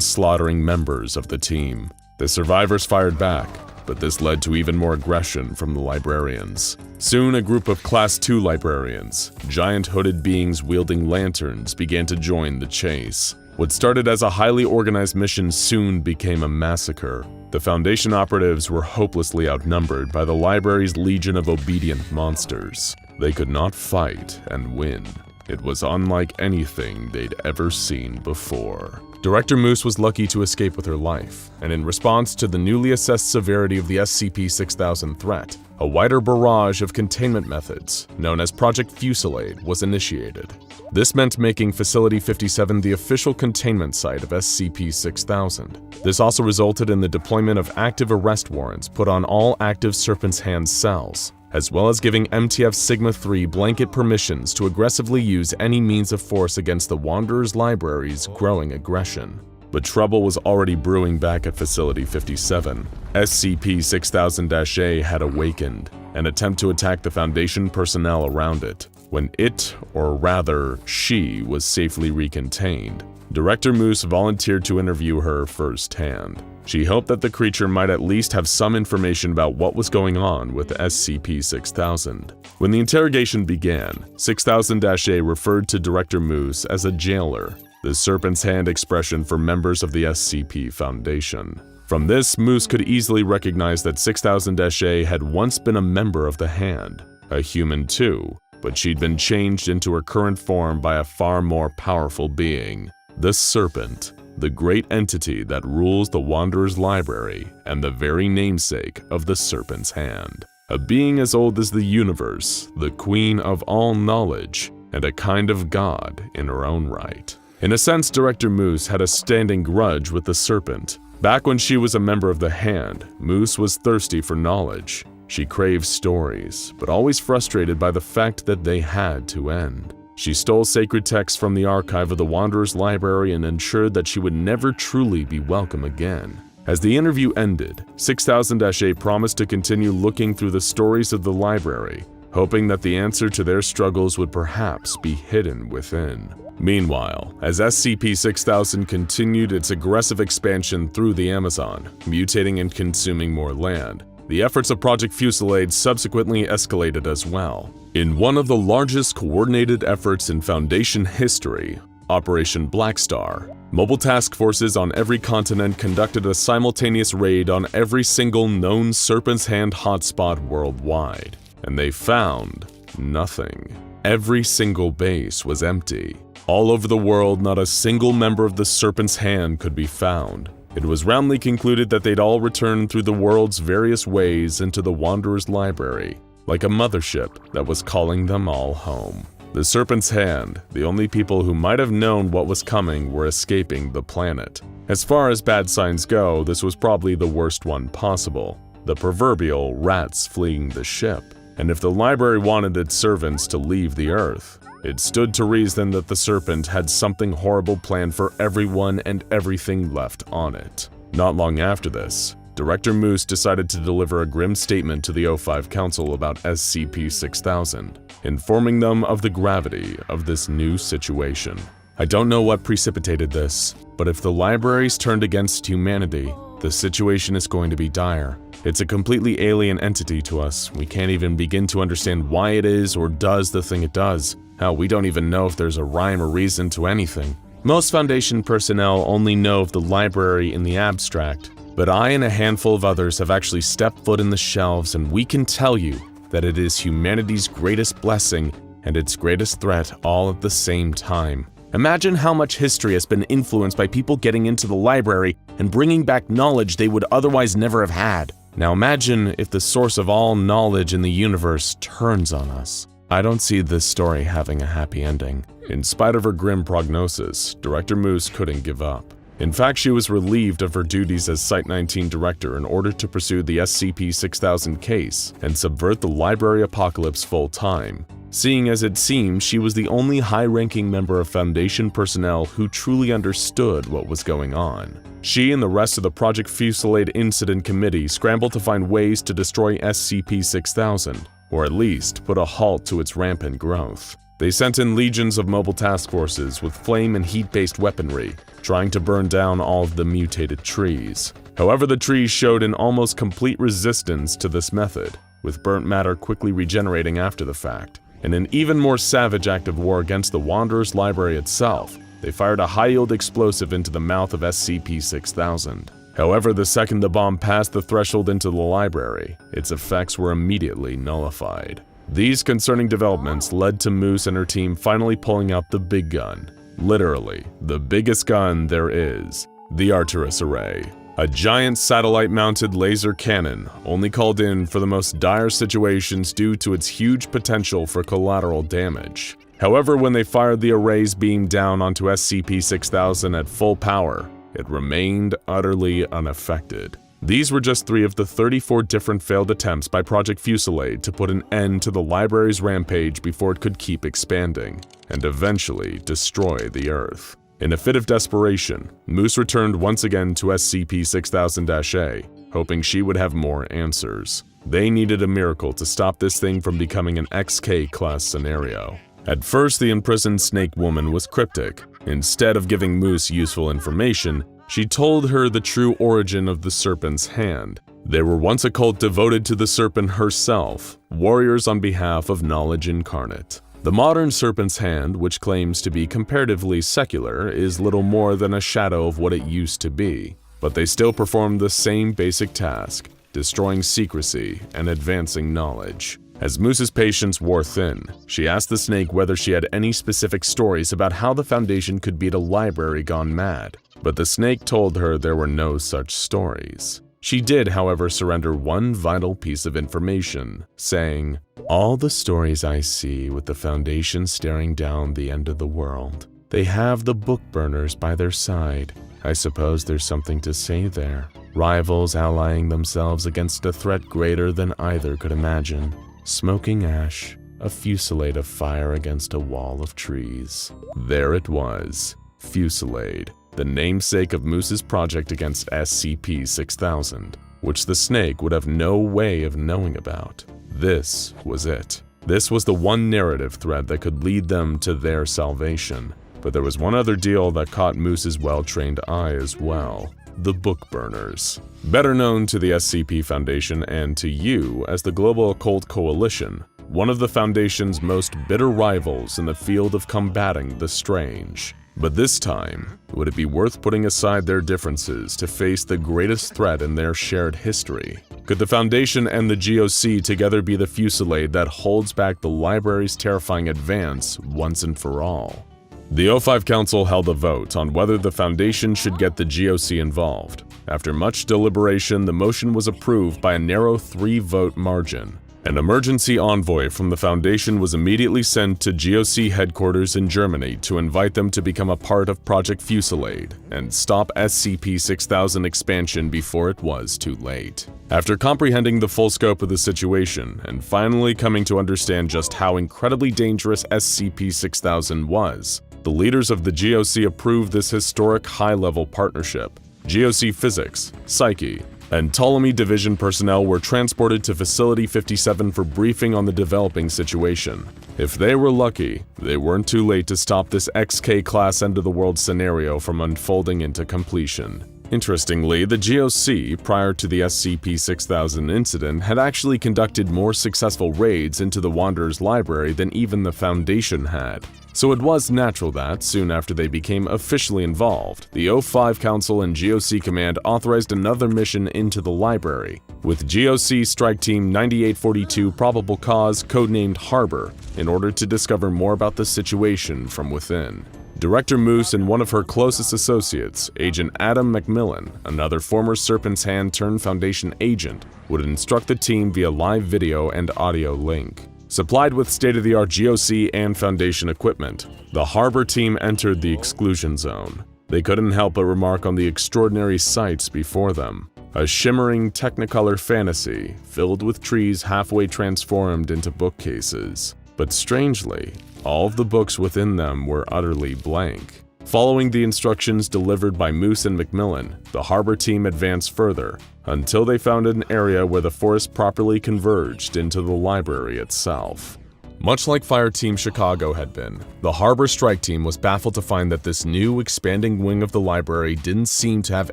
S1: slaughtering members of the team. The survivors fired back, but this led to even more aggression from the librarians. Soon, a group of Class 2 librarians, giant hooded beings wielding lanterns, began to join the chase. What started as a highly organized mission soon became a massacre. The Foundation operatives were hopelessly outnumbered by the library's legion of obedient monsters. They could not fight and win. It was unlike anything they'd ever seen before. Director Moose was lucky to escape with her life, and in response to the newly assessed severity of the SCP-6000 threat, a wider barrage of containment methods, known as Project Fusillade, was initiated. This meant making Facility 57 the official containment site of SCP-6000. This also resulted in the deployment of active arrest warrants put on all active Serpent's Hand cells, as well as giving MTF Sigma-3 blanket permissions to aggressively use any means of force against the Wanderer's Library's growing aggression. But trouble was already brewing back at Facility 57. SCP-6000-A had awakened, an attempt to attack the Foundation personnel around it. When it, or rather, she, was safely recontained, Director Moose volunteered to interview her firsthand. She hoped that the creature might at least have some information about what was going on with SCP-6000. When the interrogation began, 6000-A referred to Director Moose as a jailer, the Serpent's Hand expression for members of the SCP Foundation. From this, Moose could easily recognize that 6000-A had once been a member of the Hand, a human too, but she'd been changed into her current form by a far more powerful being, the Serpent, the great entity that rules the Wanderer's Library and the very namesake of the Serpent's Hand. A being as old as the universe, the queen of all knowledge, and a kind of god in her own right. In a sense, Director Moose had a standing grudge with the Serpent. Back when she was a member of the Hand, Moose was thirsty for knowledge. She craved stories, but always frustrated by the fact that they had to end. She stole sacred texts from the archive of the Wanderer's Library and ensured that she would never truly be welcome again. As the interview ended, 6000-A promised to continue looking through the stories of the library, hoping that the answer to their struggles would perhaps be hidden within. Meanwhile, as SCP-6000 continued its aggressive expansion through the Amazon, mutating and consuming more land, the efforts of Project Fusillade subsequently escalated as well. In one of the largest coordinated efforts in Foundation history, Operation Black Star, mobile task forces on every continent conducted a simultaneous raid on every single known Serpent's Hand hotspot worldwide, and they found nothing. Every single base was empty. All over the world, not a single member of the Serpent's Hand could be found. It was roundly concluded that they'd all returned through the world's various ways into the Wanderer's Library, like a mothership that was calling them all home. The Serpent's hand, the only people who might have known what was coming were escaping the planet. As far as bad signs go, this was probably the worst one possible. The proverbial rats fleeing the ship. And if the library wanted its servants to leave the Earth, it stood to reason that the Serpent had something horrible planned for everyone and everything left on it. Not long after this, Director Moose decided to deliver a grim statement to the O5 Council about SCP-6000, informing them of the gravity of this new situation. I don't know what precipitated this, but if the libraries turned against humanity, the situation is going to be dire. It's a completely alien entity to us. We can't even begin to understand why it is or does the thing it does. Hell, we don't even know if there's a rhyme or reason to anything. Most Foundation personnel only know of the library in the abstract, but I and a handful of others have actually stepped foot in the shelves, and we can tell you that it is humanity's greatest blessing and its greatest threat all at the same time. Imagine how much history has been influenced by people getting into the library and bringing back knowledge they would otherwise never have had. Now imagine if the source of all knowledge in the universe turns on us. I don't see this story having a happy ending. In spite of her grim prognosis, Director Moose couldn't give up. In fact, she was relieved of her duties as Site-19 director in order to pursue the SCP-6000 case and subvert the library apocalypse full-time, seeing as it seems she was the only high-ranking member of Foundation personnel who truly understood what was going on. She and the rest of the Project Fusillade Incident Committee scrambled to find ways to destroy SCP-6000, or at least put a halt to its rampant growth. They sent in legions of mobile task forces with flame and heat-based weaponry, trying to burn down all of the mutated trees. However, the trees showed an almost complete resistance to this method, with burnt matter quickly regenerating after the fact. In an even more savage act of war against the Wanderer's library itself, they fired a high-yield explosive into the mouth of SCP-6000. However, the second the bomb passed the threshold into the library, its effects were immediately nullified. These concerning developments led to Moose and her team finally pulling out the big gun. Literally, the biggest gun there is, the Arcturus Array. A giant satellite-mounted laser cannon, only called in for the most dire situations due to its huge potential for collateral damage. However, when they fired the array's beam down onto SCP-6000 at full power, it remained utterly unaffected. These were just 3 of the 34 different failed attempts by Project Fusillade to put an end to the library's rampage before it could keep expanding, and eventually destroy the Earth. In a fit of desperation, Moose returned once again to SCP-6000-A, hoping she would have more answers. They needed a miracle to stop this thing from becoming an XK-class scenario. At first, the imprisoned snake woman was cryptic. Instead of giving Moose useful information, she told her the true origin of the Serpent's hand. They were once a cult devoted to the Serpent herself, warriors on behalf of knowledge incarnate. The modern Serpent's hand, which claims to be comparatively secular, is little more than a shadow of what it used to be, but they still perform the same basic task, destroying secrecy and advancing knowledge. As Moose's patience wore thin, she asked the snake whether she had any specific stories about how the Foundation could beat a library gone mad, but the snake told her there were no such stories. She did, however, surrender one vital piece of information, saying, "All the stories I see with the Foundation staring down the end of the world, they have the book burners by their side. I suppose there's something to say there. Rivals allying themselves against a threat greater than either could imagine. Smoking ash, a fusillade of fire against a wall of trees." There it was, Fusillade, the namesake of Moose's project against SCP-6000, which the snake would have no way of knowing about. This was it. This was the one narrative thread that could lead them to their salvation. But there was one other deal that caught Moose's well-trained eye as well. The book burners. Better known to the SCP Foundation and to you as the Global Occult Coalition, one of the Foundation's most bitter rivals in the field of combating the strange. But this time, would it be worth putting aside their differences to face the greatest threat in their shared history? Could the Foundation and the GOC together be the fusillade that holds back the library's terrifying advance once and for all? The O5 Council held a vote on whether the Foundation should get the GOC involved. After much deliberation, the motion was approved by a narrow 3-vote margin. An emergency envoy from the Foundation was immediately sent to GOC headquarters in Germany to invite them to become a part of Project Fusillade and stop SCP-6000 expansion before it was too late. After comprehending the full scope of the situation and finally coming to understand just how incredibly dangerous SCP-6000 was, the leaders of the GOC approved this historic high-level partnership. GOC Physics, Psyche, and Ptolemy Division personnel were transported to Facility 57 for briefing on the developing situation. If they were lucky, they weren't too late to stop this XK-class end-of-the-world scenario from unfolding into completion. Interestingly, the GOC, prior to the SCP-6000 incident, had actually conducted more successful raids into the Wanderer's library than even the Foundation had. So it was natural that, soon after they became officially involved, the O5 Council and GOC Command authorized another mission into the library, with GOC Strike Team 9842 Probable Cause codenamed Harbor, in order to discover more about the situation from within. Director Moose and one of her closest associates, Agent Adam Macmillan, another former Serpent's Hand turned Foundation agent, would instruct the team via live video and audio link. Supplied with state-of-the-art GOC and Foundation equipment, the Harbor team entered the exclusion zone. They couldn't help but remark on the extraordinary sights before them. A shimmering technicolor fantasy, filled with trees halfway transformed into bookcases. But strangely, all of the books within them were utterly blank. Following the instructions delivered by Moose and Macmillan, the Harbor team advanced further, until they found an area where the forest properly converged into the library itself. Much like Fire Team Chicago had been, the Harbor Strike Team was baffled to find that this new, expanding wing of the library didn't seem to have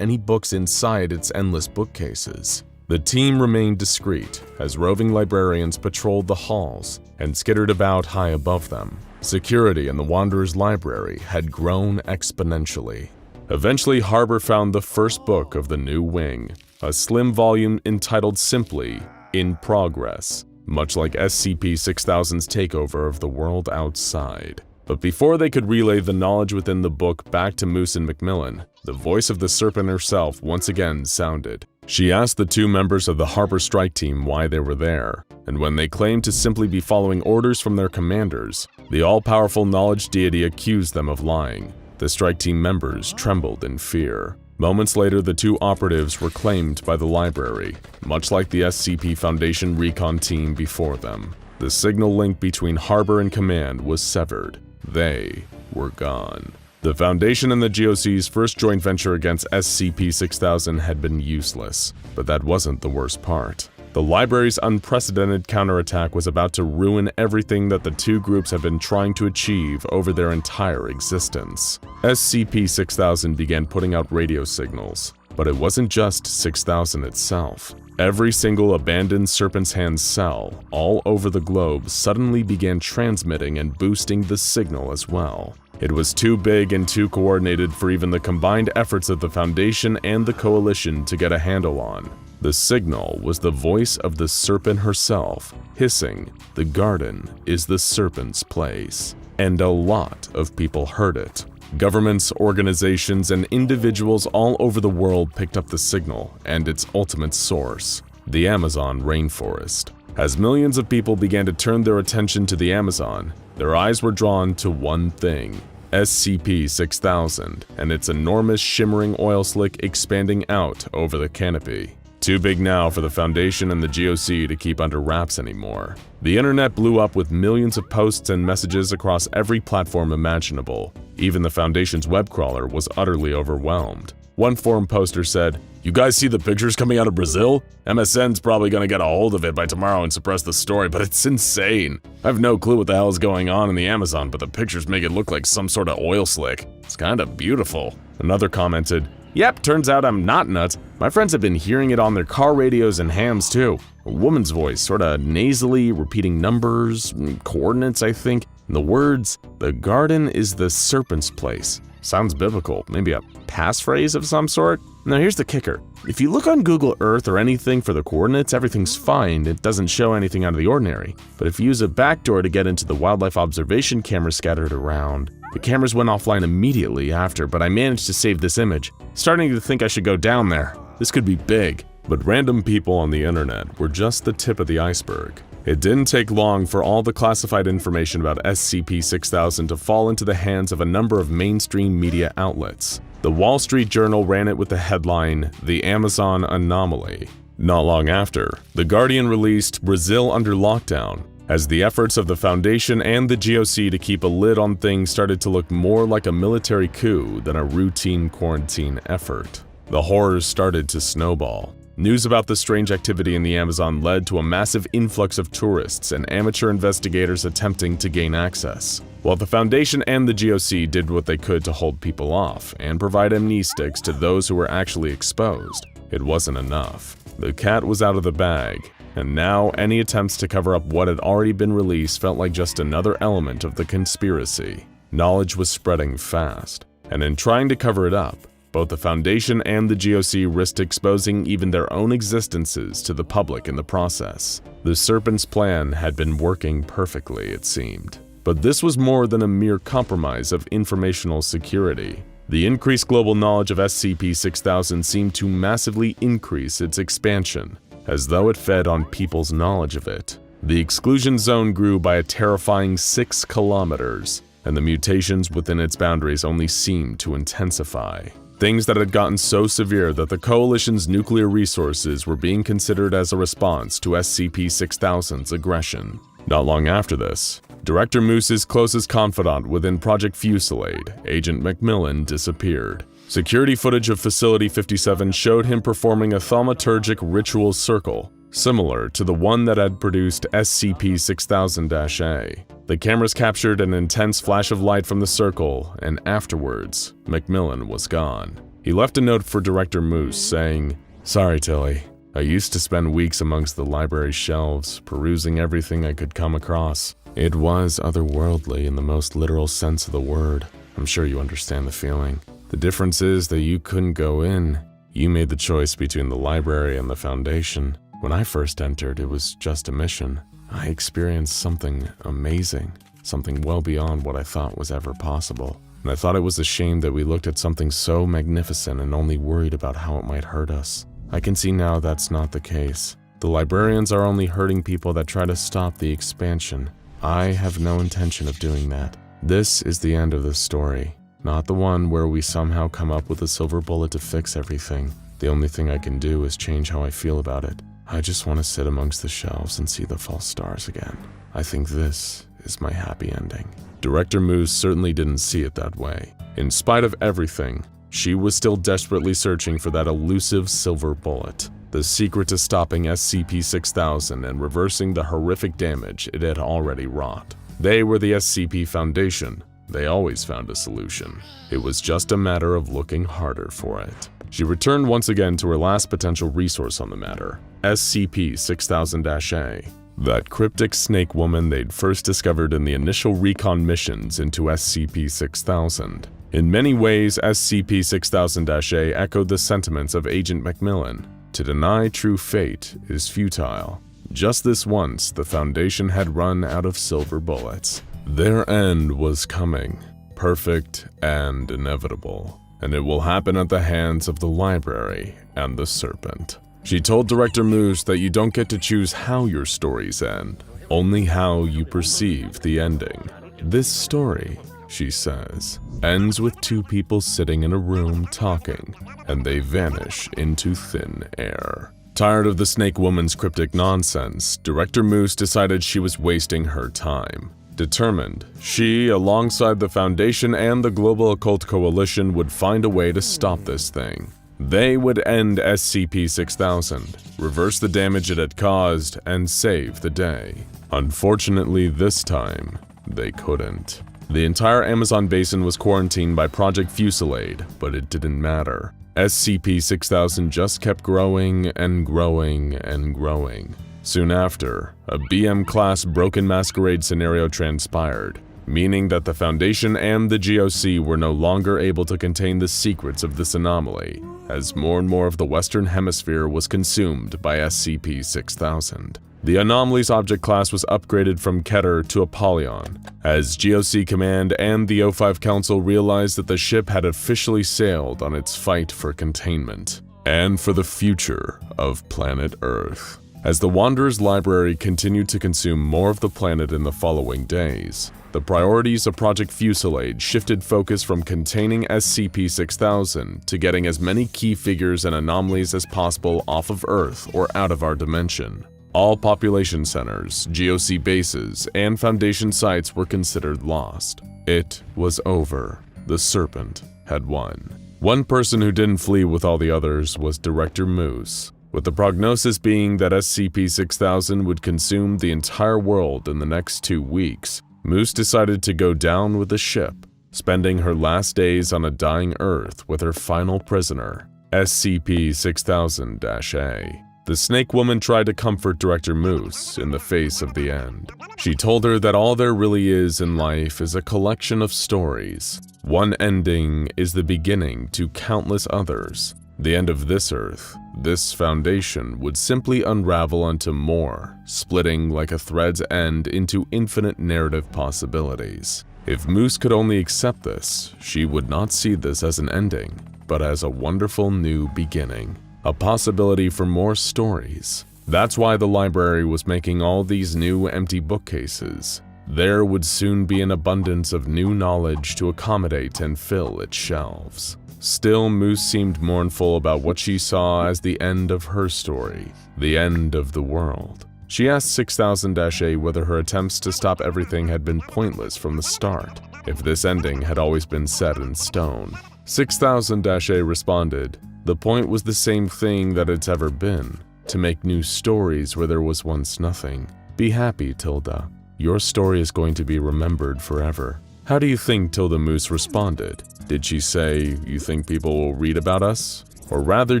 S1: any books inside its endless bookcases. The team remained discreet, as roving librarians patrolled the halls and skittered about high above them. Security in the Wanderer's library had grown exponentially. Eventually, Harbor found the first book of the new wing, a slim volume entitled simply, In Progress, much like SCP-6000's takeover of the world outside. But before they could relay the knowledge within the book back to Moose and Macmillan, the voice of the Serpent herself once again sounded. She asked the two members of the Harbor Strike Team why they were there, and when they claimed to simply be following orders from their commanders, the all-powerful knowledge deity accused them of lying. The Strike Team members trembled in fear. Moments later, the two operatives were claimed by the library, much like the SCP Foundation recon team before them. The signal link between Harbor and Command was severed. They were gone. The Foundation and the GOC's first joint venture against SCP-6000 had been useless, but that wasn't the worst part. The library's unprecedented counterattack was about to ruin everything that the two groups had been trying to achieve over their entire existence. SCP-6000 began putting out radio signals, but it wasn't just 6000 itself. Every single abandoned Serpent's Hand cell all over the globe suddenly began transmitting and boosting the signal as well. It was too big and too coordinated for even the combined efforts of the Foundation and the Coalition to get a handle on. The signal was the voice of the Serpent herself, hissing, "The garden is the Serpent's place." And a lot of people heard it. Governments, organizations, and individuals all over the world picked up the signal and its ultimate source, the Amazon rainforest. As millions of people began to turn their attention to the Amazon, their eyes were drawn to one thing: SCP-6000 and its enormous shimmering oil slick expanding out over the canopy. Too big now for the Foundation and the GOC to keep under wraps anymore. The internet blew up with millions of posts and messages across every platform imaginable. Even the Foundation's web crawler was utterly overwhelmed. One forum poster said, "You guys see the pictures coming out of Brazil? MSN's probably gonna get a hold of it by tomorrow and suppress the story, but it's insane. I have no clue what the hell is going on in the Amazon, but the pictures make it look like some sort of oil slick. It's kinda beautiful." Another commented, "Yep, turns out I'm not nuts. My friends have been hearing it on their car radios and hams too. A woman's voice, sorta nasally, repeating numbers, coordinates I think, and the words, 'The garden is the Serpent's place.' Sounds biblical, maybe a passphrase of some sort?" Now here's the kicker. If you look on Google Earth or anything for the coordinates, everything's fine, it doesn't show anything out of the ordinary. But if you use a backdoor to get into the wildlife observation cameras scattered around, the cameras went offline immediately after, but I managed to save this image. Starting to think I should go down there. This could be big. But random people on the internet were just the tip of the iceberg.
S2: It didn't take long for all the classified information about SCP-6000 to fall into the hands of a number of mainstream media outlets. The Wall Street Journal ran it with the headline, "The Amazon Anomaly." Not long after, The Guardian released Brazil Under Lockdown, as the efforts of the Foundation and the GOC to keep a lid on things started to look more like a military coup than a routine quarantine effort. The horrors started to snowball. News about the strange activity in the Amazon led to a massive influx of tourists and amateur investigators attempting to gain access. While the Foundation and the GOC did what they could to hold people off and provide amnestics to those who were actually exposed, it wasn't enough. The cat was out of the bag, and now any attempts to cover up what had already been released felt like just another element of the conspiracy. Knowledge was spreading fast, and in trying to cover it up, both the Foundation and the GOC risked exposing even their own existences to the public in the process. The Serpent's plan had been working perfectly, it seemed. But this was more than a mere compromise of informational security. The increased global knowledge of SCP-6000 seemed to massively increase its expansion, as though it fed on people's knowledge of it. The exclusion zone grew by a terrifying 6 kilometers, and the mutations within its boundaries only seemed to intensify. Things that had gotten so severe that the Coalition's nuclear resources were being considered as a response to SCP-6000's aggression. Not long after this, Director Moose's closest confidant within Project Fusillade, Agent Macmillan, disappeared. Security footage of Facility 57 showed him performing a thaumaturgic ritual circle, similar to the one that had produced SCP-6000-A. The cameras captured an intense flash of light from the circle, and afterwards, Macmillan was gone. He left a note for Director Moose saying, "Sorry, Tilly. I used to spend weeks amongst the library's shelves, perusing everything I could come across. It was otherworldly in the most literal sense of the word. I'm sure you understand the feeling. The difference is that you couldn't go in. You made the choice between the library and the Foundation. When I first entered, it was just a mission. I experienced something amazing, something well beyond what I thought was ever possible. And I thought it was a shame that we looked at something so magnificent and only worried about how it might hurt us. I can see now that's not the case. The librarians are only hurting people that try to stop the expansion. I have no intention of doing that. This is the end of the story, not the one where we somehow come up with a silver bullet to fix everything. The only thing I can do is change how I feel about it. I just want to sit amongst the shelves and see the false stars again. I think this is my happy ending." Director Moose certainly didn't see it that way. In spite of everything, she was still desperately searching for that elusive silver bullet, the secret to stopping SCP-6000 and reversing the horrific damage it had already wrought. They were the SCP Foundation. They always found a solution. It was just a matter of looking harder for it. She returned once again to her last potential resource on the matter, SCP-6000-A, that cryptic snake woman they'd first discovered in the initial recon missions into SCP-6000. In many ways, SCP-6000-A echoed the sentiments of Agent Macmillan. To deny true fate is futile. Just this once, the Foundation had run out of silver bullets. Their end was coming, perfect and inevitable, and it will happen at the hands of the library and the Serpent. She told Director Moose that you don't get to choose how your stories end, only how you perceive the ending. This story, she says, ends with two people sitting in a room talking, and they vanish into thin air. Tired of the Snake Woman's cryptic nonsense, Director Moose decided she was wasting her time. Determined, she, alongside the Foundation and the Global Occult Coalition, would find a way to stop this thing. They would end SCP-6000, reverse the damage it had caused, and save the day. Unfortunately, this time, they couldn't. The entire Amazon basin was quarantined by Project Fusillade, but it didn't matter. SCP-6000 just kept growing and growing and growing. Soon after, a BM-class Broken Masquerade scenario transpired, meaning that the Foundation and the GOC were no longer able to contain the secrets of this anomaly, as more and more of the Western Hemisphere was consumed by SCP-6000. The anomaly's object class was upgraded from Keter to Apollyon, as GOC Command and the O5 Council realized that the ship had officially sailed on its fight for containment, and for the future of planet Earth.
S1: As the Wanderer's library continued to consume more of the planet in the following days, the priorities of Project Fusilade shifted focus from containing SCP-6000 to getting as many key figures and anomalies as possible off of Earth or out of our dimension. All population centers, GOC bases, and Foundation sites were considered lost. It was over. The Serpent had won. One person who didn't flee with all the others was Director Moose, with the prognosis being that SCP-6000 would consume the entire world in the next 2 weeks. Moose decided to go down with the ship, spending her last days on a dying Earth with her final prisoner, SCP-6000-A. The Snake Woman tried to comfort Director Moose in the face of the end. She told her that all there really is in life is a collection of stories. One ending is the beginning to countless others. The end of this Earth, this Foundation, would simply unravel onto more, splitting like a thread's end into infinite narrative possibilities. If Moose could only accept this, she would not see this as an ending, but as a wonderful new beginning. A possibility for more stories. That's why the library was making all these new empty bookcases. There would soon be an abundance of new knowledge to accommodate and fill its shelves. Still, Moose seemed mournful about what she saw as the end of her story, the end of the world. She asked 6000-A whether her attempts to stop everything had been pointless from the start, if this ending had always been set in stone. 6000-A responded, "The point was the same thing that it's ever been, to make new stories where there was once nothing. Be happy, Tilda. Your story is going to be remembered forever." How do you think Tilda Moose responded? Did she say, "You think people will read about us?" Or rather,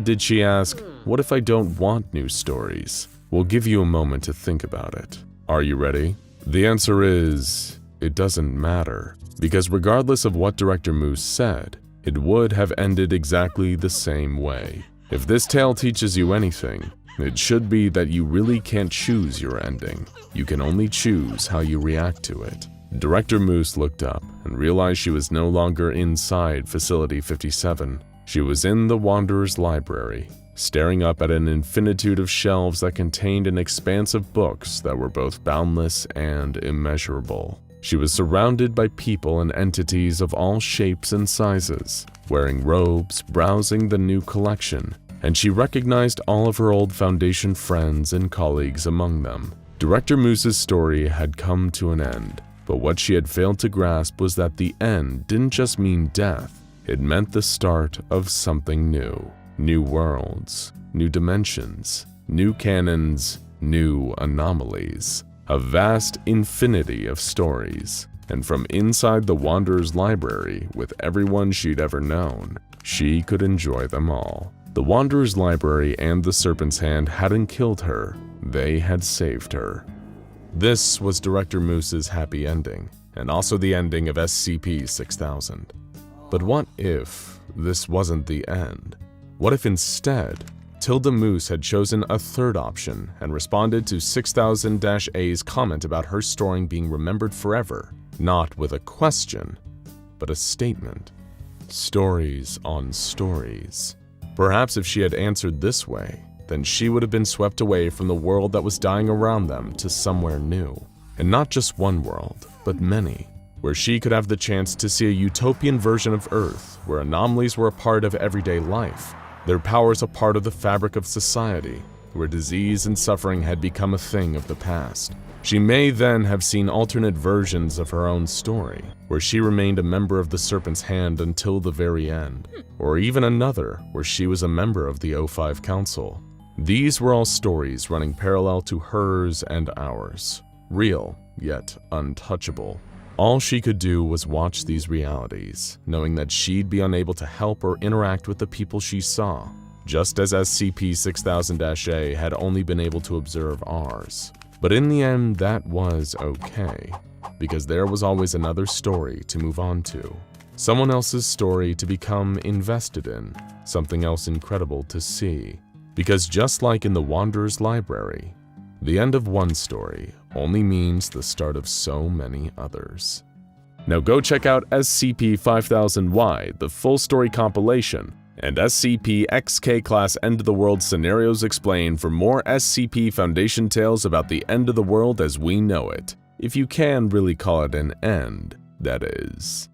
S1: did she ask, "What if I don't want new stories?" We'll give you a moment to think about it. Are you ready? The answer is, it doesn't matter. Because regardless of what Director Moose said, it would have ended exactly the same way. If this tale teaches you anything, it should be that you really can't choose your ending. You can only choose how you react to it. Director Moose looked up and realized she was no longer inside Facility 57. She was in the Wanderer's library, staring up at an infinitude of shelves that contained an expanse of books that were both boundless and immeasurable. She was surrounded by people and entities of all shapes and sizes, wearing robes, browsing the new collection, and she recognized all of her old Foundation friends and colleagues among them. Director Moose's story had come to an end, but what she had failed to grasp was that the end didn't just mean death, it meant the start of something new. New worlds, new dimensions, new canons, new anomalies. A vast infinity of stories, and from inside the Wanderer's library, with everyone she'd ever known, she could enjoy them all. The Wanderer's library and the Serpent's Hand hadn't killed her, they had saved her. This was Director Moose's happy ending, and also the ending of SCP-6000. But what if this wasn't the end? What if instead, Tilda Moose had chosen a third option and responded to 6000-A's comment about her story being remembered forever, not with a question, but a statement. Stories on stories. Perhaps if she had answered this way, then she would have been swept away from the world that was dying around them to somewhere new. And not just one world, but many, where she could have the chance to see a utopian version of Earth, where anomalies were a part of everyday life, their powers a part of the fabric of society, where disease and suffering had become a thing of the past. She may then have seen alternate versions of her own story, where she remained a member of the Serpent's Hand until the very end, or even another where she was a member of the O5 Council. These were all stories running parallel to hers and ours, real yet untouchable. All she could do was watch these realities, knowing that she'd be unable to help or interact with the people she saw, just as SCP-6000-A had only been able to observe ours. But in the end, that was okay, because there was always another story to move on to. Someone else's story to become invested in, something else incredible to see. Because just like in the Wanderer's library, the end of one story only means the start of so many others. Now go check out SCP-5000-Y, the full story compilation, And SCP-XK class End of the World Scenarios Explained for more SCP Foundation tales about the end of the world as we know it. If you can really call it an end, that is.